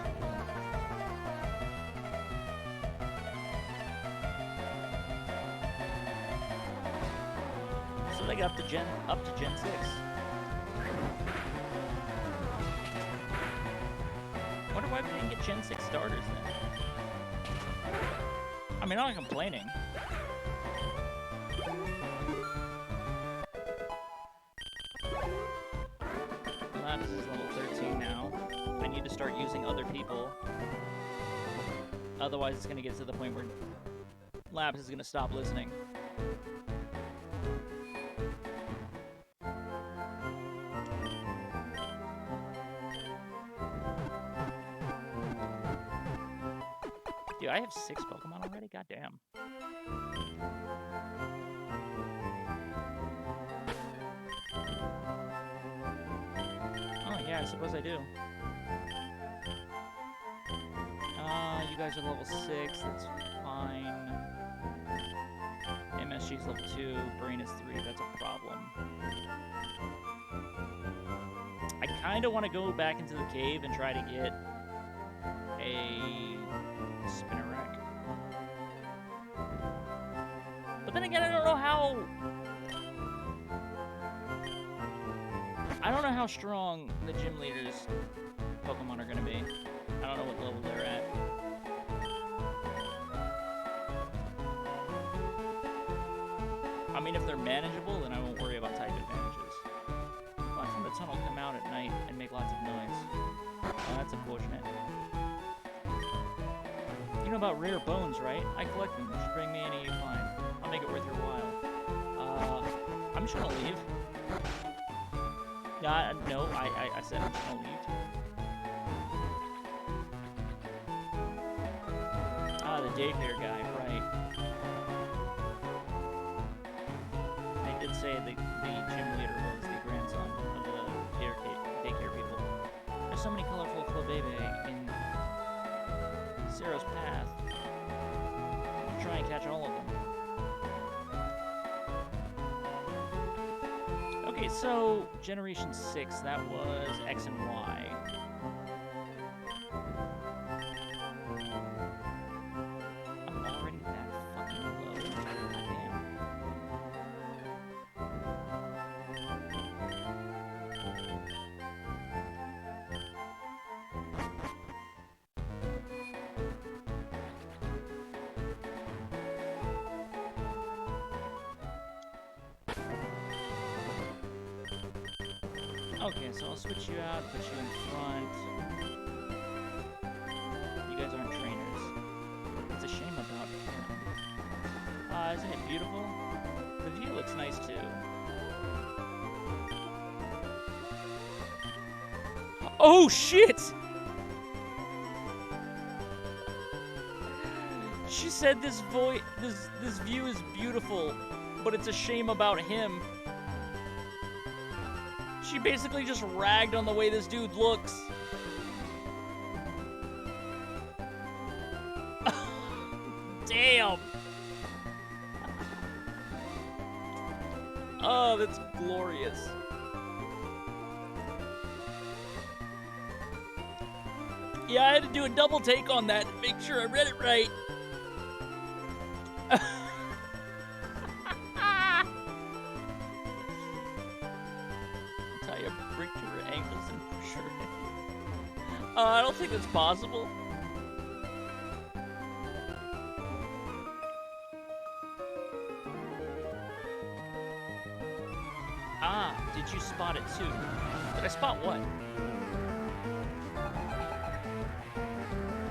So they got up to Gen 6. Wonder why we didn't get Gen 6 starters then. I mean, I'm not complaining. Lapis is level 13 now. I need to start using other people. Otherwise, it's going to get to the point where Lapis is going to stop listening. Dude, I have 6 Pokemon already? Goddamn. Oh, yeah, I suppose I do. You guys are level 6, that's fine. MSG's level 2, Brain is 3, that's a problem. I kinda wanna go back into the cave and try to get a Spinnerack. But then again, I don't know how strong the gym leaders' Pokemon are gonna be. I don't know what level they're at. I mean, if they're manageable, then I won't worry about type advantages. Watch from the tunnel come out at night and make lots of noise. Oh, that's unfortunate. You know about rare bones, right? I collect them. You should bring me any you find. I'll make it worth your while. I'm just gonna leave. No, I said I'm just gonna leave. Ah, the daycare guy, right. They did say the gym leader was the grandson of the daycare people. There's so many colorful Flabebe in Sarah's path. I'll try and catch all of them. Okay, so Generation 6, that was X and Y. I'm already that fucking low. Goddamn. Okay, so I'll switch you out, put you in front. You guys aren't trainers. It's a shame about him. Isn't it beautiful? The view looks nice too. Oh shit! She said this view is beautiful, but it's a shame about him. She basically just ragged on the way this dude looks. Damn! Oh, that's glorious. Yeah, I had to do a double take on that to make sure I read it right. Tie a brick to her ankles and push her in. I don't think that's possible. Ah, did you spot it too? Did I spot what?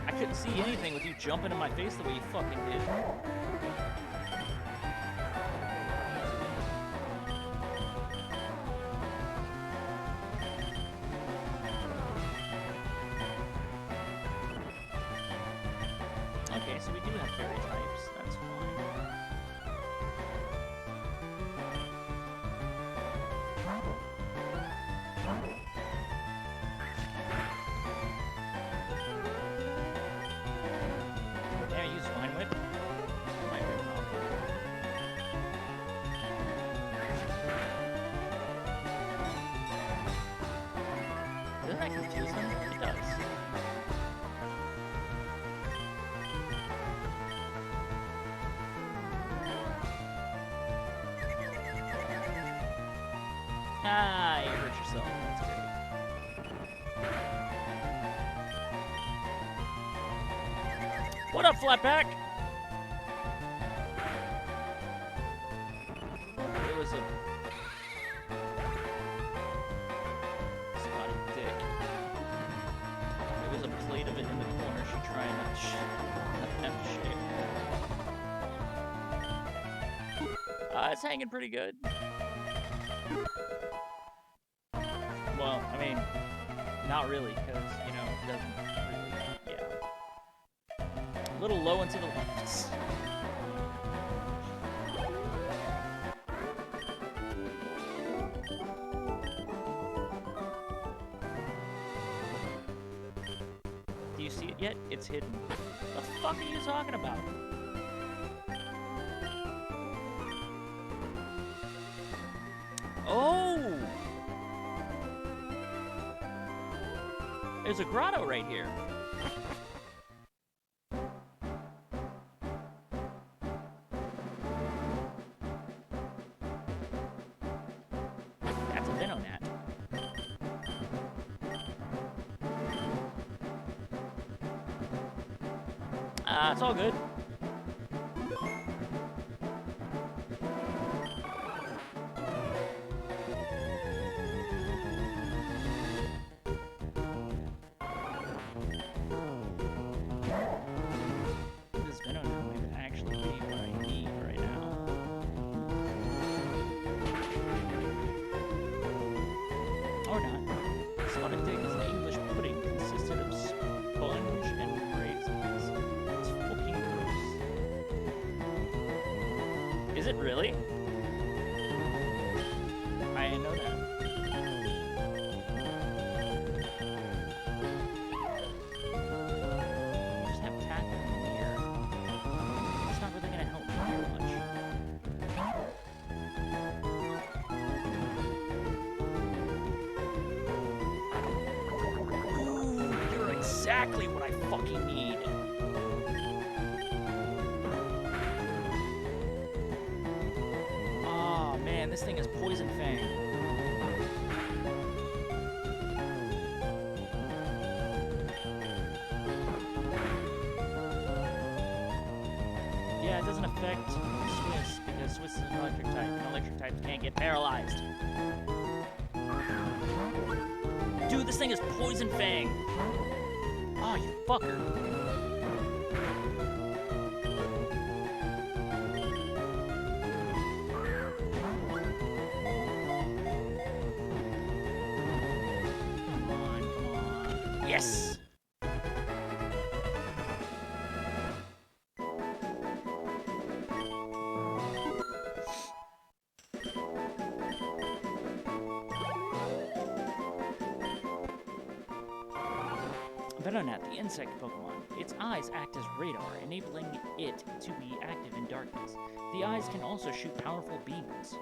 I couldn't see anything with you jumping in my face the way you fucking did. Okay, so we do have fairy types. That's fine. Yeah, use Vine Whip. Vine Whip, okay. Doesn't that confuse them? It does. Ah, you hurt yourself. That's great. What up, Flatback? It was a spotted dick. There was a plate of it in the corner. She tried not to share. It's hanging pretty good. Well, I mean, not really, because, you know, it doesn't really, yeah. A little low into the left. Do you see it yet? It's hidden. What the fuck are you talking about? Oh! There's a grotto right here. That's a Venonat. It's all good. Is it really? I didn't know that. Just have tackle in here. It's not really gonna help me very much. Ooh, you're exactly what I fucking need. This thing is Poison Fang. Yeah, it doesn't affect Swiss, because Swiss is an electric type, and electric types can't get paralyzed. Dude, this thing is Poison Fang. Oh, you fucker. Come on. Yes! Venonat, the insect Pokemon. Its eyes act as radar, enabling it to be active in darkness. The eyes can also shoot powerful beams.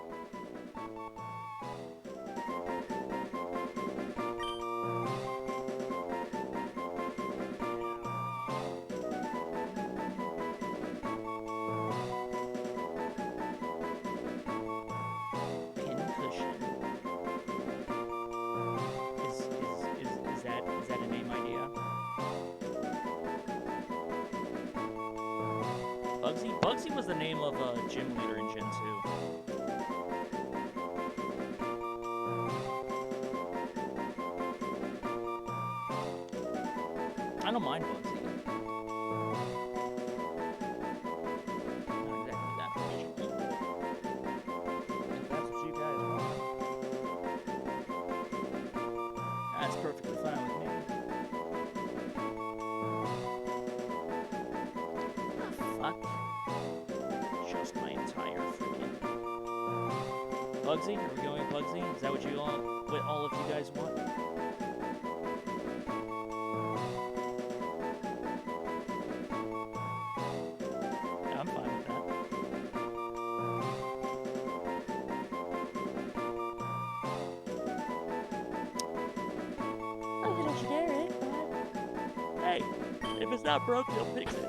Pincushion. Is that a name idea? Bugsy? Bugsy was the name of a gym leader in Gen 2. I don't mind Bugsy. Not exactly that original. If that's what you guys want. That's perfectly fine with me. Fuck. Just my entire freaking... Bugsy? Are we going with Bugsy? Is that what all of you guys want? Yeah, I'm fine with that. A little generic, but... Hey, if it's not broke, you'll fix it.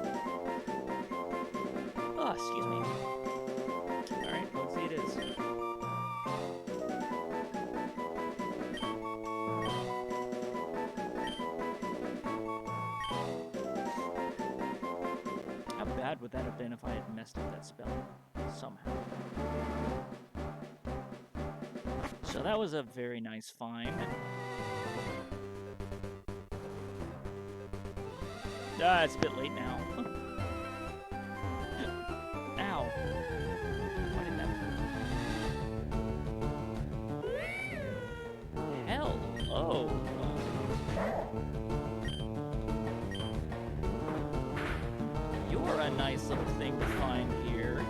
Oh, excuse me. Alright, Bugsy it is. How bad would that have been if I had messed up that spell somehow? So that was a very nice find. Ah, it's a bit late now. Ow. Why did that hurt? Hell. Oh. You're a nice little thing to find here.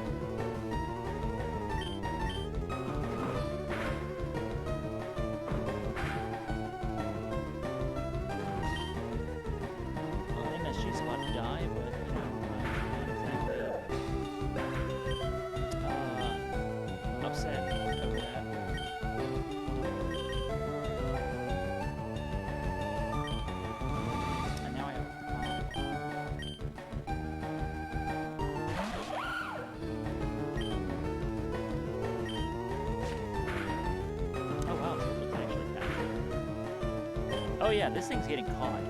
Well, MSG's about to die, but, you know, not exactly upset over that. And now I have oh wow, it's actually faster. Oh yeah, this thing's getting caught.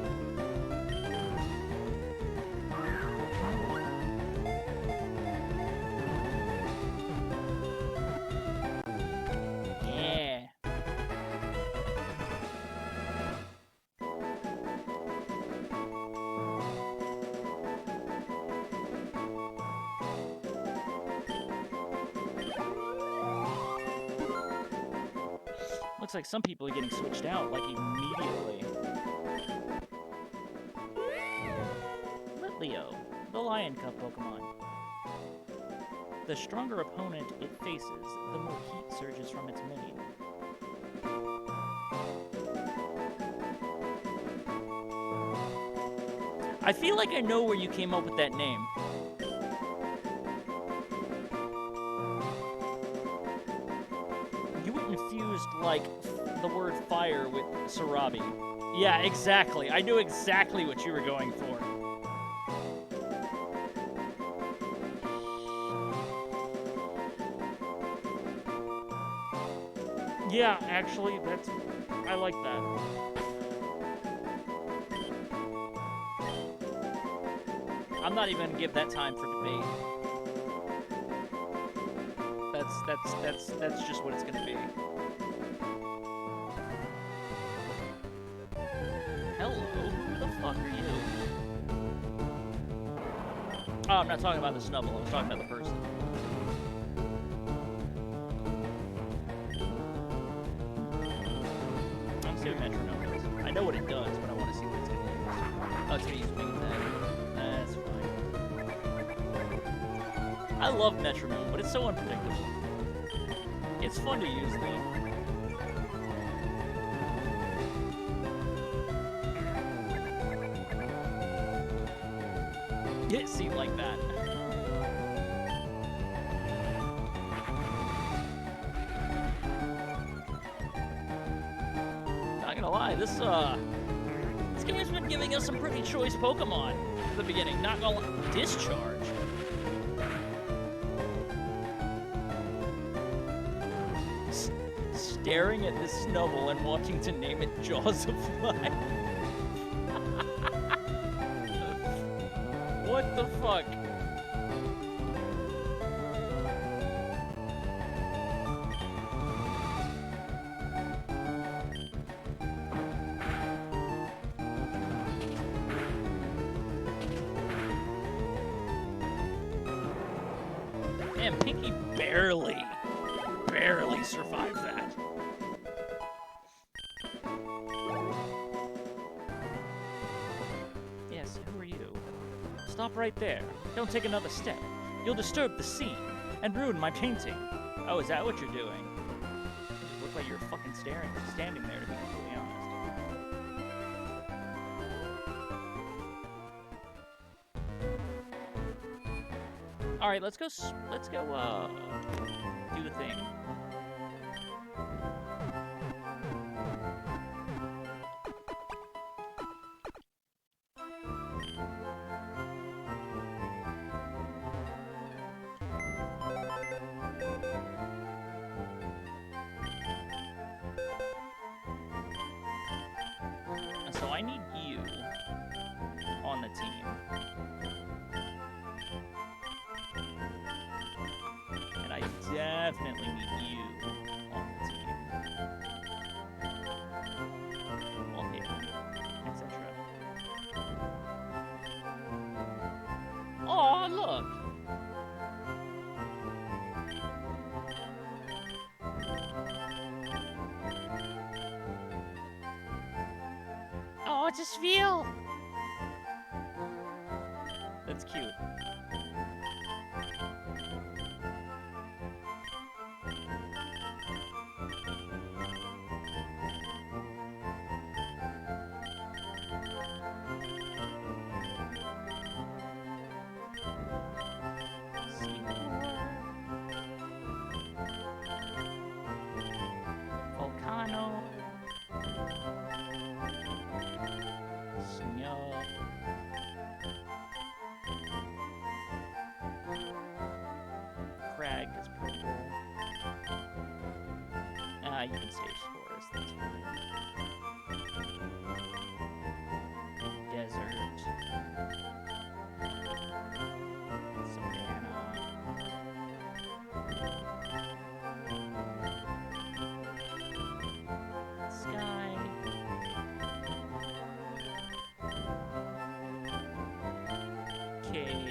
Yeah. Looks like some people are getting switched out, like, immediately. Litleo, the Lion Cup Pokemon. The stronger opponent it faces, the more heat surges from its mane. I feel like I know where you came up with that name. You infused, like, the word fire with Sarabi. Yeah, exactly. I knew exactly what you were going for. Yeah, actually, I like that. I'm not even gonna give that time for debate. That's just what it's gonna be. Hello, who the fuck are you? Oh, I'm not talking about the snubble, I was talking about the person. Let's see what metronome does. I know what it does, but I want to see what it's going to use. Oh, it's going to use wing attack. That's fine. I love metronome, but it's so unpredictable. It's fun to use, though. It seemed like that. Not gonna lie, this game's been giving us some pretty choice Pokemon at the beginning. Not gonna lie. Discharge. Staring at this Snubble and wanting to name it Jaws of Life. What the fuck? Man, Pinky barely survived that. Yes, who are you? Stop right there. Don't take another step. You'll disturb the scene and ruin my painting. Oh, is that what you're doing? You just look like you're fucking standing there, to be completely honest. All right, let's go do the thing. So I need you on the team. And I definitely need you on the team. Well, here, etc. Oh, look! Oh, it's a Spheal! That's cute. Volcano. Snow. Crag is purple. You can stage forest, that's fine. Desert. Savannah. Sky. Cave.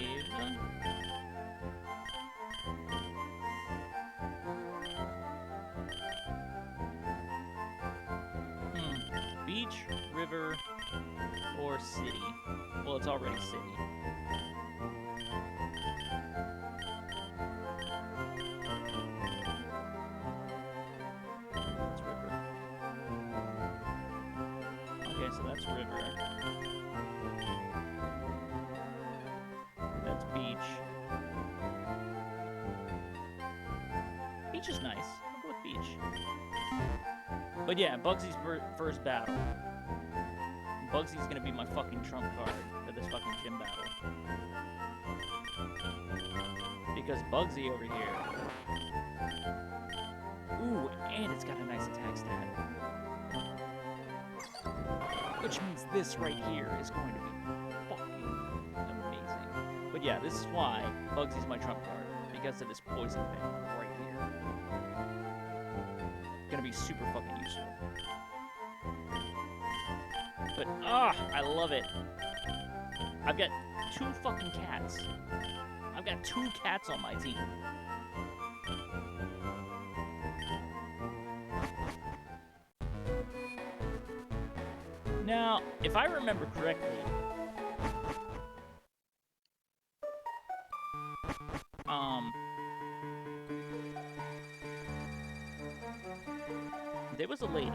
Beach, river, or city. Well, it's already city. That's river. Okay, so that's river. That's beach. Beach is nice. I'll go with beach. But yeah, Bugsy's first battle. Bugsy's gonna be my fucking trump card for this fucking gym battle. Because Bugsy over here... Ooh, and it's got a nice attack stat. Which means this right here is going to be fucking amazing. But yeah, this is why Bugsy's my trump card. Because of this poison thing right here. Gonna be super fucking useful. it. Ah, I love it. I've got 2 fucking cats. I've got 2 cats on my team. Now, if I remember correctly, there was a lady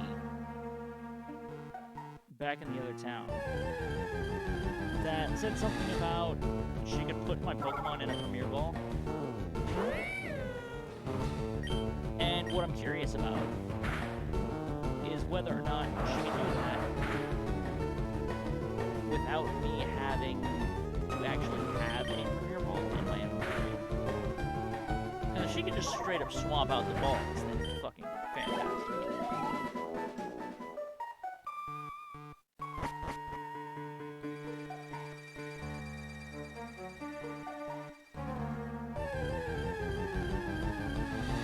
back in the other town that said something about she could put my Pokemon in a Premier Ball. And what I'm curious about is whether or not she can do that without me having to actually have a Premier Ball in my inventory. And if she could just straight up swap out the balls, then it's fucking fantastic.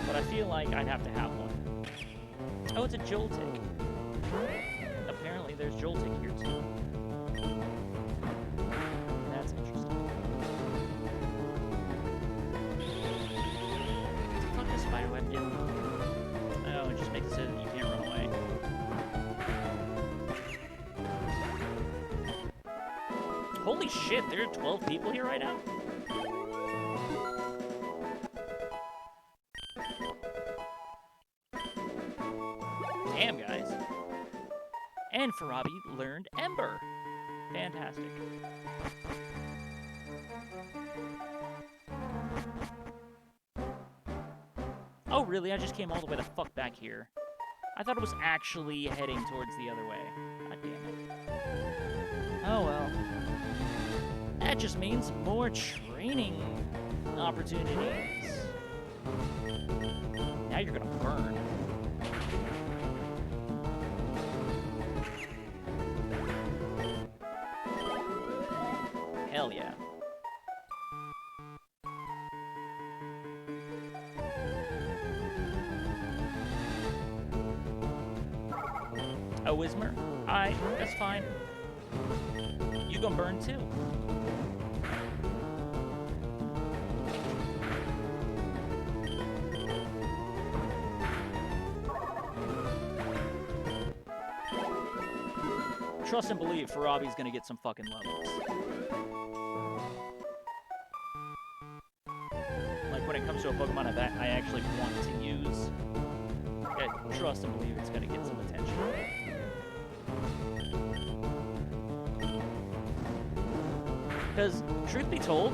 But I feel like I'd have to have one. Oh, it's a Joltik. Apparently there's Joltik here too. That's interesting. What the fuck does Spiderweb do? Oh, it just makes it so that you can't run away. Holy shit, there are 12 people here right now? Damn, guys. And Farabi learned Ember. Fantastic. Oh, really? I just came all the way the fuck back here. I thought it was actually heading towards the other way. God damn it. Oh, well. That just means more training opportunities. Now you're gonna burn. Hell yeah. Oh, Whismer? Alright, that's fine. You gonna burn too. Trust and believe Farabi's gonna get some fucking levels. Like, when it comes to a Pokemon I actually want to use, trust and believe it's gonna get some attention. Because, truth be told,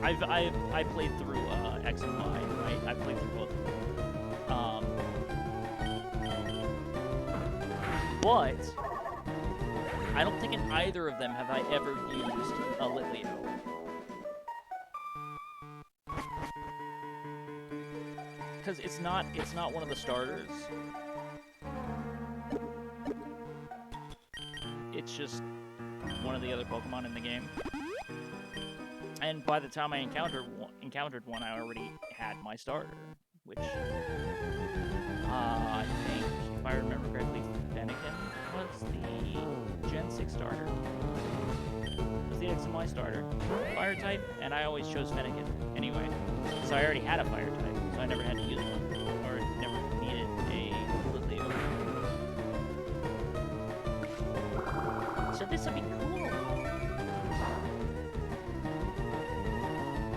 I played through X and Y, right? I played through both of them. But I don't think in either of them have I ever used a Litleo. Because it's not one of the starters. It's just one of the other Pokemon in the game. And by the time I encountered one, I already had my starter, which I think, if I remember correctly, Fennekin was the Gen 6 starter. Was the X and Y starter. Fire type, and I always chose Fennekin anyway. So I already had a fire type, so I never had to use one, or never needed a Litleo. So this would be cool.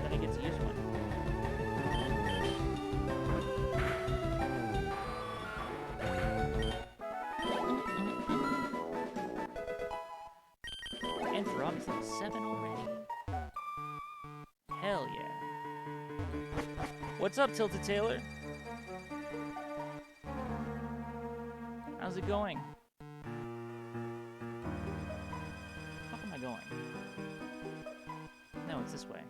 Then I get to use one. And Farabi's level 7 already. Hell yeah. What's up, Tilted Taylor? How's it going? How am I going? No, it's this way.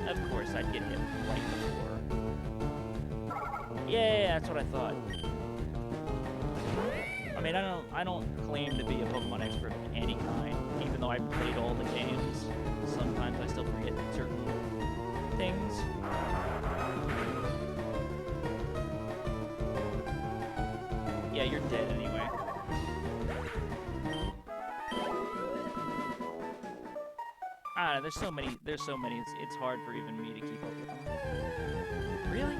Of course, I'd get hit right before. Yeah, that's what I thought. I mean, I don't claim to be a Pokemon expert of any kind, even though I played all the games. Sometimes I still forget certain things. you're dead anyway. I don't know, there's so many, it's hard for even me to keep up with them. Really?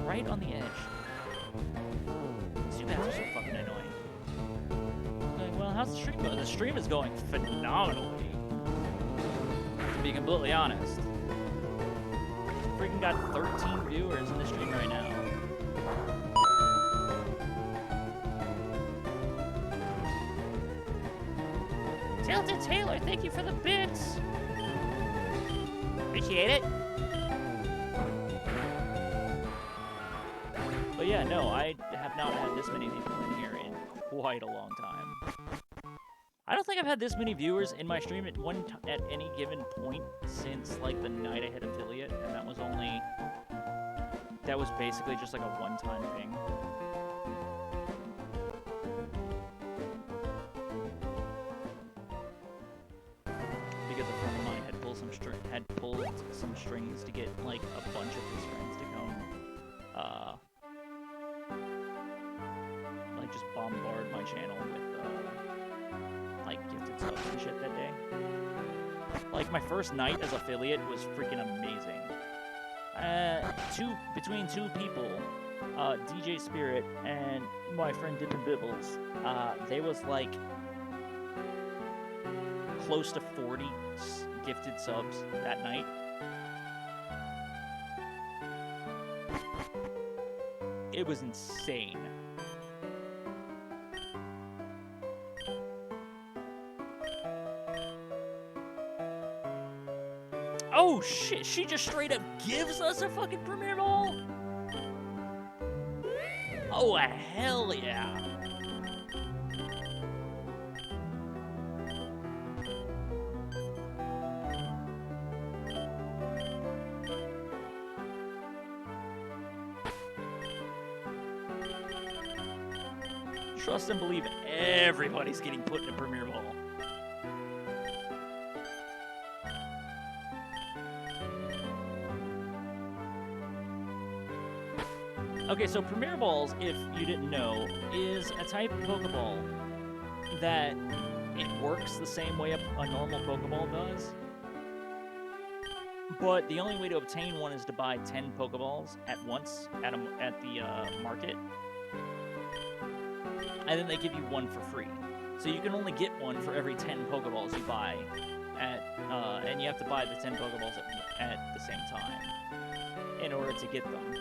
Right on the edge. These two guys are so fucking annoying. Like, well, how's the stream going? The stream is going phenomenally. To be completely honest. Freaking got 13 viewers in the stream right now. Tilted Taylor, thank you for the bits. Appreciate it. But yeah, no, I have not had this many people in here in quite a long time. I don't think I've had this many viewers in my stream at any given point since like the night I hit affiliate, and that was basically just like a one-time thing. Because a friend of mine had pulled some strings to get like a bunch of his friends to come, like just bombard my channel with like gifted subs and shit that day. Like my first night as affiliate was freaking amazing. Between two people, DJ Spirit and my friend Dippin' Bibbles, they was like close to 40 gifted subs that night. It was insane. Oh shit, she just straight up gives us a fucking premiere ball? Oh hell yeah. Trust and believe everybody's getting put in a premiere ball. Okay, so Premier Balls, if you didn't know, is a type of Pokeball that it works the same way a normal Pokeball does. But the only way to obtain one is to buy 10 Pokeballs at once at the market. And then they give you one for free. So you can only get one for every 10 Pokeballs you buy and you have to buy the 10 Pokeballs at the same time in order to get them.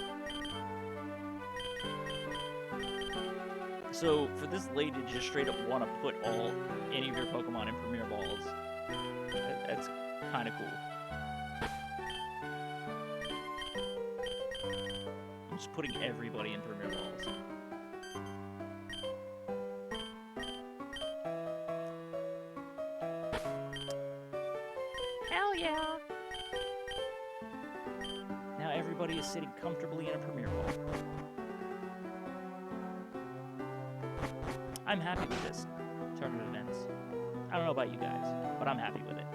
So for this lady to just straight up want to put any of your Pokemon in Premier Balls, that's kind of cool. I'm just putting everybody in Premier Balls. Hell yeah! Now everybody is sitting comfortably in a Premier Ball. I'm happy with this turn of events. I don't know about you guys, but I'm happy with it.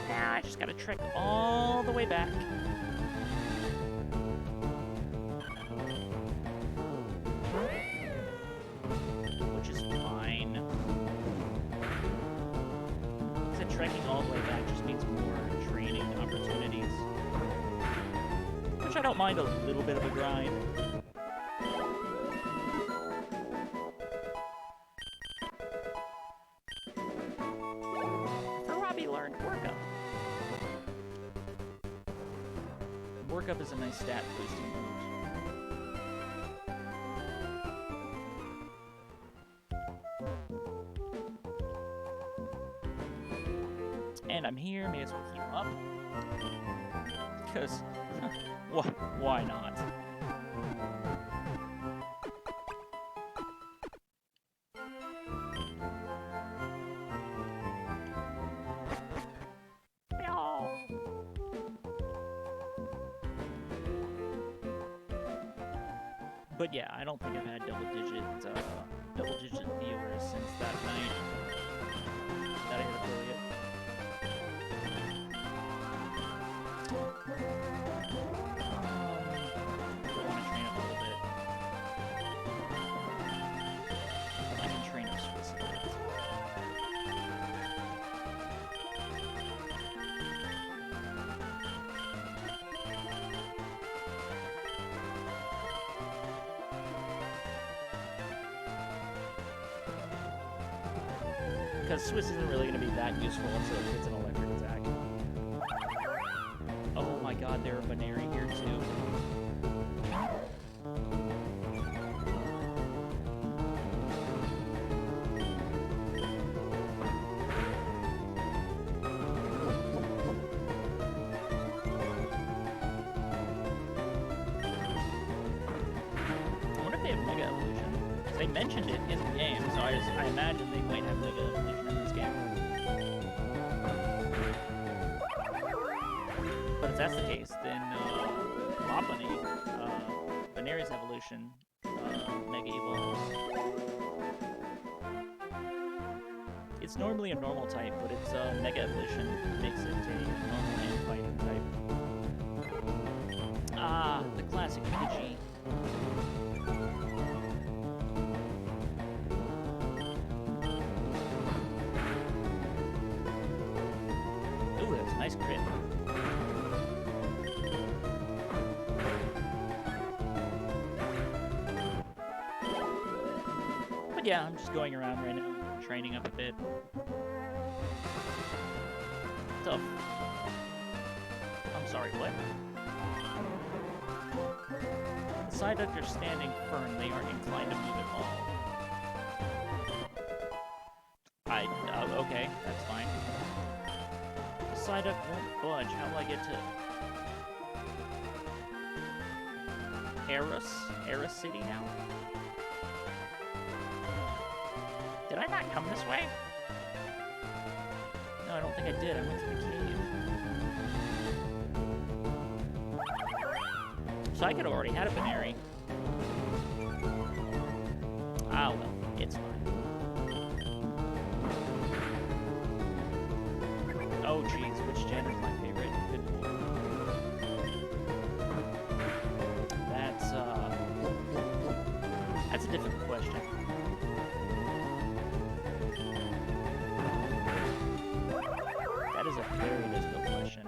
Now I just gotta trek all the way back. Which is fine. Because trekking all the way back just means more training opportunities. Which I don't mind a little bit of a grind. Robbie learned Workup. Workup is a nice stat boosting move. And I'm here, may as well keep up. Because, why not? But yeah, I don't think I've had double-digit viewers since that night. Gotta hit affiliate. I want to train up a little bit. I can train up Swiss a bit. Because Swiss isn't really going to be that useful until it gets an electric attack. Oh my god, there are Veneri here too. I wonder if they have Mega Evolution. They mentioned it in the game, so I imagine they might have Mega Evolution in this game. But if that's the case, then Lopunny, Veneri's evolution, Mega Evolves. It's normally a normal type, but its Mega Evolution makes it a normal and fighting type. Ah, the classic Pidgey. Ooh, that's a nice crit. But yeah, I'm just going around right now, training up a bit. Tough. I'm sorry, what? The Psyduck are standing firm, they aren't inclined to move at all. Okay, that's fine. The Psyduck won't budge. How will I get to Eris City now? Did I not come this way? No, I don't think I did. I went to the cave. So I could have already had a Veneri. Ah, well, it's fine. Oh, jeez, which gen is my favorite? Good lord. That's a difficult question. That is a very difficult question.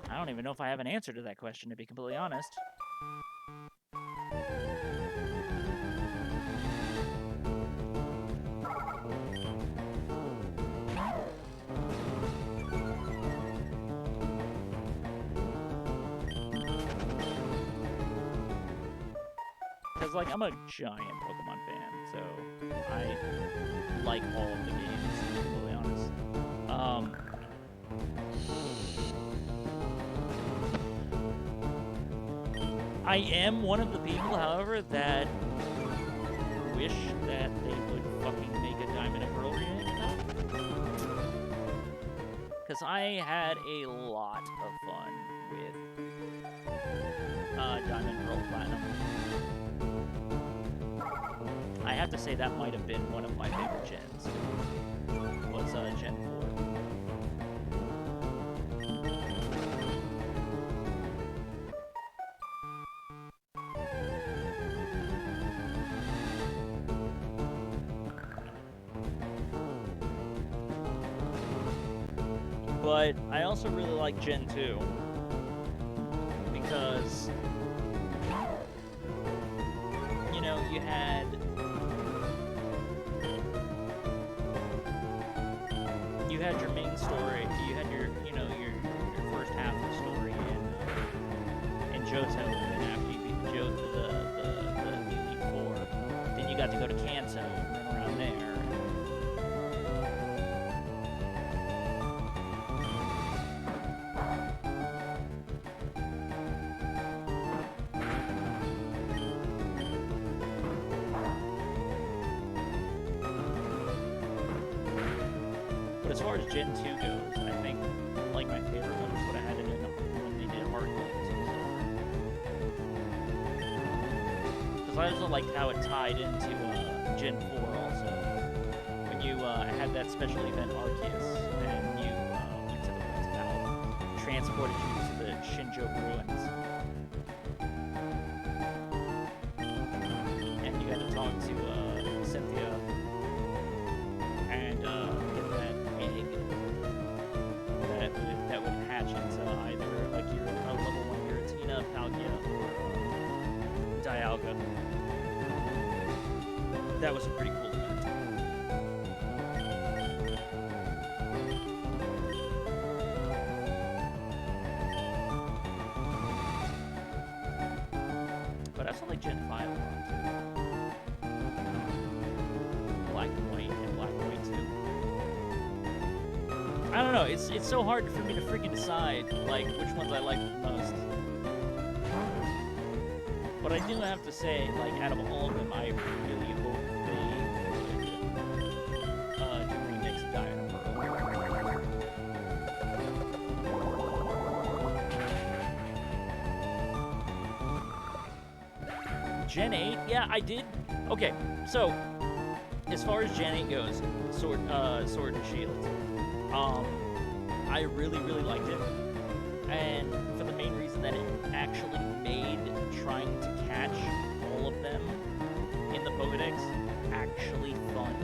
I don't even know if I have an answer to that question, to be completely honest. Because, like, I'm a giant Pokemon fan, so I like all of the games, to be completely honest. I am one of the people, however, that wish that they would fucking make a Diamond and Pearl remake now. Because I had a lot of fun with Diamond, Pearl, Platinum. I have to say that might have been one of my favorite gens. Was Gen 4. But I also really like Gen 2 because, you know, you had your main story, you had your, you know, your first half of the story in Johto, and then after you beat the Elite Four, then you got to go to Kanto and run around there. As far as Gen 2 goes, I think, like, my favorite one was what I had in when they did Hard Gold. because I also liked how it tied into Gen 4 also. When you had that special event Arceus, and you went to the Winds of Valve, transported you to the Shinjo ruins. And you got to talk to Cynthia and get that egg that would hatch into either a level 1 Giratina, Palkia, or Dialga. That was a pretty cool event. But I also like Gen 5 a lot too. Black and White and Black and White 2. I don't know, it's so hard for me to freaking decide, like, which ones I like the most. But I do have to say, like, out of all of them, I really hope they would do remix of Gaia and Pearl. Gen 8? Yeah, I did. Okay, so, as far as Gen 8 goes, Sword and Shield, I really, really liked it. And for the main reason that it actually made trying to catch all of them in the Pokedex actually fun.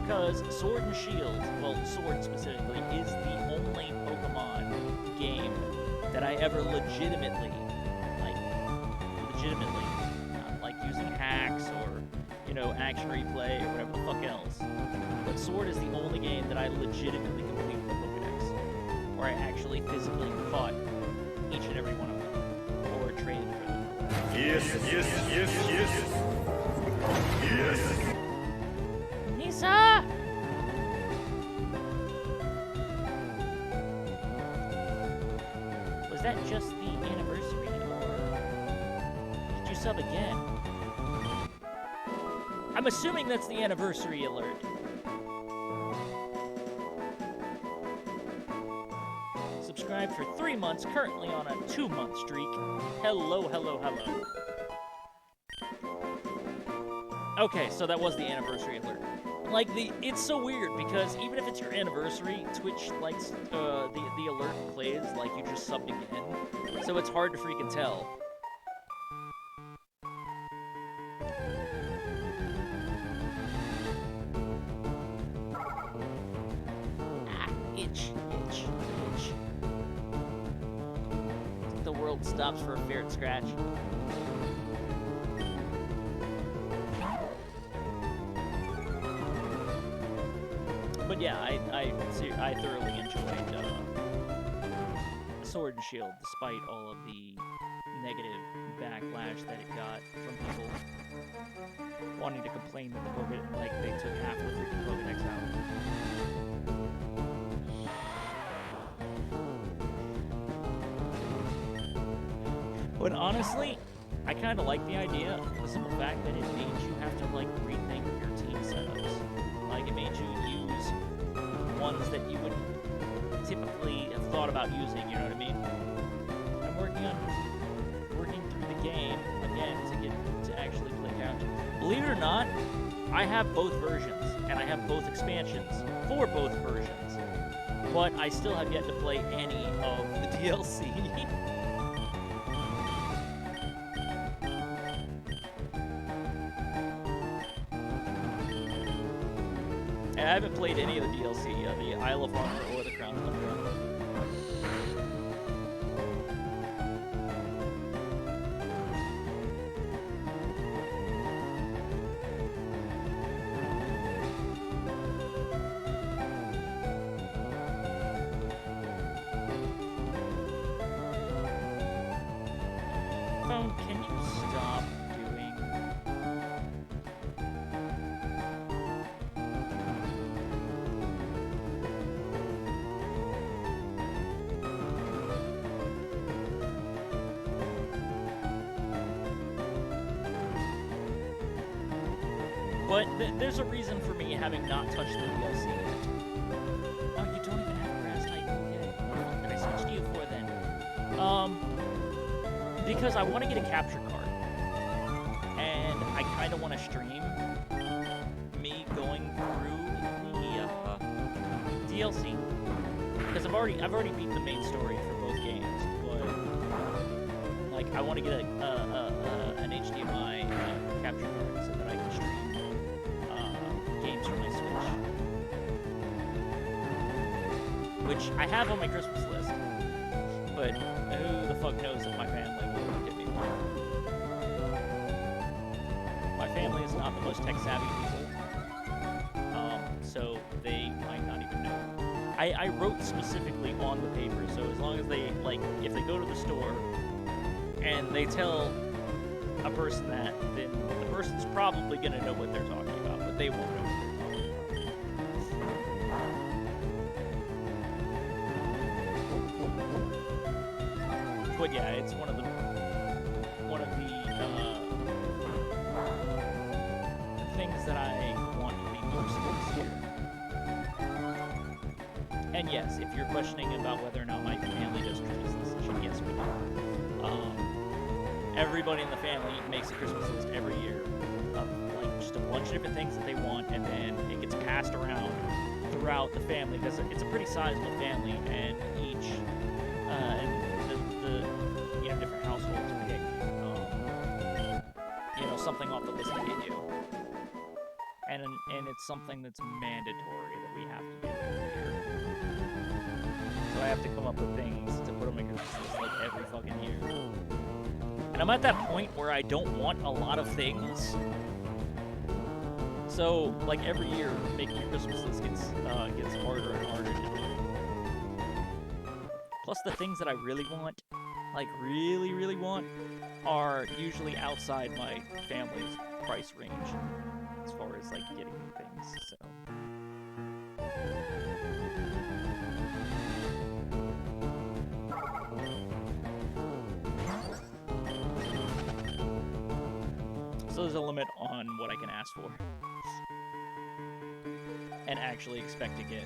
Because Sword and Shield, well, Sword specifically, is the only Pokemon game that I ever legitimately, not like using hacks or, you know, action replay or whatever the fuck else. But Sword is the only game that I legitimately completed the Pokedex, where I actually physically caught each and every one of them, or traded for them. Yes. Nisa! Was that just the anniversary, or did you sub again? I'm assuming that's the anniversary alert. Subscribed for 3 months, currently on a 2-month streak. Hello. Okay, so that was the anniversary alert. Like, it's so weird, because even if it's your anniversary, Twitch likes, the alert plays like you just subbed again. So it's hard to freaking tell. Itch. The world stops for a ferret scratch. But yeah, I thoroughly enjoyed Sword and Shield, despite all of the negative backlash that it got from people wanting to complain that the Pokedex, like, they took half the freaking Pokedex out. But honestly, I kind of like the idea, the simple fact that it made you have to, like, rethink your team setups. Like, it made you use ones that you wouldn't typically have thought about using, you know what I mean? I'm working through the game, again, to actually play counter. Believe it or not, I have both versions, and I have both expansions for both versions. But I still have yet to play any of the DLC. I haven't played any of the DLC, the Isle of Wonder or the Crown Tundra. Phone, can you stop doing... But there's a reason for me having not touched the DLC yet. Oh, you don't even have grass type yet. What did I switch to you for then? Because I want to get a capture card. stream me going through the DLC, because I've already beat the main story for both games, but like I want to get an HDMI capture card so that I can stream games from my Switch, which I have on my Christmas list, but who the fuck knows if my family will give me one. My family is not the most tech-savvy people, so they might not even know. I wrote specifically on the paper, so as long as they, like, if they go to the store and they tell a person that, then the person's probably going to know what they're talking about, but they won't know what they're talking about. But yeah, it's one of the things that I want to be most this year. And yes, if you're questioning about whether or not my family does Christmas decision, yes, we do. Everybody in the family makes a Christmas list every year of like just a bunch of different things that they want, and then it gets passed around throughout the family because it's a pretty sizable family, and each the different households pick something off the list they give you. And it's something that's mandatory that we have to do every year. So I have to come up with things to put on my Christmas list like every fucking year. And I'm at that point where I don't want a lot of things. So like every year, making your Christmas list gets harder and harder to do. Plus the things that I really want, like really, really want, are usually outside my family's price range. As far as like getting things, so there's a limit on what I can ask for and actually expect to get.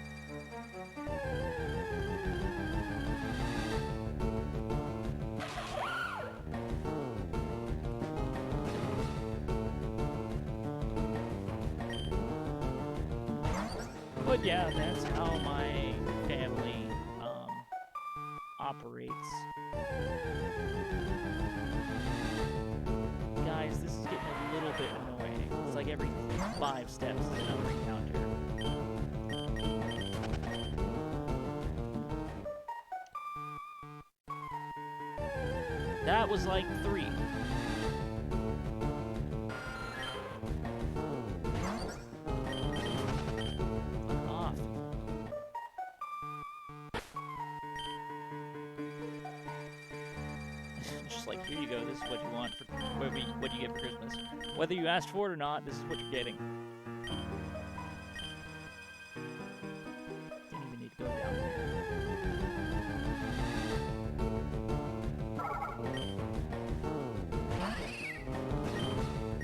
But yeah, that's how my family operates. Guys, this is getting a little bit annoying. It's like every 5 steps is another encounter. That was like 3. Like, here you go, this is what you want, what you get for Christmas. Whether you asked for it or not, this is what you're getting. Didn't even need to go down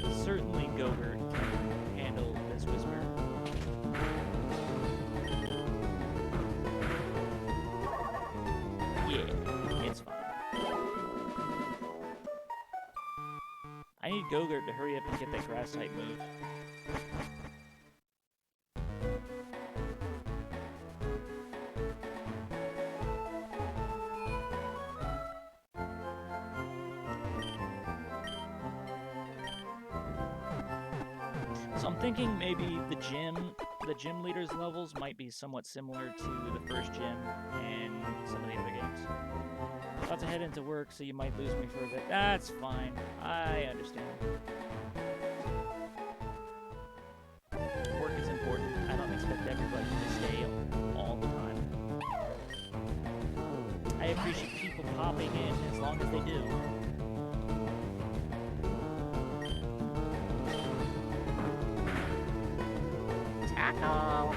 there. Certainly Gogurt can handle this whisper. Yeah, it's fine. I need Gogurt to hurry up and get that grass type move. So I'm thinking maybe the gym leaders levels might be somewhat similar to the first gym and some of the other games. About to head into work, so you might lose me for a bit. That's fine. I understand. Work is important. I don't expect everybody to stay all the time. I appreciate people popping in as long as they do. Tackle!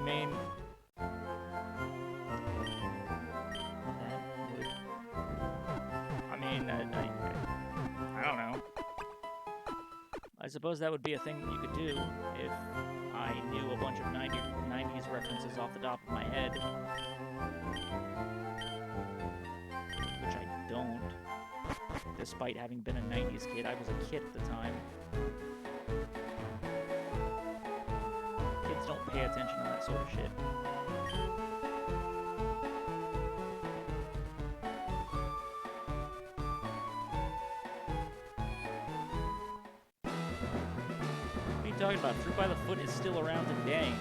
I mean, that would... I mean, I don't know. I suppose that would be a thing that you could do if I knew a bunch of 90s references off the top of my head. Which I don't. Despite having been a 90s kid, I was a kid at the time. Kids don't pay attention to that sort of shit. What are you talking about? Fruit by the Foot is still around today.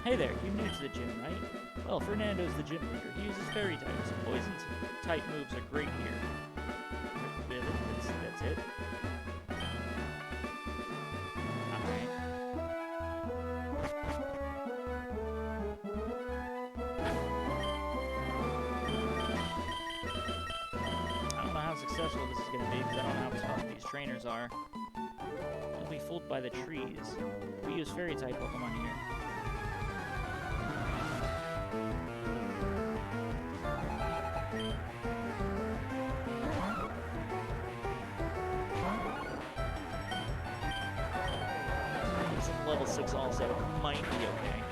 Hey there, you're new to the gym, right? Well, Fernando's the gym leader. He uses fairy types. Poison type moves are great here. Really? That's it? Alright. I don't know how successful this is going to be because I don't know how tough these trainers are. You'll be fooled by the trees. We use fairy type Pokemon here. Level 6 also might be okay.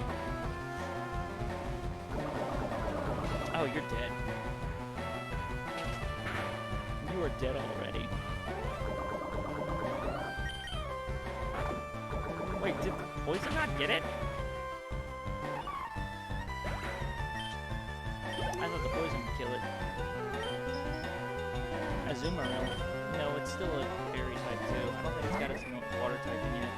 Oh, you're dead. You are dead already. Wait, did the poison not get it? I thought the poison would kill it. Azumarill. No, it's still a fairy type too. I don't think it's got its own water typing yet.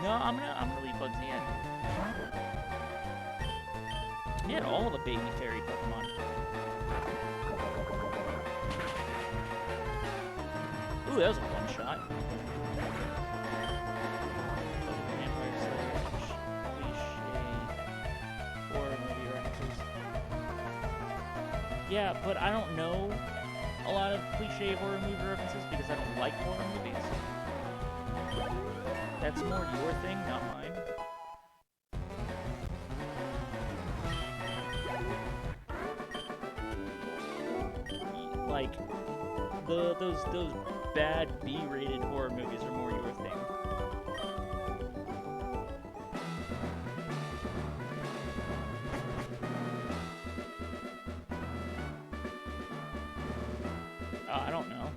No, I'm gonna leave Bugsy in. He had all the baby fairy Pokemon. Ooh, that was a one shot. Yeah, but I don't know a lot of cliche horror movie references because I don't like horror movies. That's more your thing, not mine. Like, those bad B-rated horror movies are more your thing. I don't know.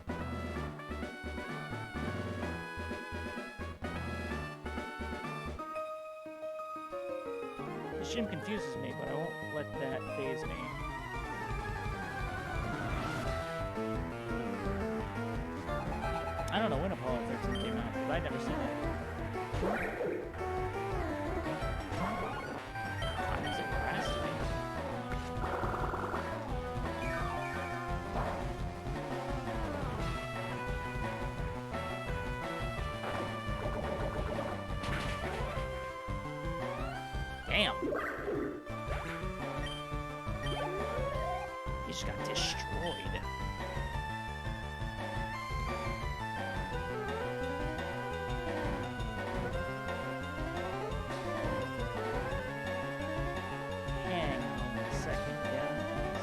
This gym confuses me, but I won't let that faze me. I don't know when Apollo 13 came out, because I'd never seen it. God, it's impressed me. Damn. He just got destroyed. Hang on a second, guys.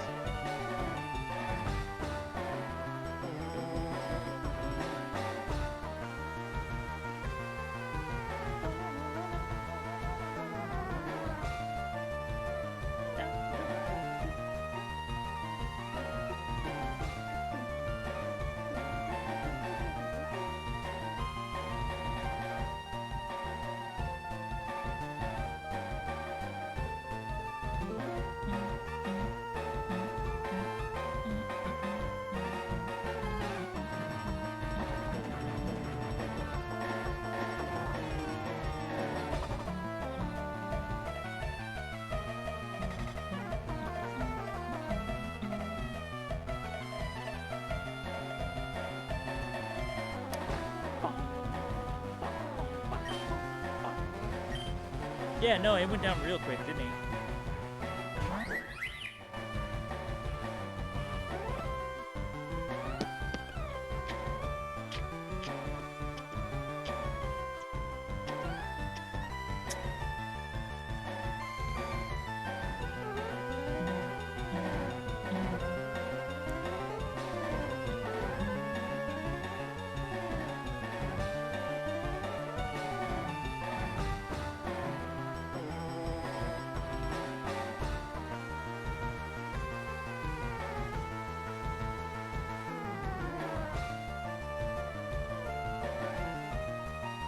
Yeah, no, it went down real quick, didn't he?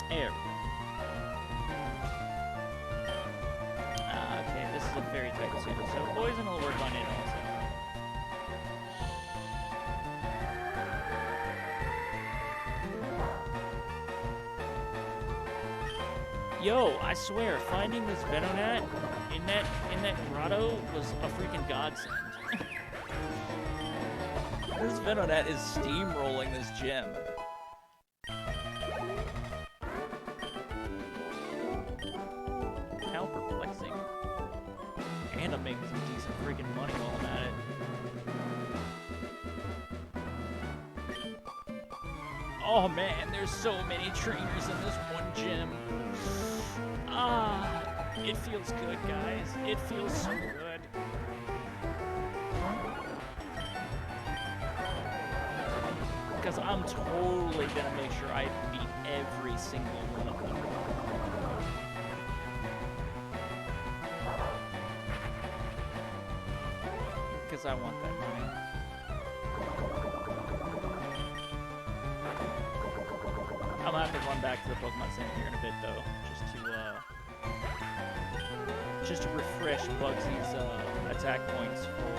Air. Okay, this is a fairy type too, so poison will work on it also. Yo, I swear, finding this Venonat in that grotto was a freaking godsend. This Venonat is steamrolling this gem. How perplexing. And I'm making some decent freaking money while I'm at it. Oh man, there's so many trainers in this one gym. Ah, it feels good, guys. It feels so good. Because I'm totally gonna make sure I beat every single one of them. Because I want that money. I'm gonna have to run back to the Pokemon Center here in a bit, though, just to refresh Bugsy's attack points for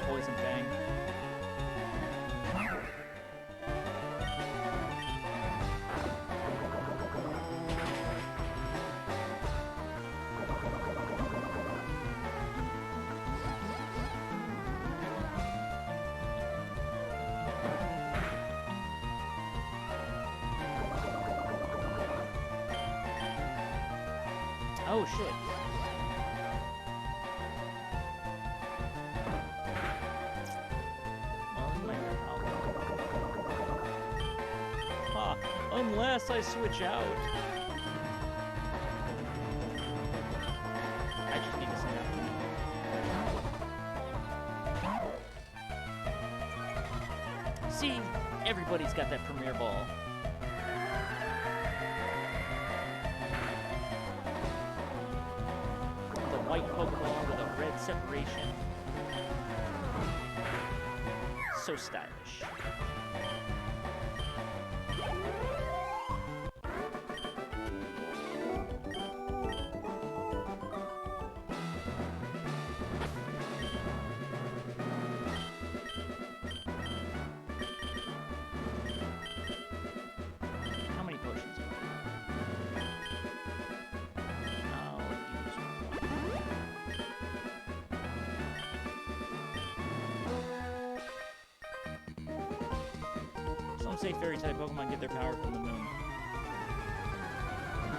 Poison Fang. Oh shit. Unless I switch out. I just need to send out. See, everybody's got that Premier Ball. White Pokeball with a red separation. So stylish. How many potions? Some say fairy-type Pokemon get their power from the moon.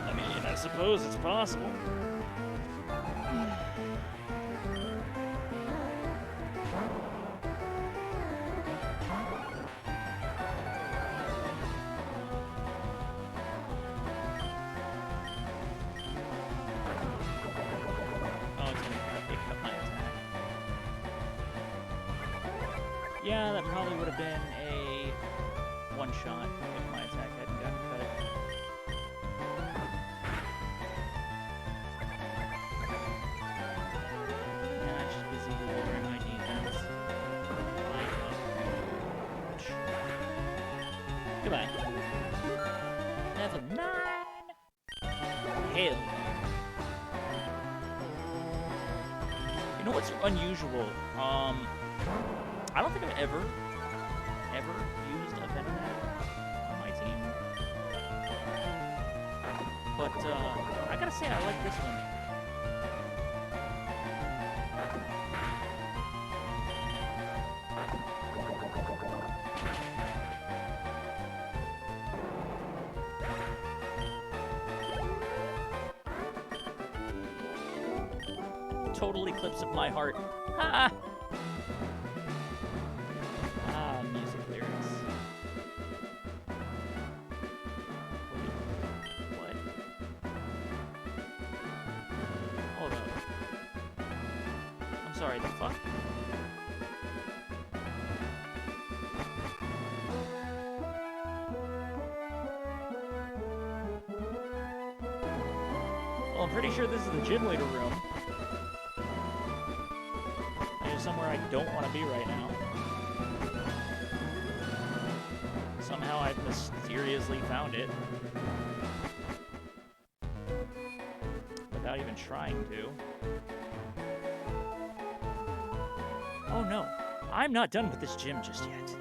I mean, I suppose it's possible. Yeah, that probably would have been a one-shot if my attack hadn't gotten cut. Yeah, I'm just busy lowering my defense. Goodbye. Level 9! Hell. You know what's unusual? I don't think I've ever used a Venonat on my team. But, I gotta say, I like this one. total eclipse of my heart. Ah! Ah, music lyrics. Wait, what? Hold up. I'm sorry, the fuck? Well, I'm pretty sure this is the gym leader room. There's somewhere I don't want to be right now. Somehow I've mysteriously found it. Without even trying to. Oh no, I'm not done with this gym just yet.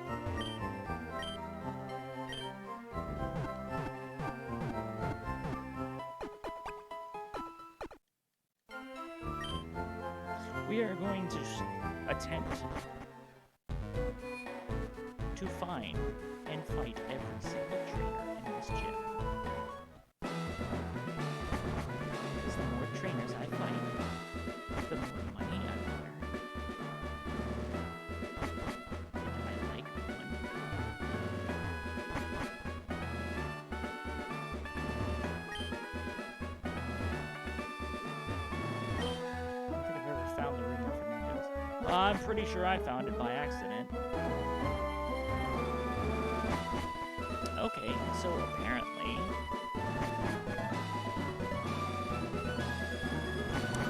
We are going to attempt to find and fight every single trainer in this gym. Because the more trainers I fight, the more money I will earn. And I like money. I'm pretty sure I found it by accident. Okay, so apparently...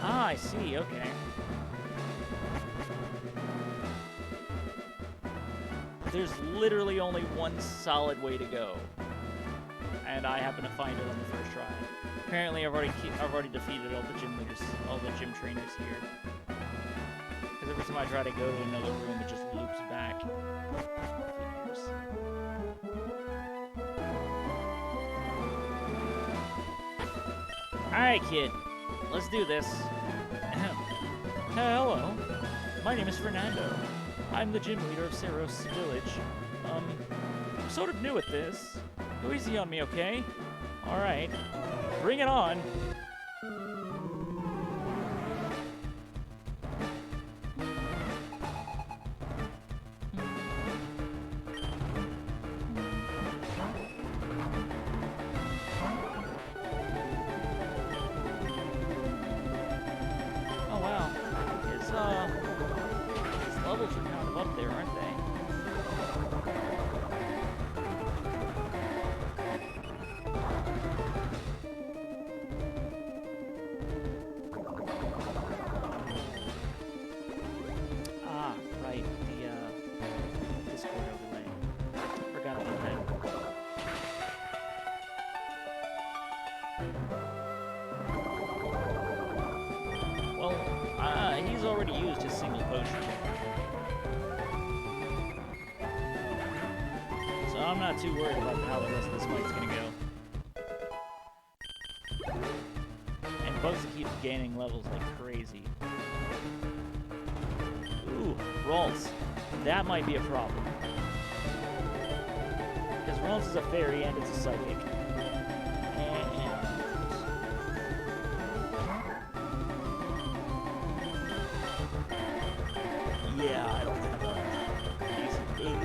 Ah, I see, okay. There's literally only one solid way to go. And I happen to find it on the first try. Apparently I've already defeated all the gym leaders, all the gym trainers here. Every time I try to go to another room, it just loops back. Figures. Alright, kid. Let's do this. Hello. My name is Fernando. I'm the gym leader of Ceros Village. I'm sort of new at this. Go easy on me, okay? Alright. Bring it on. Levels are kind of up there, aren't they? Ah, right, the Discord overlay. Forgot about that. Well, he's already used his single potion. I'm not too worried about how the rest of this fight's gonna go. And bugs keep gaining levels like crazy. Ooh, Ralts. That might be a problem. Because Ralts is a fairy and it's a psychic. And... yeah, I don't have a decent food.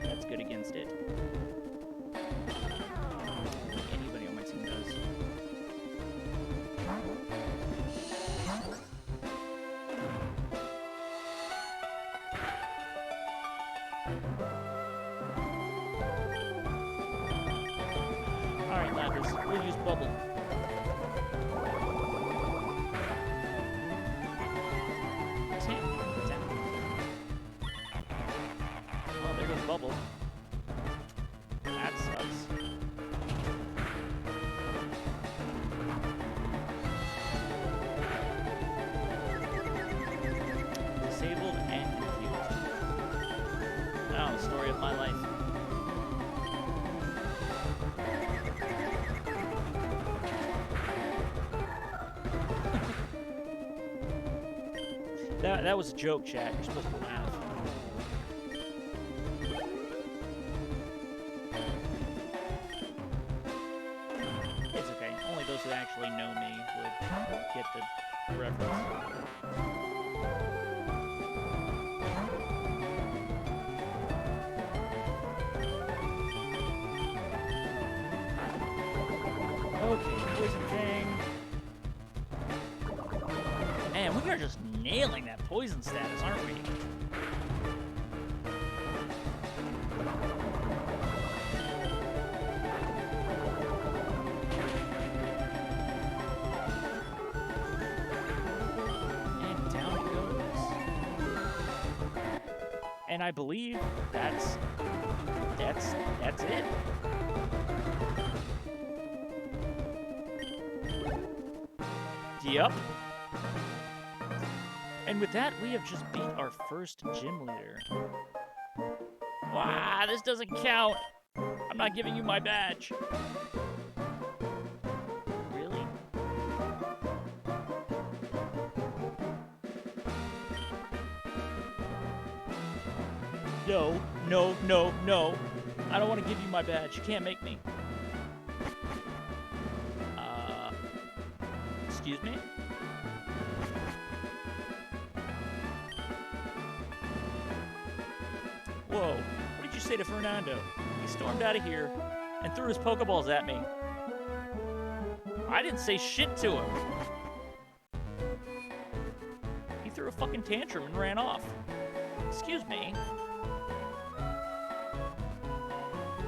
That's good against it. Anybody on my team does. Alright, Lapis, we'll use Bubble. Well, there goes Bubble. That sucks. Disabled and confused. Oh, the story of my life. That was a joke, chat. You're supposed to laugh. It's okay. Only those who actually know me would get Okay, Poison Fang. Man, we are just nailing that poison status, aren't we? And down it goes. And I believe that's it. Yep. And with that, we have just beat our first gym leader. Wow, this doesn't count. I'm not giving you my badge. Really? No, no, no, no. I don't want to give you my badge. You can't make me. Excuse me? Whoa, what did you say to Fernando? He stormed out of here and threw his Pokeballs at me. I didn't say shit to him. He threw a fucking tantrum and ran off. Excuse me.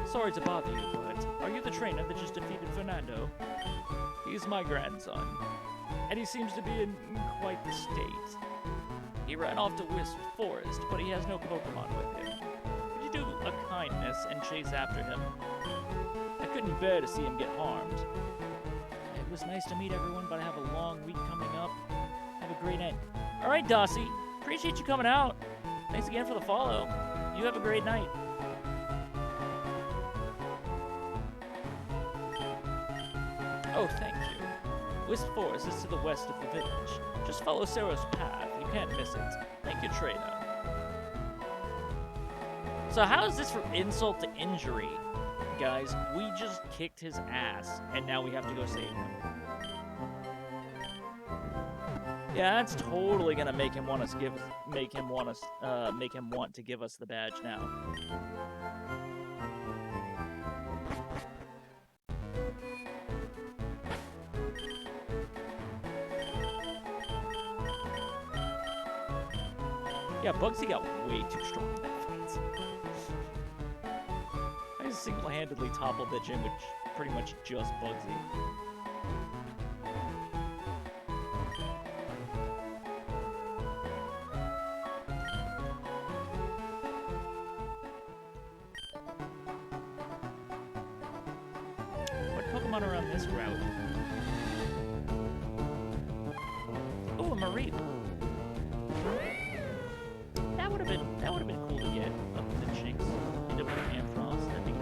Sorry to bother you, but are you the trainer that just defeated Fernando? He's my grandson, and he seems to be in quite the state. He ran off to Wisp Forest, but he has no Pokemon with him. Could you do a kindness and chase after him? I couldn't bear to see him get harmed. It was nice to meet everyone, but I have a long week coming up. Have a great night. All right, Dossie. Appreciate you coming out. Thanks again for the follow. You have a great night. Oh, thank you. Wisp Forest is to the west of the village. Just follow Sarah's path. You can't miss it. Thank you, trainer. So how is this from insult to injury? Guys, we just kicked his ass, and now we have to go save him. Yeah, that's totally gonna make him want to give us the badge now. Yeah, Bugsy got way too strong in that fight. I just single-handedly toppled the gym with pretty much just Bugsy. What Pokemon are on this route? Oh, a Mareep. That would have been cool to get up the Jinx into Ampharos. That'd be cool.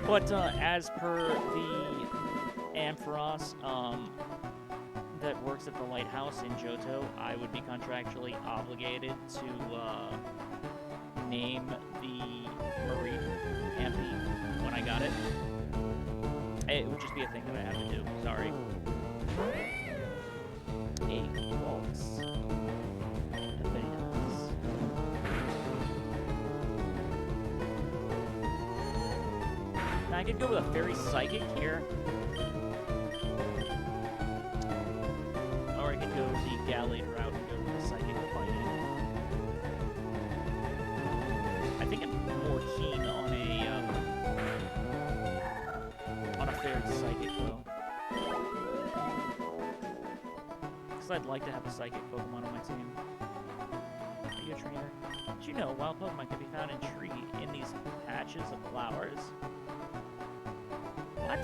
But as per the Ampharos that works at the lighthouse in Johto, I would be contractually obligated to name the Mareep Ampy when I got it. It would just be a thing that I have to do. Sorry. Hey, waltz. Very nice. Now I could go with a Fairy Psychic here. Or I could go the Gallade route and go with a Psychic Fighting. I think I'm more keen on a Fairy Psychic, though. Because I'd like to have a Psychic Pokemon on my team. Are you a trainer? Did you know wild Pokemon can be found in these patches of flowers? What?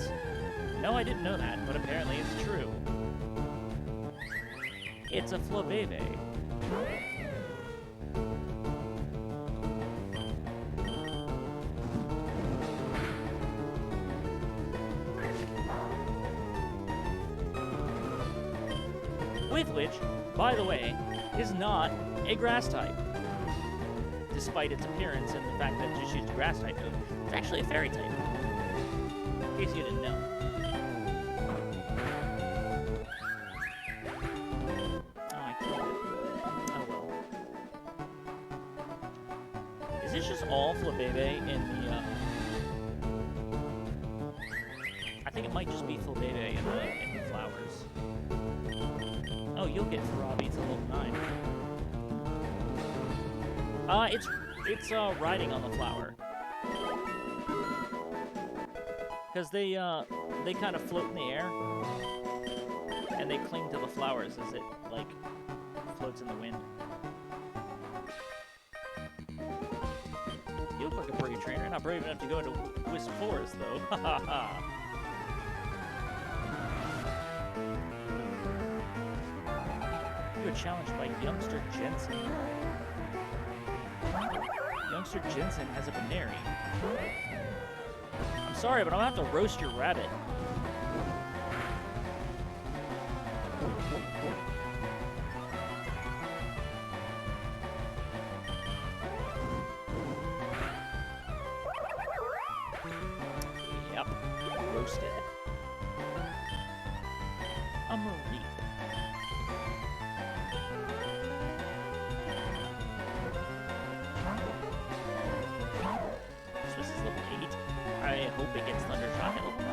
No, I didn't know that, but apparently it's true. It's a Flabebe. With which, by the way, is not a grass type. Despite its appearance and the fact that it just used a grass type move, it's actually a fairy type. In case you didn't know. Oh, I killed it. Oh well. this just all Flabebe in the, I think it might just be Flabebe in the flowers. Oh, you'll get Farabi to level 9. It's riding on the flower. Because they kind of float in the air. And they cling to the flowers as it, like, floats in the wind. You look like a brave trainer. Not brave enough to go into Wisp Forest, though. Ha ha ha. You were challenged by Youngster Jensen. Youngster Jensen has a Baneri. I'm sorry, but I'm gonna have to roast your rabbit. Yep, roasted. A Marie. Swiss is level 8. I hope it gets Thundershock at level 9.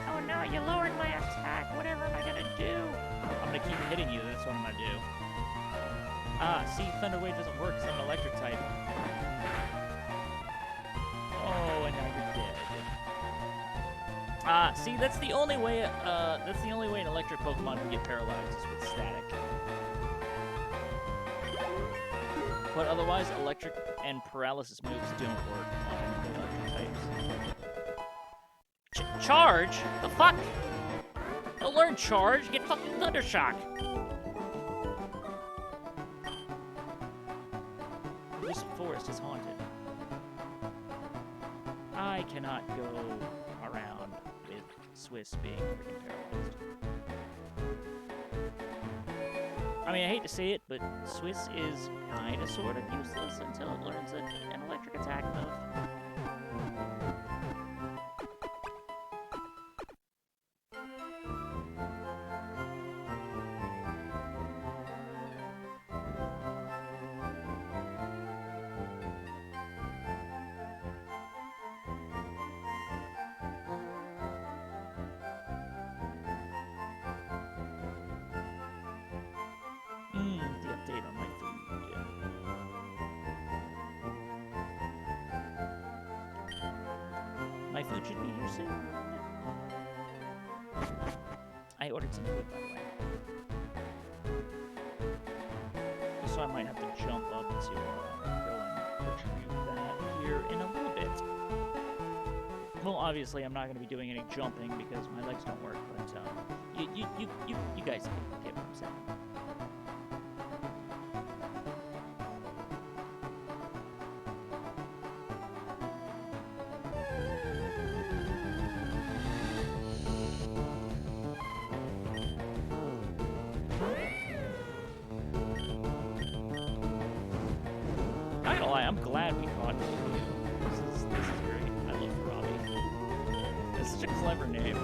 Oh no, you lowered my attack. Whatever am I gonna do? I'm gonna keep hitting you. That's what I'm gonna do. Ah, see, Thunder Wave doesn't work because I'm an electric type. Oh, and now you're dead. Ah, see, that's the only way. That's the only way an electric Pokemon can get paralyzed is with static. But otherwise, electric and paralysis moves don't work on the electric types. Charge? The fuck? Don't learn charge. Get fucking Thundershock. This forest is haunted. I cannot go around with Swiss being freaking paralyzed. I mean, I hate to say it, but Swiss is kinda sorta useless until it learns an electric attack move. The update on my food. My food should be here soon. I ordered some food, by the way. So I might have to jump up to go and retrieve that here in a little bit. Well, obviously, I'm not going to be doing any jumping because my legs don't work, but you guys get what I'm saying. Not gonna lie, I'm glad we caught you. This is great. I love Robbie. That's such a clever name.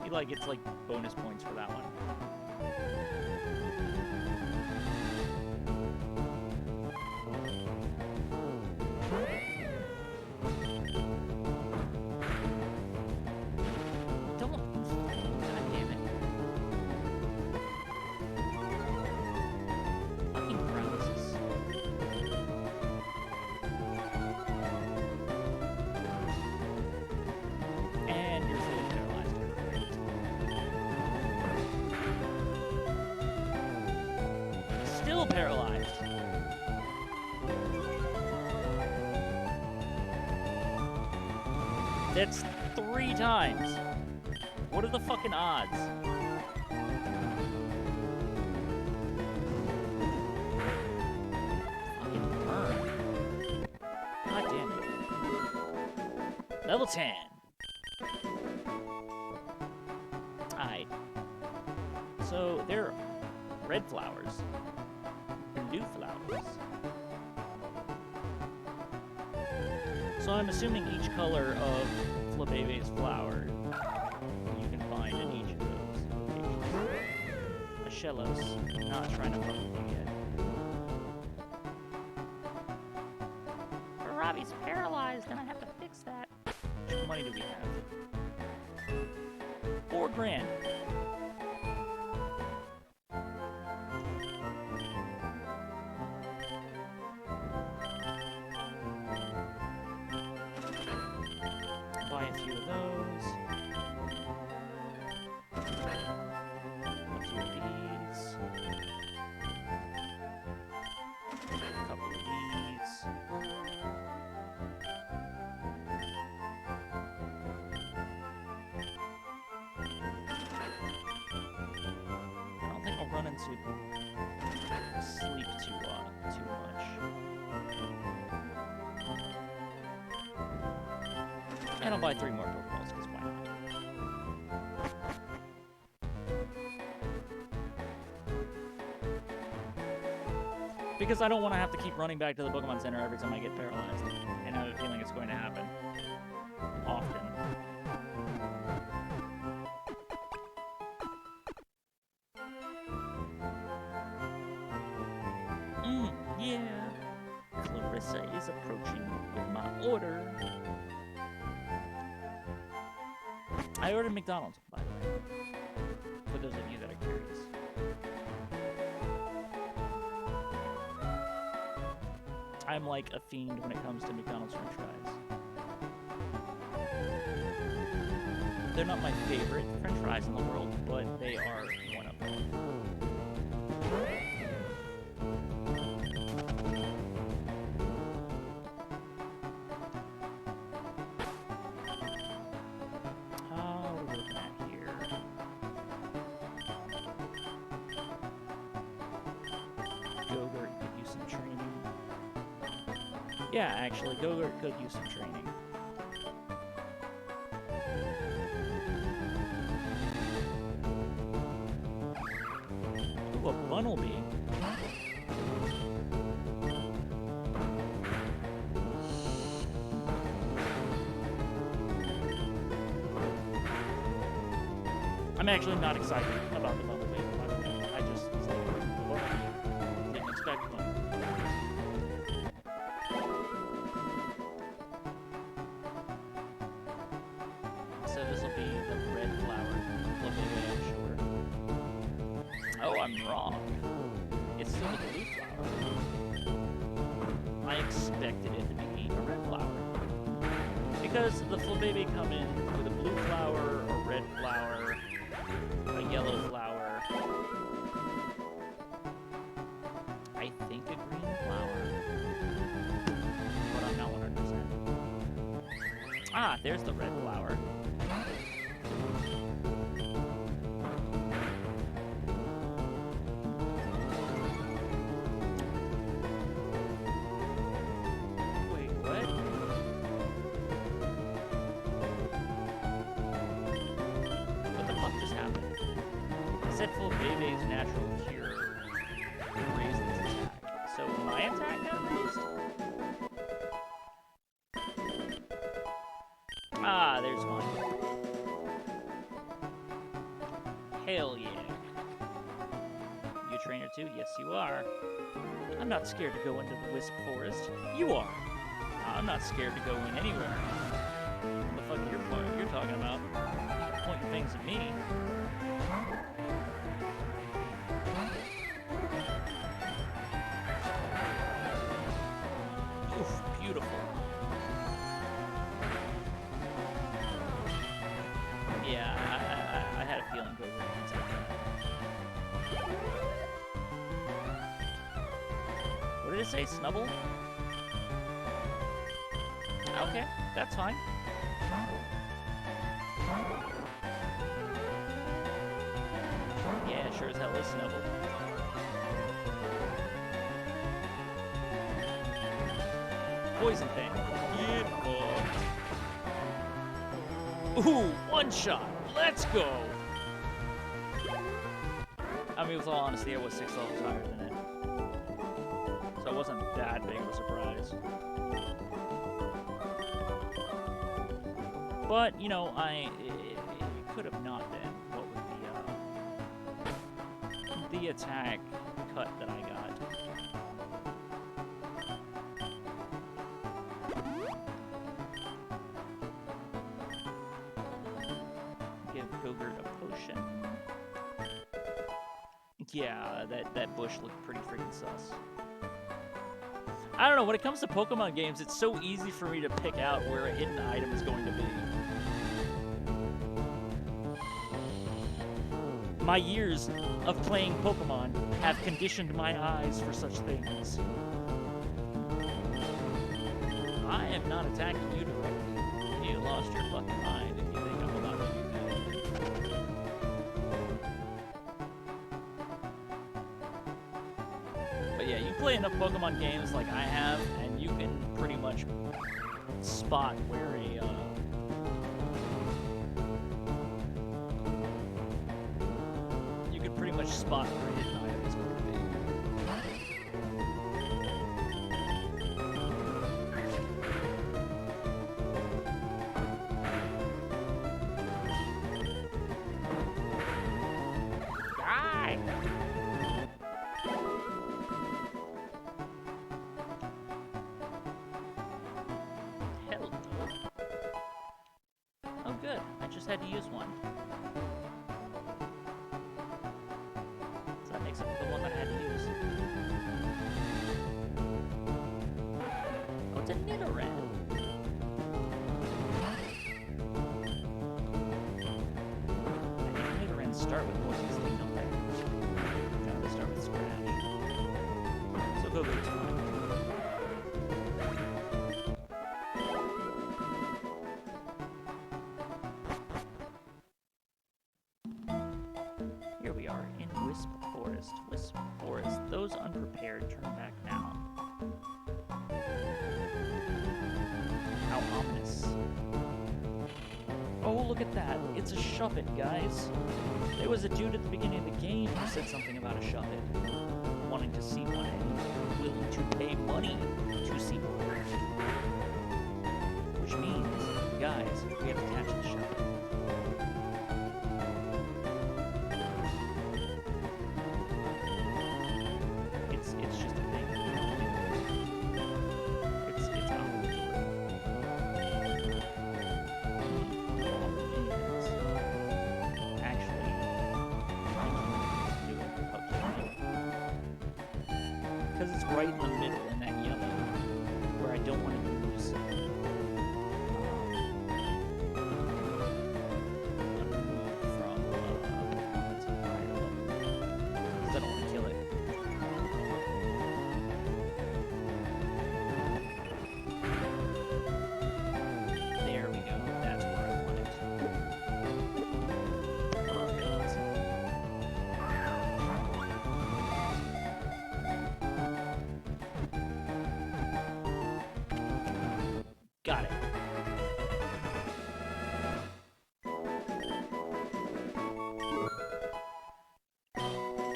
He gets like bonus points for that one. Paralyzed. That's 3 times. What are the fucking odds? Fucking burn. God damn it. Level 10. Alright. So, they're red flowers. Blue flowers. So I'm assuming each color of Flabebe's flower you can find in each of those locations. Shellos, not trying to fuck with you yet. Robbie's paralyzed and I have to fix that. How much money do we have? $4 grand. Buy a few of those. A few of these. A couple of these. I don't think I'll run into sleep too much. And I'll buy 3 more Pokeballs, because why not? Because I don't want to have to keep running back to the Pokemon Center every time I get paralyzed. And I have a feeling it's going to happen. Often. Yeah. Clarissa is approaching with my order. I ordered McDonald's, by the way. For those of you that are curious. I'm like a fiend when it comes to McDonald's French fries. They're not my favorite French fries in the world, but they are one of them. What are we looking at here? Gogurt could use some training. Yeah, actually, Gogurt could use some training. Ooh, a Bunnelby. I'm actually not excited about the Bunnelby. I just didn't expect one. So this will be the red flower. Looking at it, sure. Oh, I'm wrong. It's still the blue flower. I expected it to be a red flower. Because the Flabébé come in with a blue flower, a red flower, a yellow flower, I think a green flower, but I'm not 100%. Ah, there's the red flower. Wait, what? What the fuck just happened? It said Flabébe's natural cure raised its attack. So my attack got raised? Ah, there's one. Hell yeah. You a trainer too? Yes, you are. I'm not scared to go into the Wisp Forest. You are. I'm not scared to go in anywhere. What the fuck you're talking about? Pointing things at me. Oof, beautiful. Yeah, I had a feeling Gogurt would take that. What did it say? Snubble? Okay, that's fine. Yeah, sure as hell is Snubble. Poison thing. Yeah, ooh, one shot. Let's go. I mean, with all honesty, I was 6 levels higher than it. So it wasn't that big of a surprise. But, you know, it could have not been. What with the attack cut that I got. Give Gogurt a potion. Yeah, that bush looked pretty freaking sus. I don't know, when it comes to Pokemon games, it's so easy for me to pick out where a hidden item is going to be. My years of playing Pokemon have conditioned my eyes for such things. I am not attacking you directly. You lost your fucking mind if you think I'm about to do that. But yeah, you play enough Pokemon games like I have, and you can pretty much spot where spot where a hidden item is going to be. Die! Hell no. Oh good, I just had to use one. Except for the one that I had to use. Oh, it's a Nidoran. I think Nidorans start with poison sting, don't they? No, they start with scratch. So Gogurt's fine. Here we are in Wisp Forest. Wisp Forest. Those unprepared turn back now. How ominous. Oh, look at that. It's a Shuppet, guys. There was a dude at the beginning of the game who said something about a Shuppet. Wanting to see one and willing to pay money to see one. Which means, guys, we have to catch the Shuppet. It's just a thing. It's out of the door. Actually, do it. Okay. Because it's right in the middle in that yellow, where I don't want to lose. From that's higher level. Because I don't want to kill it. There we go. That's where I want it. Perfect. Got it.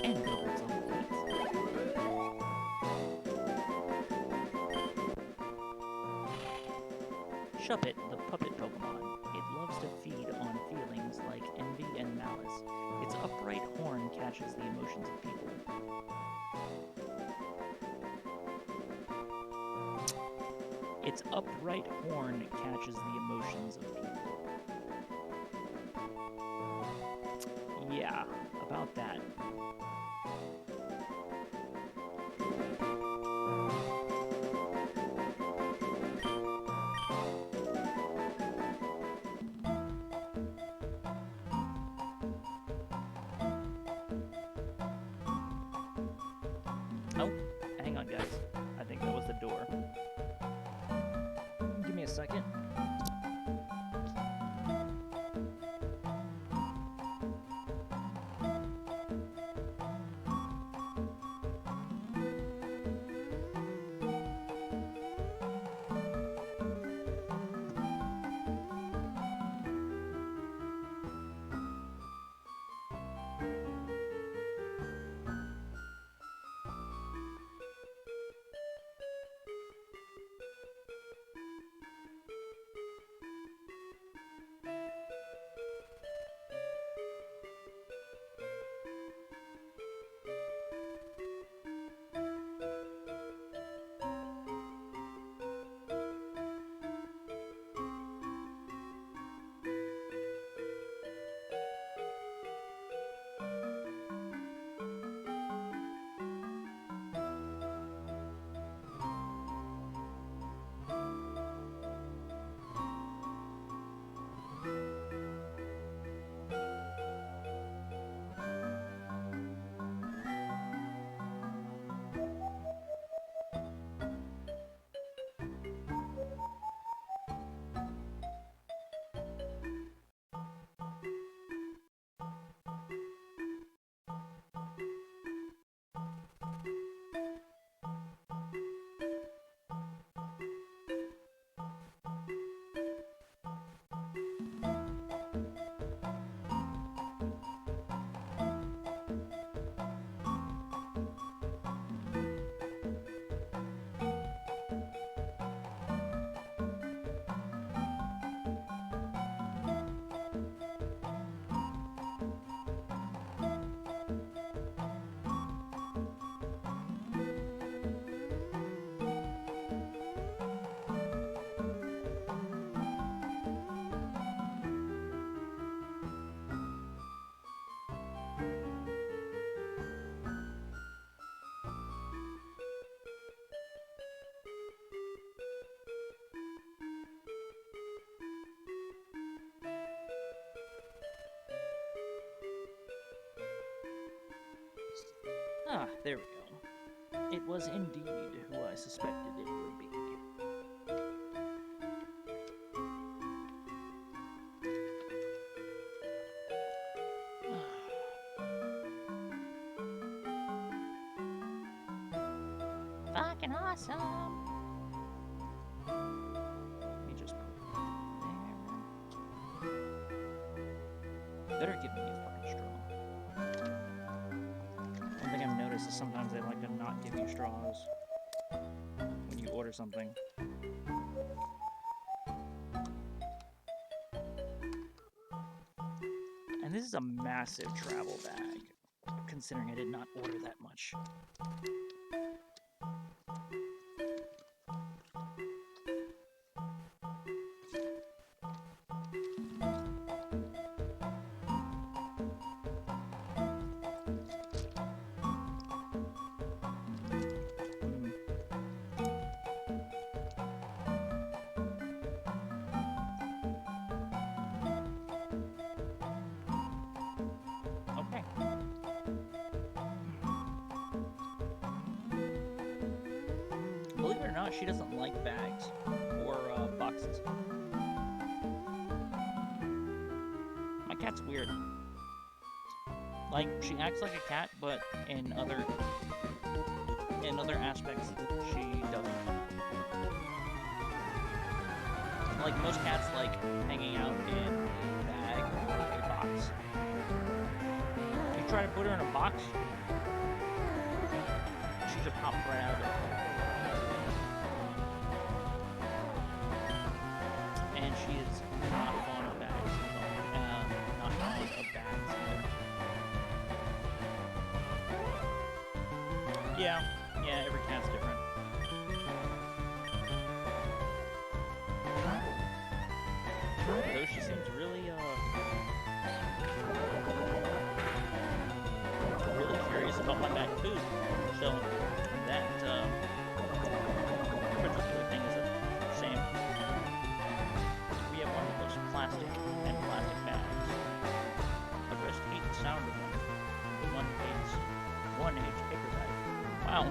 And Gilbert's level 8. Shuppet, the puppet Pokemon. It loves to feed on feelings like envy and malice. Its upright horn catches the emotions of people. Its upright horn catches the emotions of people. Yeah, about that. Oh, hang on, guys. I think that was the door. Give me a second. Ah, there we go. It was indeed who I suspected it would be. Fucking awesome! Let me just put it there. Better give me a fucking straw. One thing I've noticed is sometimes they like to not give you straws when you order something. And this is a massive travel bag, considering I did not order that much. Okay. Believe it or not, she doesn't like bags or boxes. My cat's weird. Like, she acts like a cat, but in other aspects, she doesn't. Like, most cats like hanging out in a bag or a box. You try to put her in a box, she just pops right out of it. And she is not fond of bags. Not fond of bags either. Yeah, every cat's different. Though she seems really curious about my bag of food. So that particular thing is a shame. We have one of those plastic bags. The rest hate the sound of them. One hates paper bag. Wow.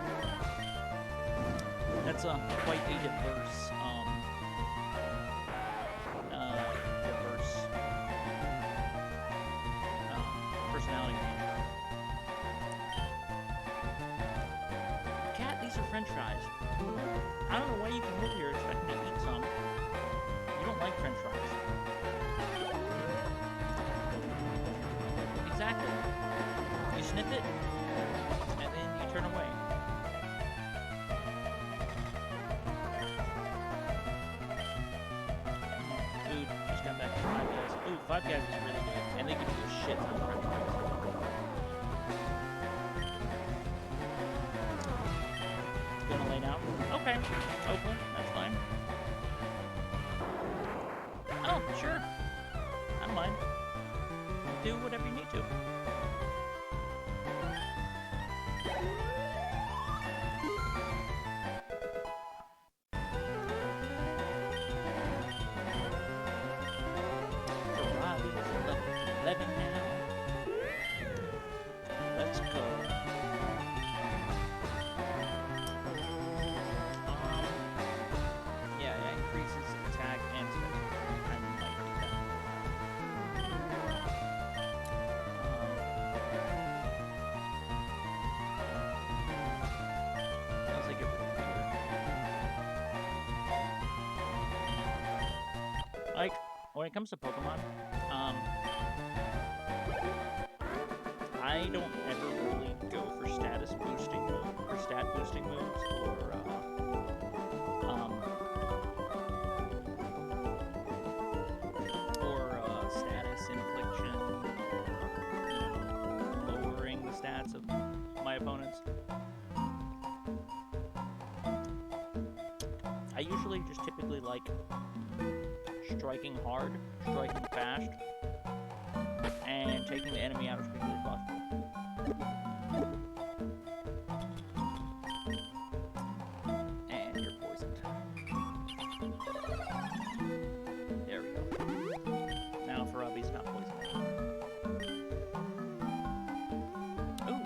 That's quite a diverse personality. Cat, these are French fries. I don't know why you came over here expecting to eat some. You don't like French fries. Exactly. You sniff it, and then you turn away. Food, just got back to Five Guys. Ooh, Five Guys is really good, and they give you a shit ton of French fries. Gonna lay down? Okay, Oakland, that's fine. Oh, sure. I don't mind. Do whatever you need to. Robbie is level 11 now. Let's go. Yeah, it increases attack and special. I might do that. Sounds like it would be weird. Like, when it comes to Pokemon, I don't ever really go for status boosting or stat boosting moves or status infliction, lowering the stats of my opponents. I usually just typically like striking hard, striking fast, and taking the enemy out as quickly as possible. And you're poisoned. There we go. Now for Robbie's not poisoned. Ooh.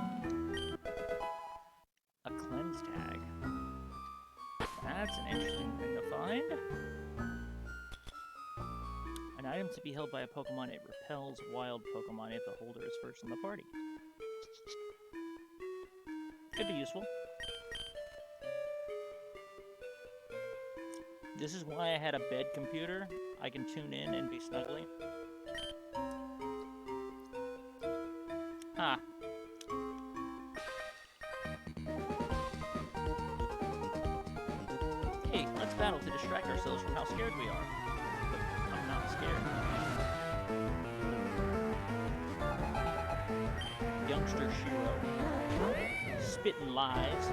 That's an interesting thing to find. An item to be held by a Pokemon, it repels wild Pokemon if the holder is first in the party. Could be useful. This is why I had a bed computer. I can tune in and be snuggly. Ah. Hey, let's battle to distract ourselves from how scared we are. But I'm not scared. Youngster Shiro. Spitting lies.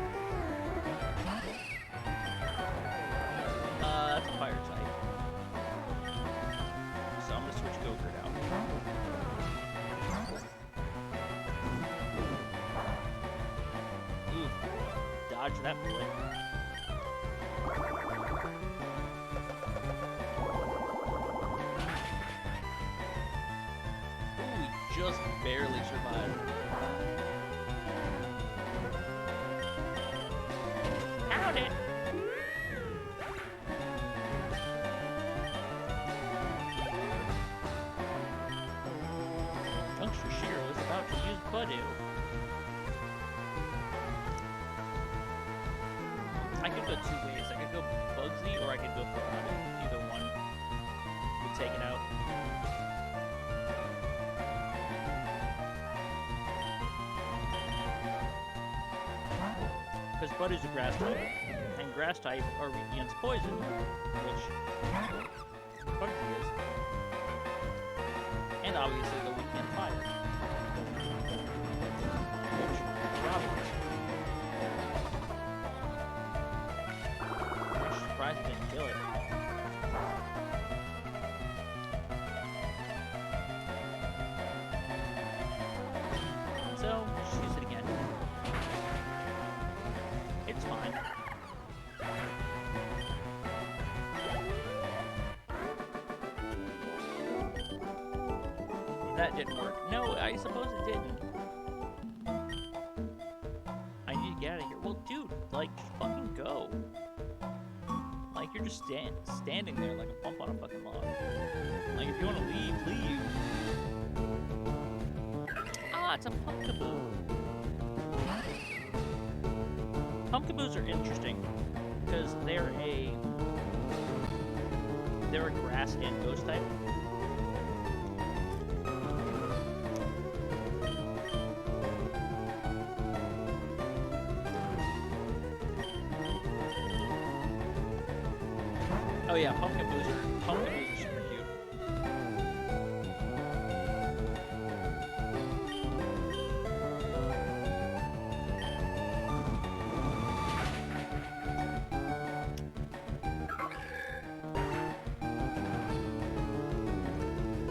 That's a fire type. So I'm gonna switch Gogurt out. Ooh, dodge that bullet. Ooh, we just barely survived. How'd it? Youngster Shiro is about to use Budu. I could go two ways. I could go Bugsy or I could go Ferrari. Either one would take it out. Because Budu's a grass type, and grass type are weak against poison, which Bugsy is. And obviously the weak against fire, which Robin is. I'm surprised he didn't kill it. So, just use it again. It's fine. That didn't work. No, I suppose it didn't. I need to get out of here. Well, dude, like, just fucking go. Like, you're just standing there like a bump on a fucking log. Like, if you want to leave, leave. Ah, it's a Pumpkaboo. Pumpkaboos are interesting because they're a grass and ghost type. Oh yeah, Pumpkaboos are super cute.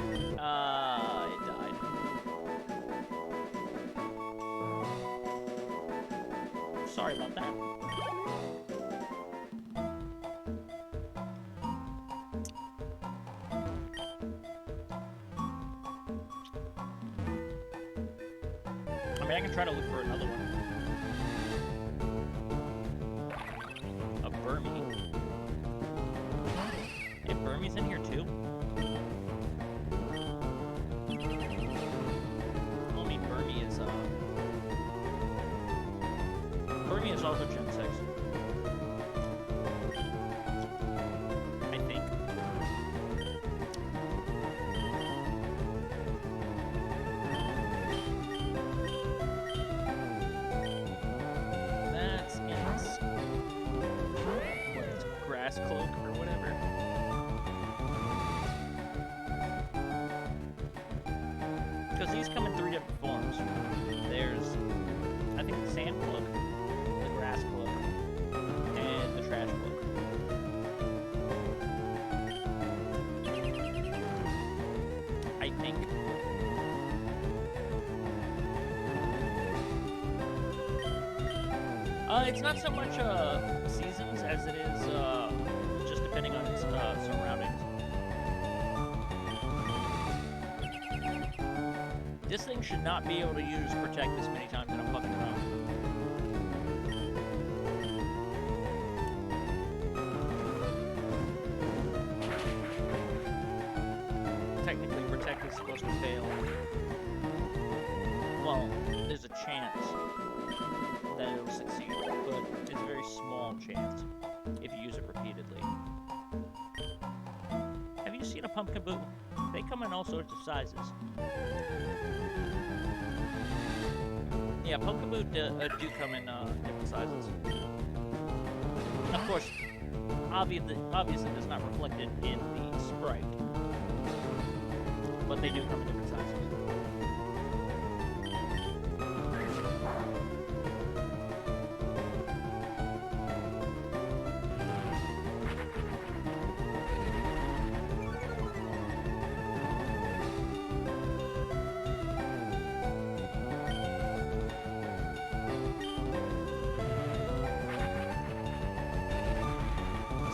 It died. Sorry about that. I mean, I can try to look for another one. A Burmy. Hey, Burmy's in here too? I mean, Burmy is also Gen 6. I think. That's in grass cloak or whatever. Because these come in 3 different forms. There's, I think, the sand cloak, the grass cloak, and the trash cloak. I think. It's not so much seasons as it is just depending on its surroundings. This thing should not be able to use Protect this many times in a fucking round. is supposed to fail. Well, there's a chance that it'll succeed, but it's a very small chance if you use it repeatedly. Have you seen a pumpkin boot? They come in all sorts of sizes. Yeah, pumpkin boot do come in different sizes. Of course, obviously that's not reflected in the sprite, but they do come in different sizes.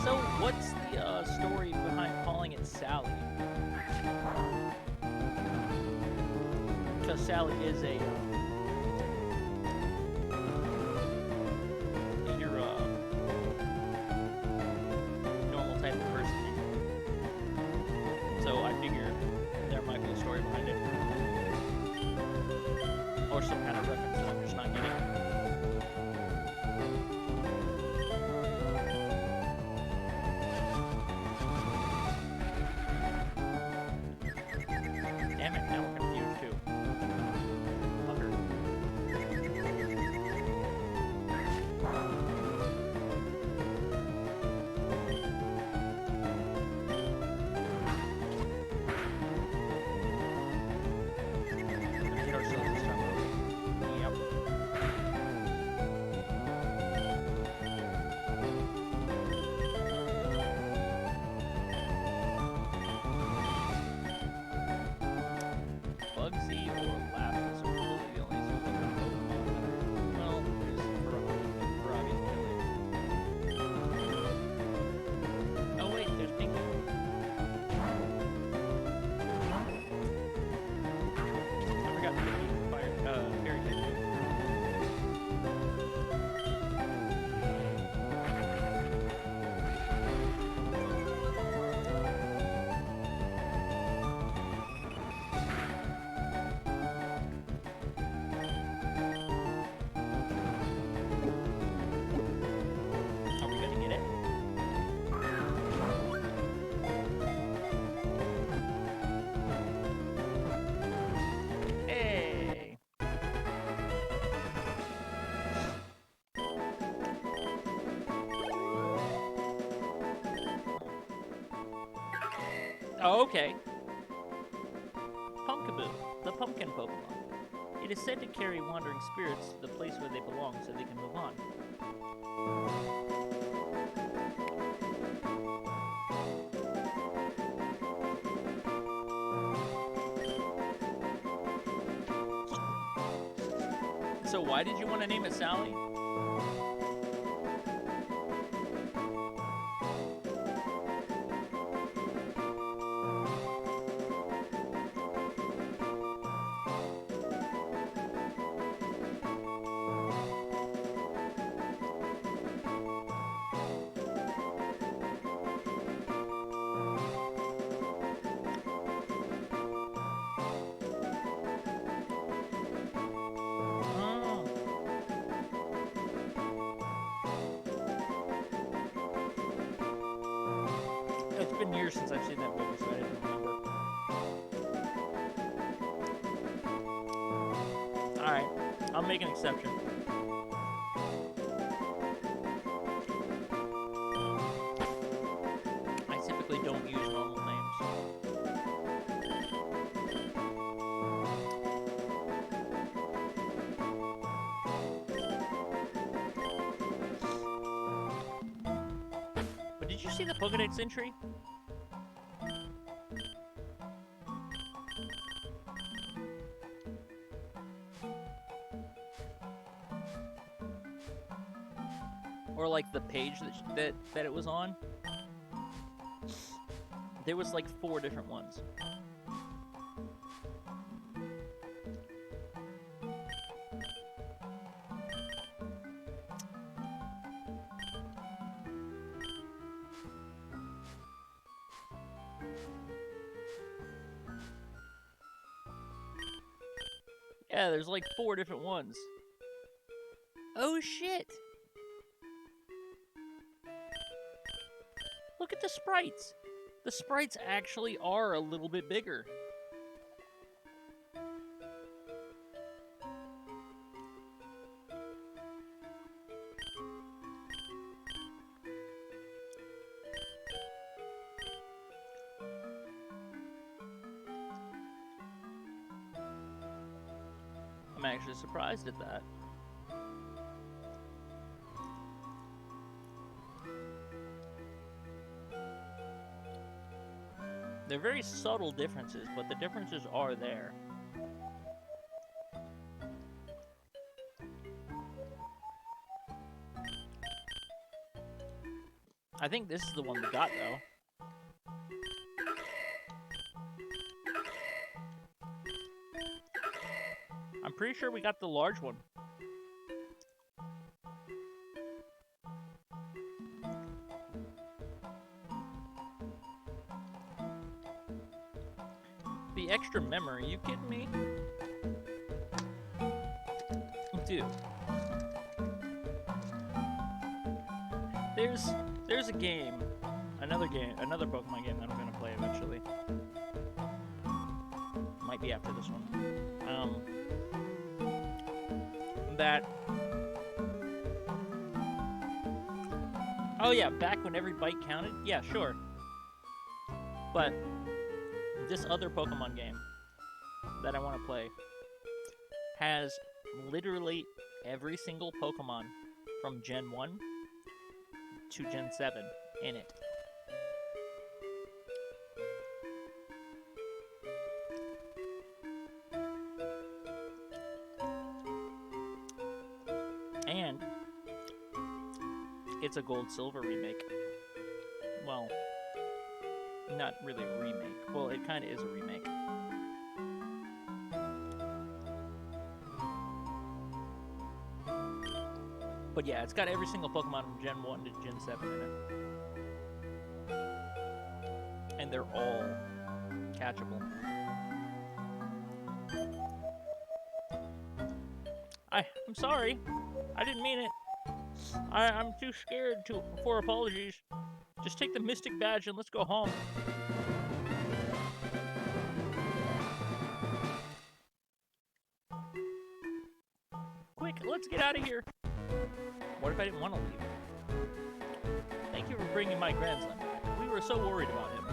So, what's the story behind calling it Sally? Because Sally is a your normal type of person name. So I figure there might be a story behind it, or some kind of reference that I'm just not getting. Damn it, now we're confused too. Fucker. Let's get ourselves this time over. Yep. Bugsy or Lapis are really the only two other Pokemon that are, well, just for obvious killing. Oh wait, there's Pinky. I forgot Pinky fire fairy type too. Are we gonna get it? Hey! Oh, okay. Pumpkaboo, the pumpkin Pokemon. It is said to carry wandering spirits to the place where they belong so they can move on. So why did you want to name it Sally? Oh. It's been years since I've seen that movie, so I didn't remember. Alright, I'll make an exception. I typically don't use normal names. But did you see the Pokedex entry? Or like the page that it was on? There was like 4 different ones. Yeah, there's like 4 different ones. Oh shit! Look at the sprites! The sprites actually are a little bit bigger. I'm actually surprised at that. They're very subtle differences, but the differences are there. I think this is the one we got, though. I'm pretty sure we got the large one. The extra memory, you kidding me? Dude. There's a game, another Pokemon game that I'm gonna play eventually. Might be after this one. Oh yeah, back when every bite counted? Yeah, sure. But this other Pokemon game that I want to play has literally every single Pokemon from Gen 1 to Gen 7 in it. And it's a Gold Silver remake. Well, not really a remake. Well, it kind of is a remake. But yeah, it's got every single Pokemon from Gen 1 to Gen 7 in it. And they're all catchable. I'm sorry. I didn't mean it. I'm too scared for apologies. Just take the Mystic Badge and let's go home. Quick, let's get out of here. What if I didn't want to leave? Thank you for bringing my grandson back. We were so worried about him.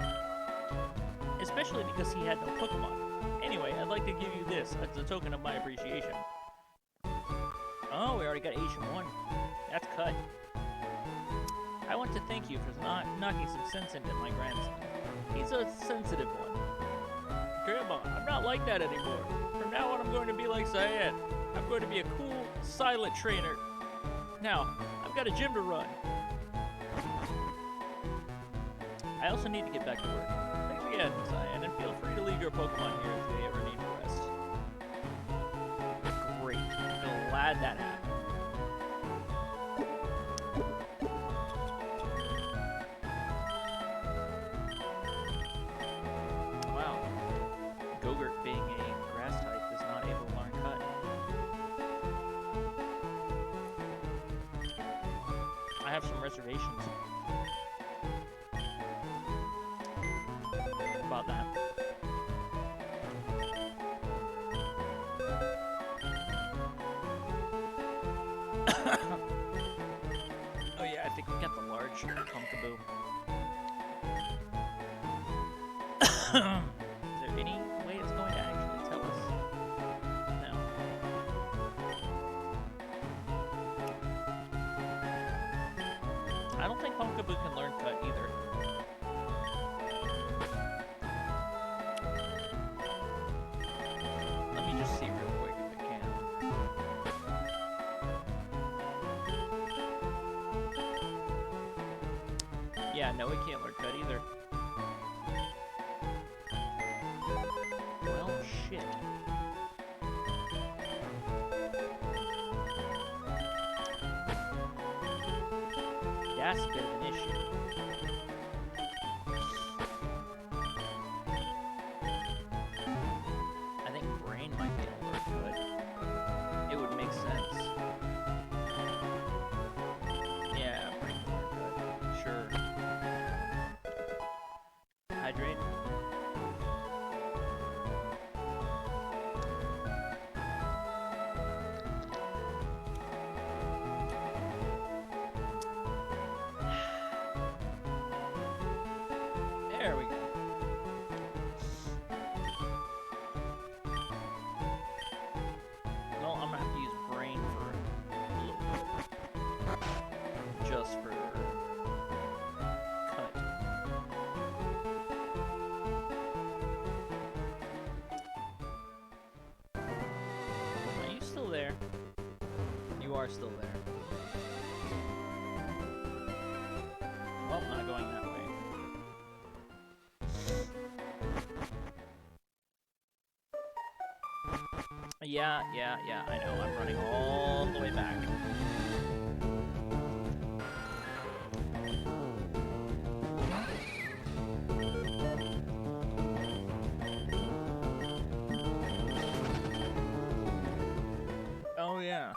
Especially because he had no Pokemon. Anyway, I'd like to give you this as a token of my appreciation. Oh, we already got Asian 1. That's cut. I want to thank you for knocking some sense into my grandson. He's a sensitive one. Grandma, I'm not like that anymore. From now on, I'm going to be like Cyan. I'm going to be a cool, silent trainer. Now, I've got a gym to run. I also need to get back to work. Thanks again, Cyan, and feel free to leave your Pokemon here if they ever need rest. Great. I'm glad that happened. Wow. Gogurt being a grass type is not able to learn Cut. I have some reservations about that. Oh yeah, I think we got the large Pumpkaboo. Is there any way it's going to actually tell us? No. I don't think Pumpkaboo can learn Cut either. Let me just see real quick if it can. Yeah, no, it can't learn Cut either. Well, shit. That's a bit of an issue. I think Brain might be able to learn Cut. are still there. Well, not going that way. Yeah, I know. I'm running all the way back. Oh, yeah.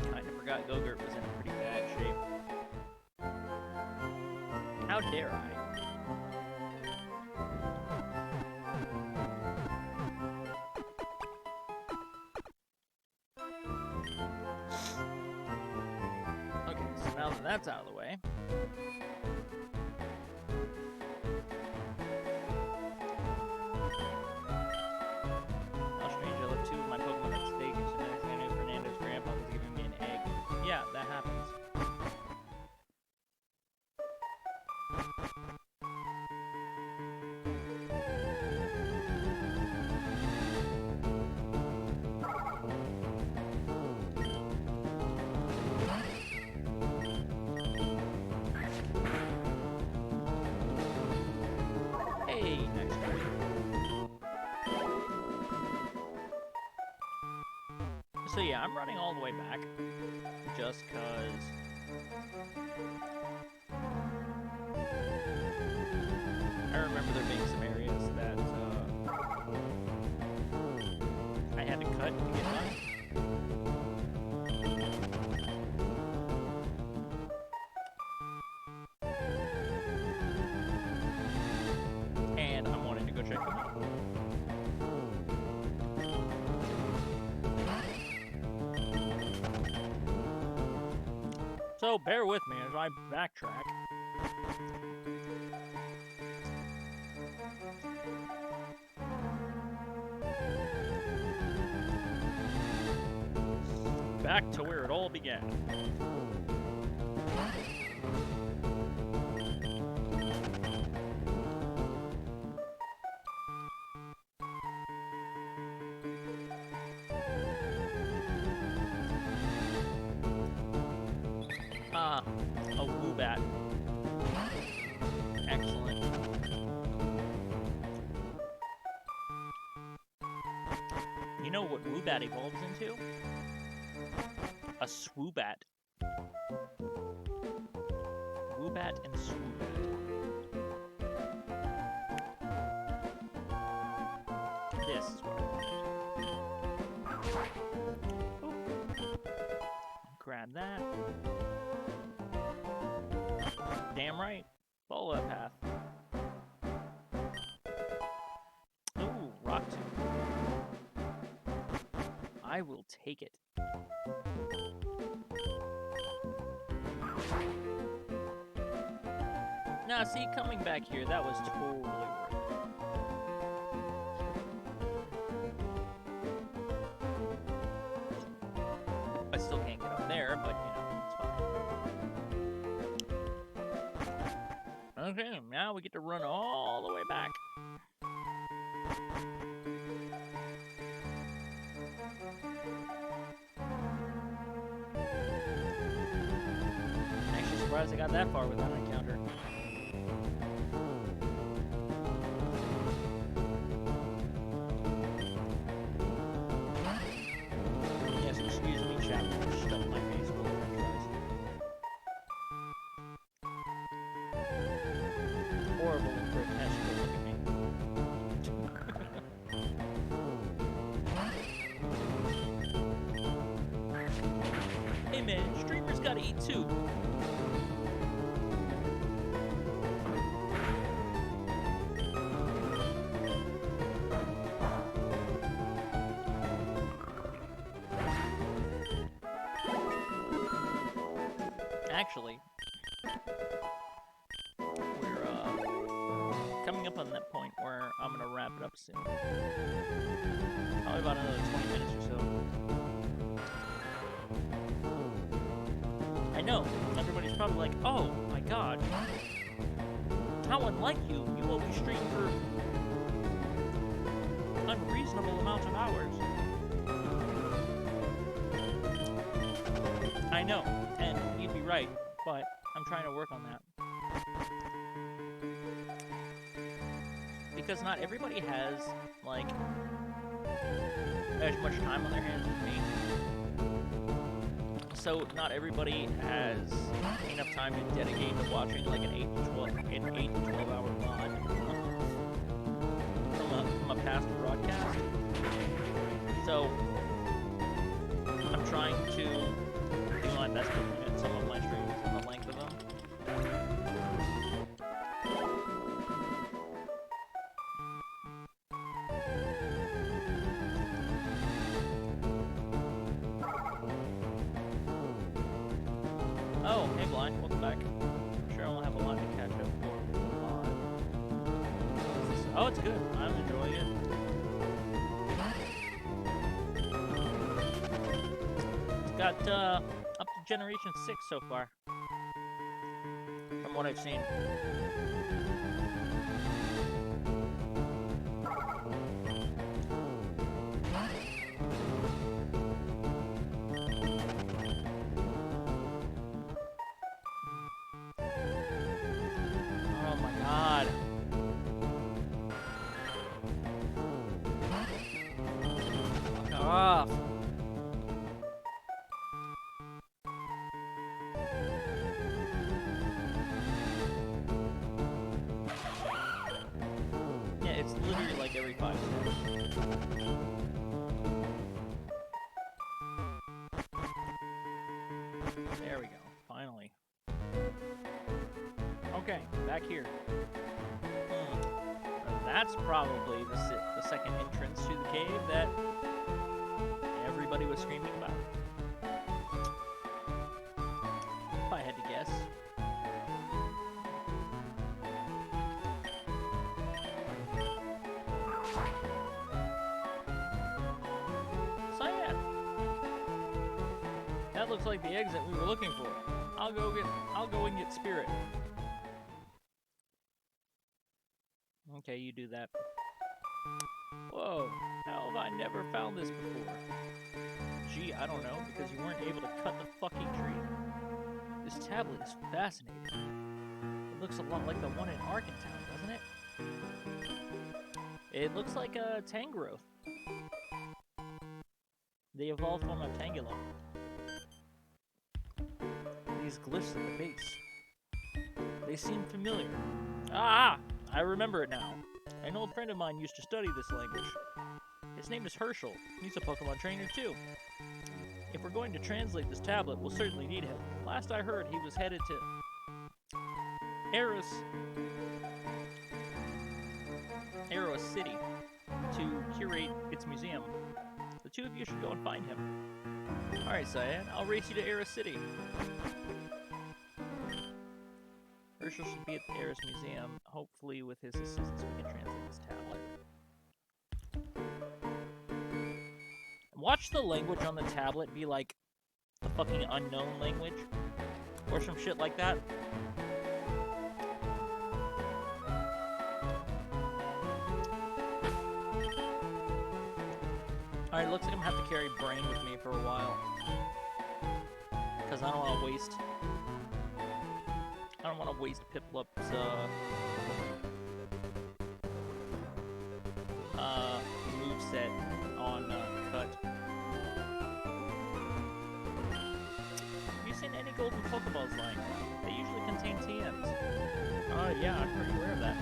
Kinda forgot Go-Gurt was in pretty bad shape. How dare I? Okay, so now that that's out of the way. How strange, I left 2 of my Pokemon at stake, and so Fernando's grandpa was giving me an egg. Yeah, that happens. Hey, nice try. So yeah, I'm running all the way back, just cause I remember there being some areas that I had to cut to get by. And I'm wanting to go check them out. So bear with me as I backtrack. Back to where it all began. Ah, a Woobat. Excellent. You know what Woobat evolves into? A Swoobat. Woobat and Swoobat. This is what I wanted. Oop. Grab that. Damn right. Follow that path. Ooh, Rock Tomb. I will take it. Now, see, coming back here, that was totally worth it. I still can't get up there, but, you know, it's fine. Okay, now we get to run all the way back. I'm actually surprised I got that far without an encounter. Yes, excuse me, chat. I stuffed my face full of french fries. Horrible and grotesque, but look at me. Hey man, streamers gotta eat too. Actually, we're coming up on that point where I'm gonna wrap it up soon. Probably about another 20 minutes or so. I know, everybody's probably like, oh my god, how unlike you, you always stream for reasonable amount of hours. I know, and you'd be right, but I'm trying to work on that. Because not everybody has, like, as much time on their hands as me. So not everybody has enough time to dedicate to watching like an 8 to 12 hour VOD from a past broadcast. So I'm trying to do my best to limit some of my streams and the length of them. Oh, hey Blind, welcome back. I'm sure I'll have a lot to catch up for. Oh, it's good. I'm enjoying it. It's got up to Generation 6 so far, from what I've seen. Every 5 seconds. There we go. Finally. Okay, back here. That's probably the second entrance to the cave that everybody was screaming about. If I had to guess. Looks like the exit we were looking for. I'll go and get Spirit. Okay, you do that. Whoa, how have I never found this before? Gee, I don't know, because you weren't able to cut the fucking tree. This tablet is fascinating. It looks a lot like the one in Arkentown, doesn't it? It looks like a Tangrowth. The evolved form of Tangela. These glyphs at the base. They seem familiar. Ah! I remember it now. An old friend of mine used to study this language. His name is Herschel. He's a Pokemon trainer too. If we're going to translate this tablet, we'll certainly need him. Last I heard, he was headed to Eros City to curate its museum. The two of you should go and find him. Alright, Cyan, I'll race you to Eros City. Herschel should be at the Eros Museum. Hopefully, with his assistance, we can translate this tablet. Watch the language on the tablet be like a fucking unknown language. Or some shit like that. Alright, looks like I'm gonna have to carry Brain with me for a while. Because I don't want to waste... I don't want to waste Piplup's, moveset on, Cut. Have you seen any golden Pokeballs lying around? They usually contain TMs. Yeah, I'm pretty aware of that.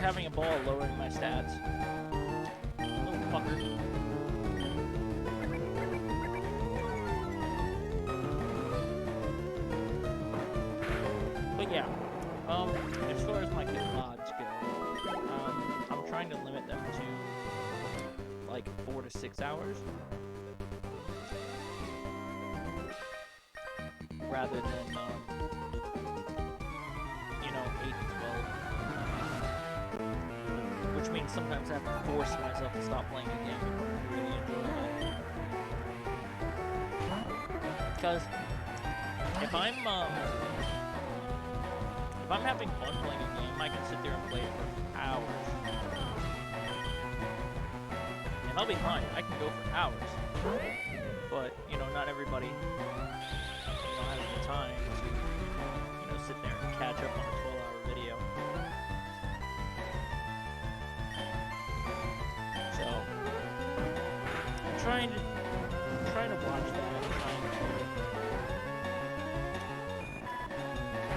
Having a ball lowering my stats. Little fucker. yeah. As far as my good mods go, I'm trying to limit them to like 4 to 6 hours, rather than 8 to 12. Which means sometimes I have to force myself to stop playing a game if I'm really enjoying it. Because if I'm having fun playing a game, I can sit there and play it for hours. And I'll be fine. I can go for hours. But, not everybody, has the time to, sit there and catch up on a 12-hour video. So, I'm trying to watch that. I'm trying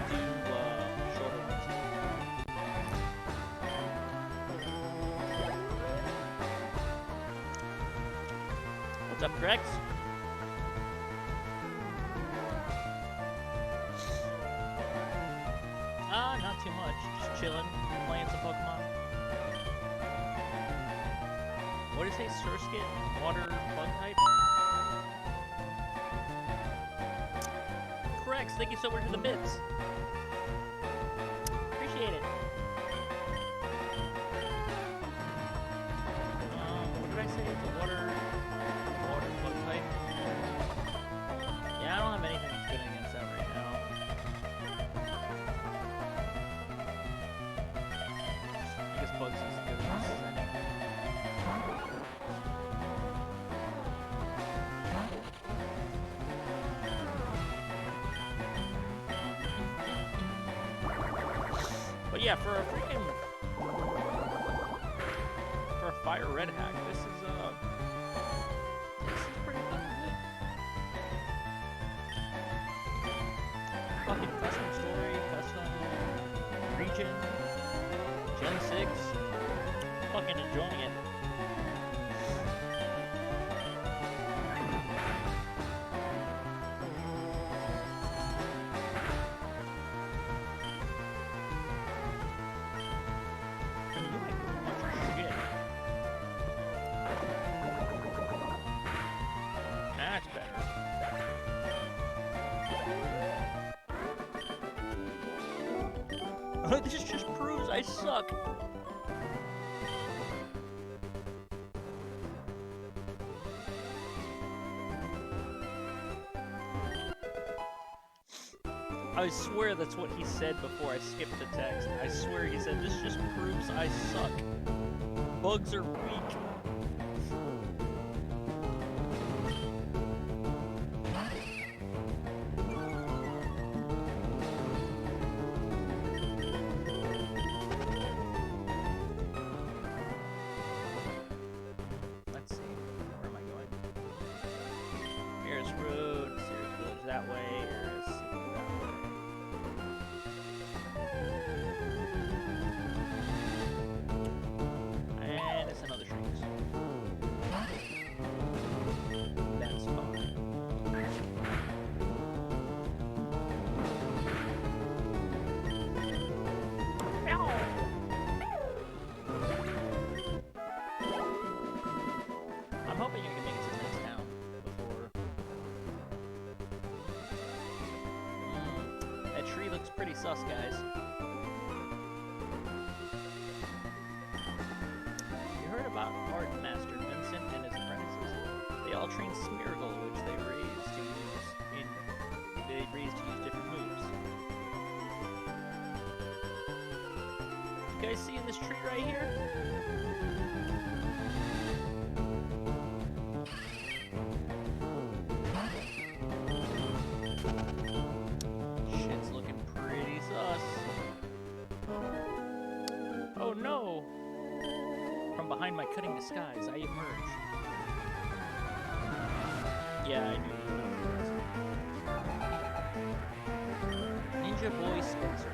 to do shorter ones. What's up, Grex? Not too much. Just chilling, playing some Pokemon. What did it say? Surskit? Water bug type? Correct. Thank you so much for the bits. Appreciate it. What did I say? It's a water bug type. Yeah, I don't have anything that's good against that right now. I guess bugs is good against anything. But yeah, for a fire red hack, this is pretty fucking good. Fucking custom story, custom region, Gen 6. Fucking enjoying it. That's better. This just proves I suck. I swear that's what he said before I skipped the text. I swear he said, this just proves I suck. Bugs are weak. Let's see. Where am I going? Here's road. Here's village that way. Here's city that way. And it's another shrinks. That's fine. I'm hoping I can make it to the next town before. That tree looks pretty sus, guys. You heard about Art Master Vincent and his apprentices? They all train Smeargle, which they raised to use different moves. You guys see in this tree right here? Shit's looking pretty sus. Oh no! From behind my cutting disguise, I emerge. Yeah, I knew that. Ninja Boy Spencer.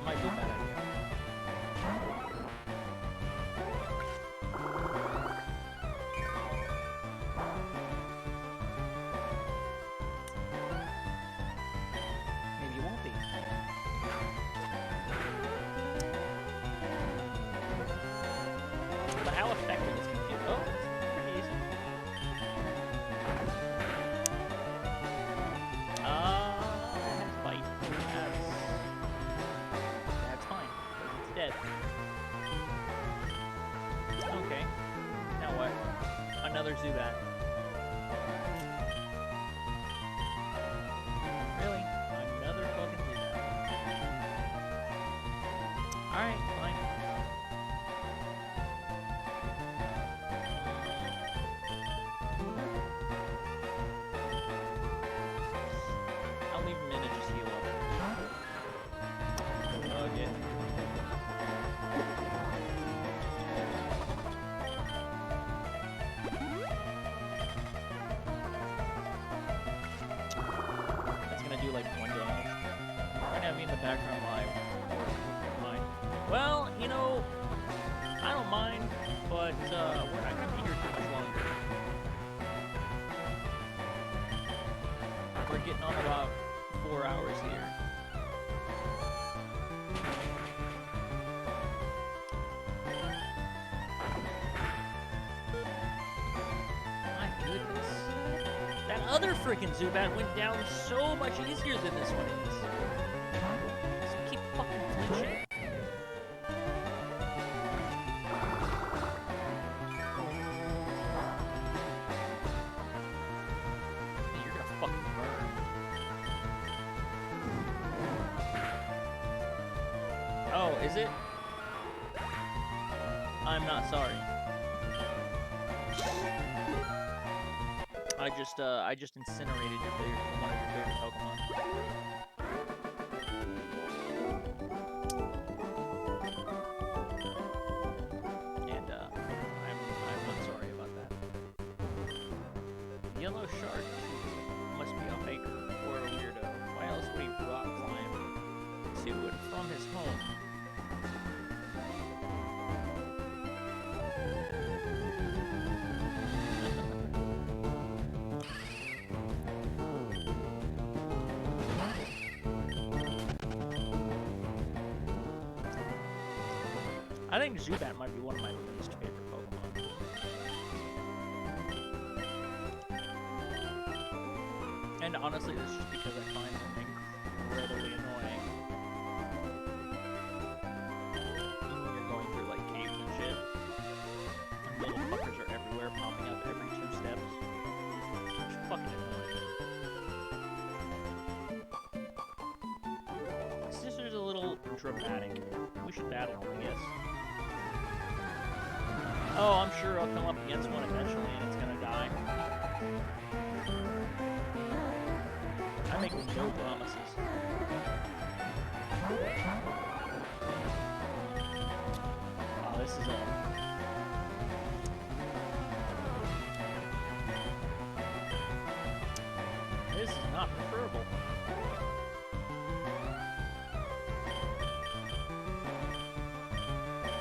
Might be a bad idea. another Zubat. Really? Another fucking Zubat. Alright, fine. I'll leave him in and just heal up. Okay. That's gonna do like 1 damage. We're gonna have me in the background live. Mine. Well, you know, I don't mind, but we're not gonna be here too much longer. We're getting on about 4 hours here. My goodness. That other freaking Zubat went down so much easier than this one is. Just keep fucking flinching. You're gonna fucking burn. Oh, is it? I'm not sorry. I just incinerated your favorite, one of your favorite Pokemon. And I'm not sorry about that. Yellow Shark must be a hiker or a weirdo. Why else would he rock climb to and from his home? I think Zubat might be one of my least favorite Pokemon. And honestly, this is just because I find them incredibly annoying. Even when you're going through like caves and shit, and little fuckers are everywhere, popping up every 2 steps. It's fucking annoying. Sister's a little dramatic. We should battle him, I guess. Oh, I'm sure I'll come up against one eventually and it's gonna die. I make no promises. Oh, this is all. This is not preferable.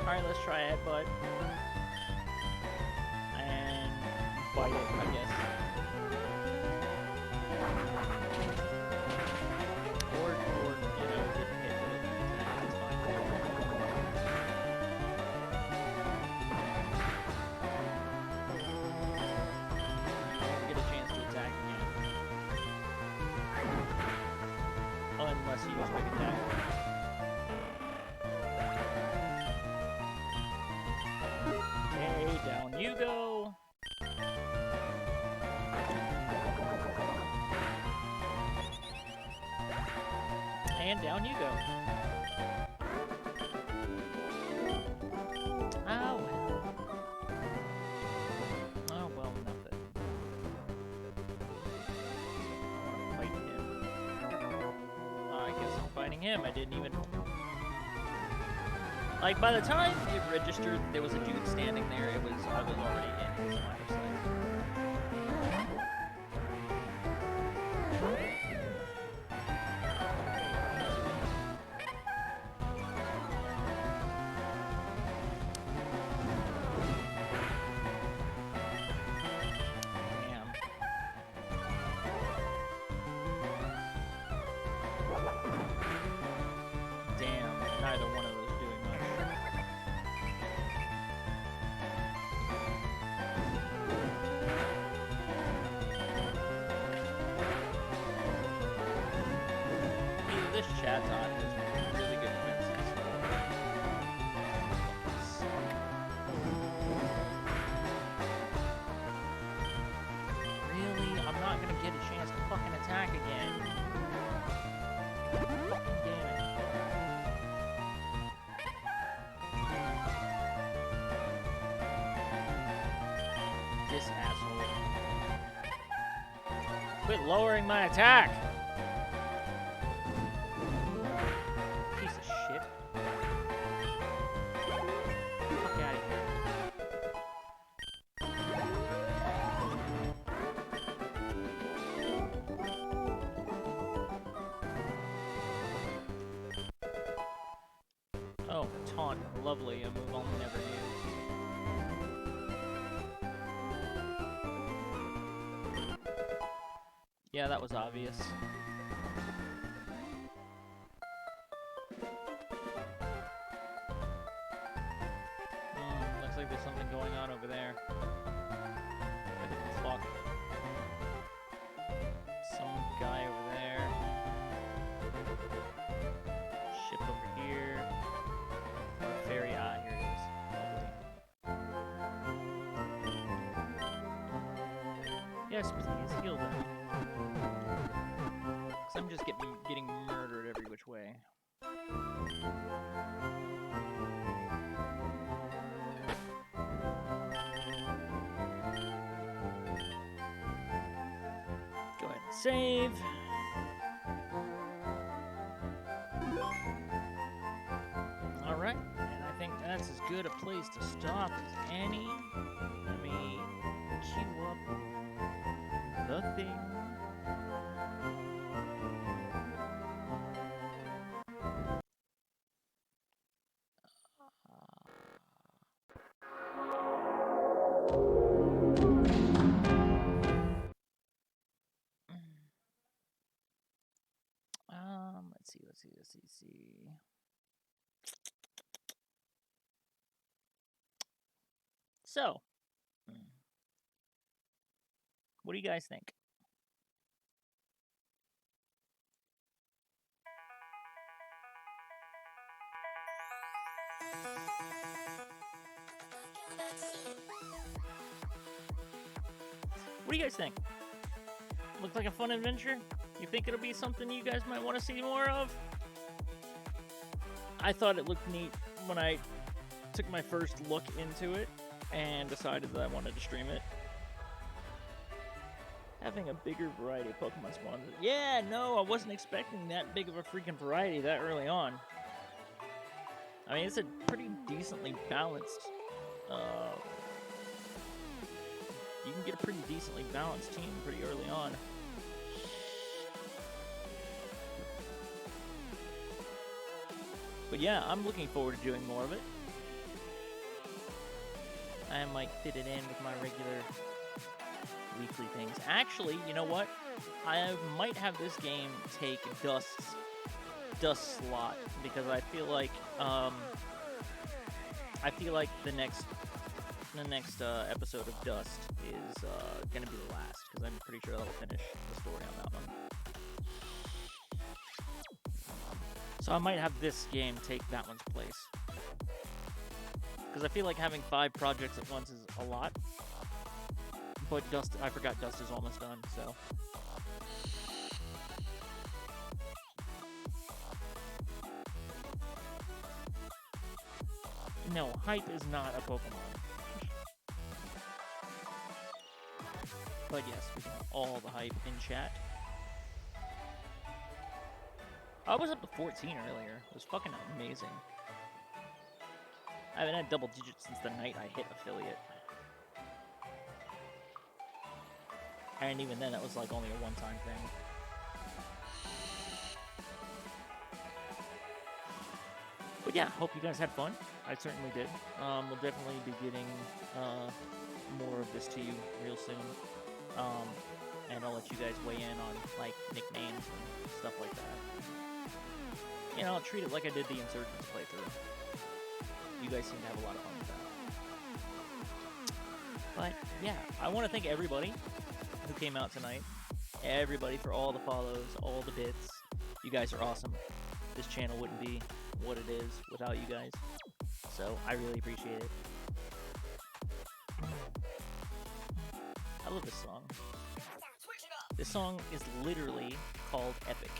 Alright, let's try it, bud. And bite it, I guess. Or you know, get hit with it. That's fine. Don't get a chance to attack again. Unless you use Big Attack. Okay, down you go. And down you go. Oh well. Oh well, nothing. I'm fighting him. I guess I'm fighting him. I didn't even... Like, by the time it registered there was a dude standing there, I was already in his line of sight. Damn, neither one of those doing much. This Chatot is really good defenses. again. Fucking damn it. This asshole. Quit lowering my attack! Piece of shit. Fuck out of here. Oh, taunt. Lovely. A move I'll never use. Yeah, that was obvious. Looks like there's something going on over there. What the fuck? Some guy over there. Ship over here. Or ferry. Ah, here it is. Lovely. Yes, please, heal them. Because I'm just getting murdered every which way. Go ahead and save. Alright, and I think that's as good a place to stop as any. Let me queue up the thing. Let's see. So, what do you guys think? What do you guys think? Looks like a fun adventure? You think it'll be something you guys might want to see more of? I thought it looked neat when I took my first look into it and decided that I wanted to stream it. Having a bigger variety of Pokemon spawns. Yeah, no, I wasn't expecting that big of a freaking variety that early on. I mean, it's a pretty decently balanced... you can get a pretty decently balanced team pretty early on. But yeah, I'm looking forward to doing more of it. I might fit it in with my regular weekly things. Actually, you know what? I might have this game take Dust's slot, because I feel like the next episode of Dust is gonna be the last, because I'm pretty sure that'll finish the story on that one. So I might have this game take that one's place. Because I feel like having 5 projects at once is a lot. But I forgot Dust is almost done, so. No, Hype is not a Pokemon. But yes, we can have all the hype in chat. I was up to 14 earlier. It was fucking amazing. I haven't had double digits since the night I hit affiliate. And even then, that was like only a one-time thing. But yeah, hope you guys had fun. I certainly did. We'll definitely be getting more of this to you real soon. And I'll let you guys weigh in on like nicknames and stuff like that. You know, I'll treat it like I did the Insurgents playthrough. You guys seem to have a lot of fun with that. But yeah, I want to thank everybody who came out tonight. Everybody for all the follows, all the bits. You guys are awesome. This channel wouldn't be what it is without you guys. So I really appreciate it. I love this song. This song is literally called Epic.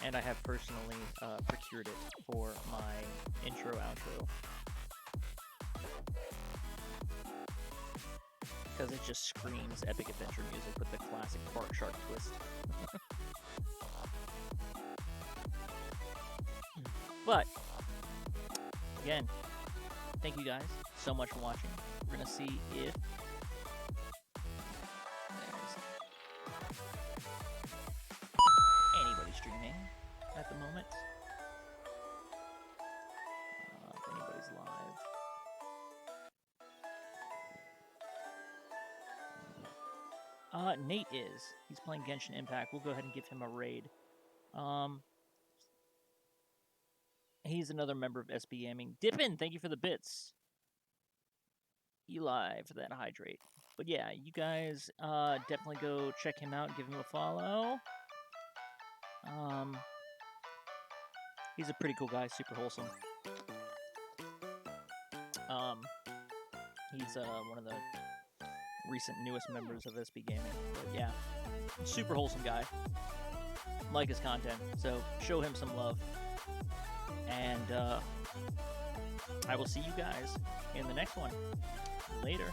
And I have personally procured it for my intro-outro. Because it just screams epic adventure music with the classic Bark Shark twist. But, again, thank you guys so much for watching. We're going to see if there's anybody streaming at the moment. If anybody's live. Nate is. He's playing Genshin Impact. We'll go ahead and give him a raid. He's another member of SB Gaming. Dippin, thank you for the bits. Eli for that hydrate. But yeah, you guys definitely go check him out and give him a follow. He's a pretty cool guy, super wholesome. He's one of the recent newest members of SB Gaming. But yeah, super wholesome guy. Like his content, so show him some love. And I will see you guys in the next one. Later.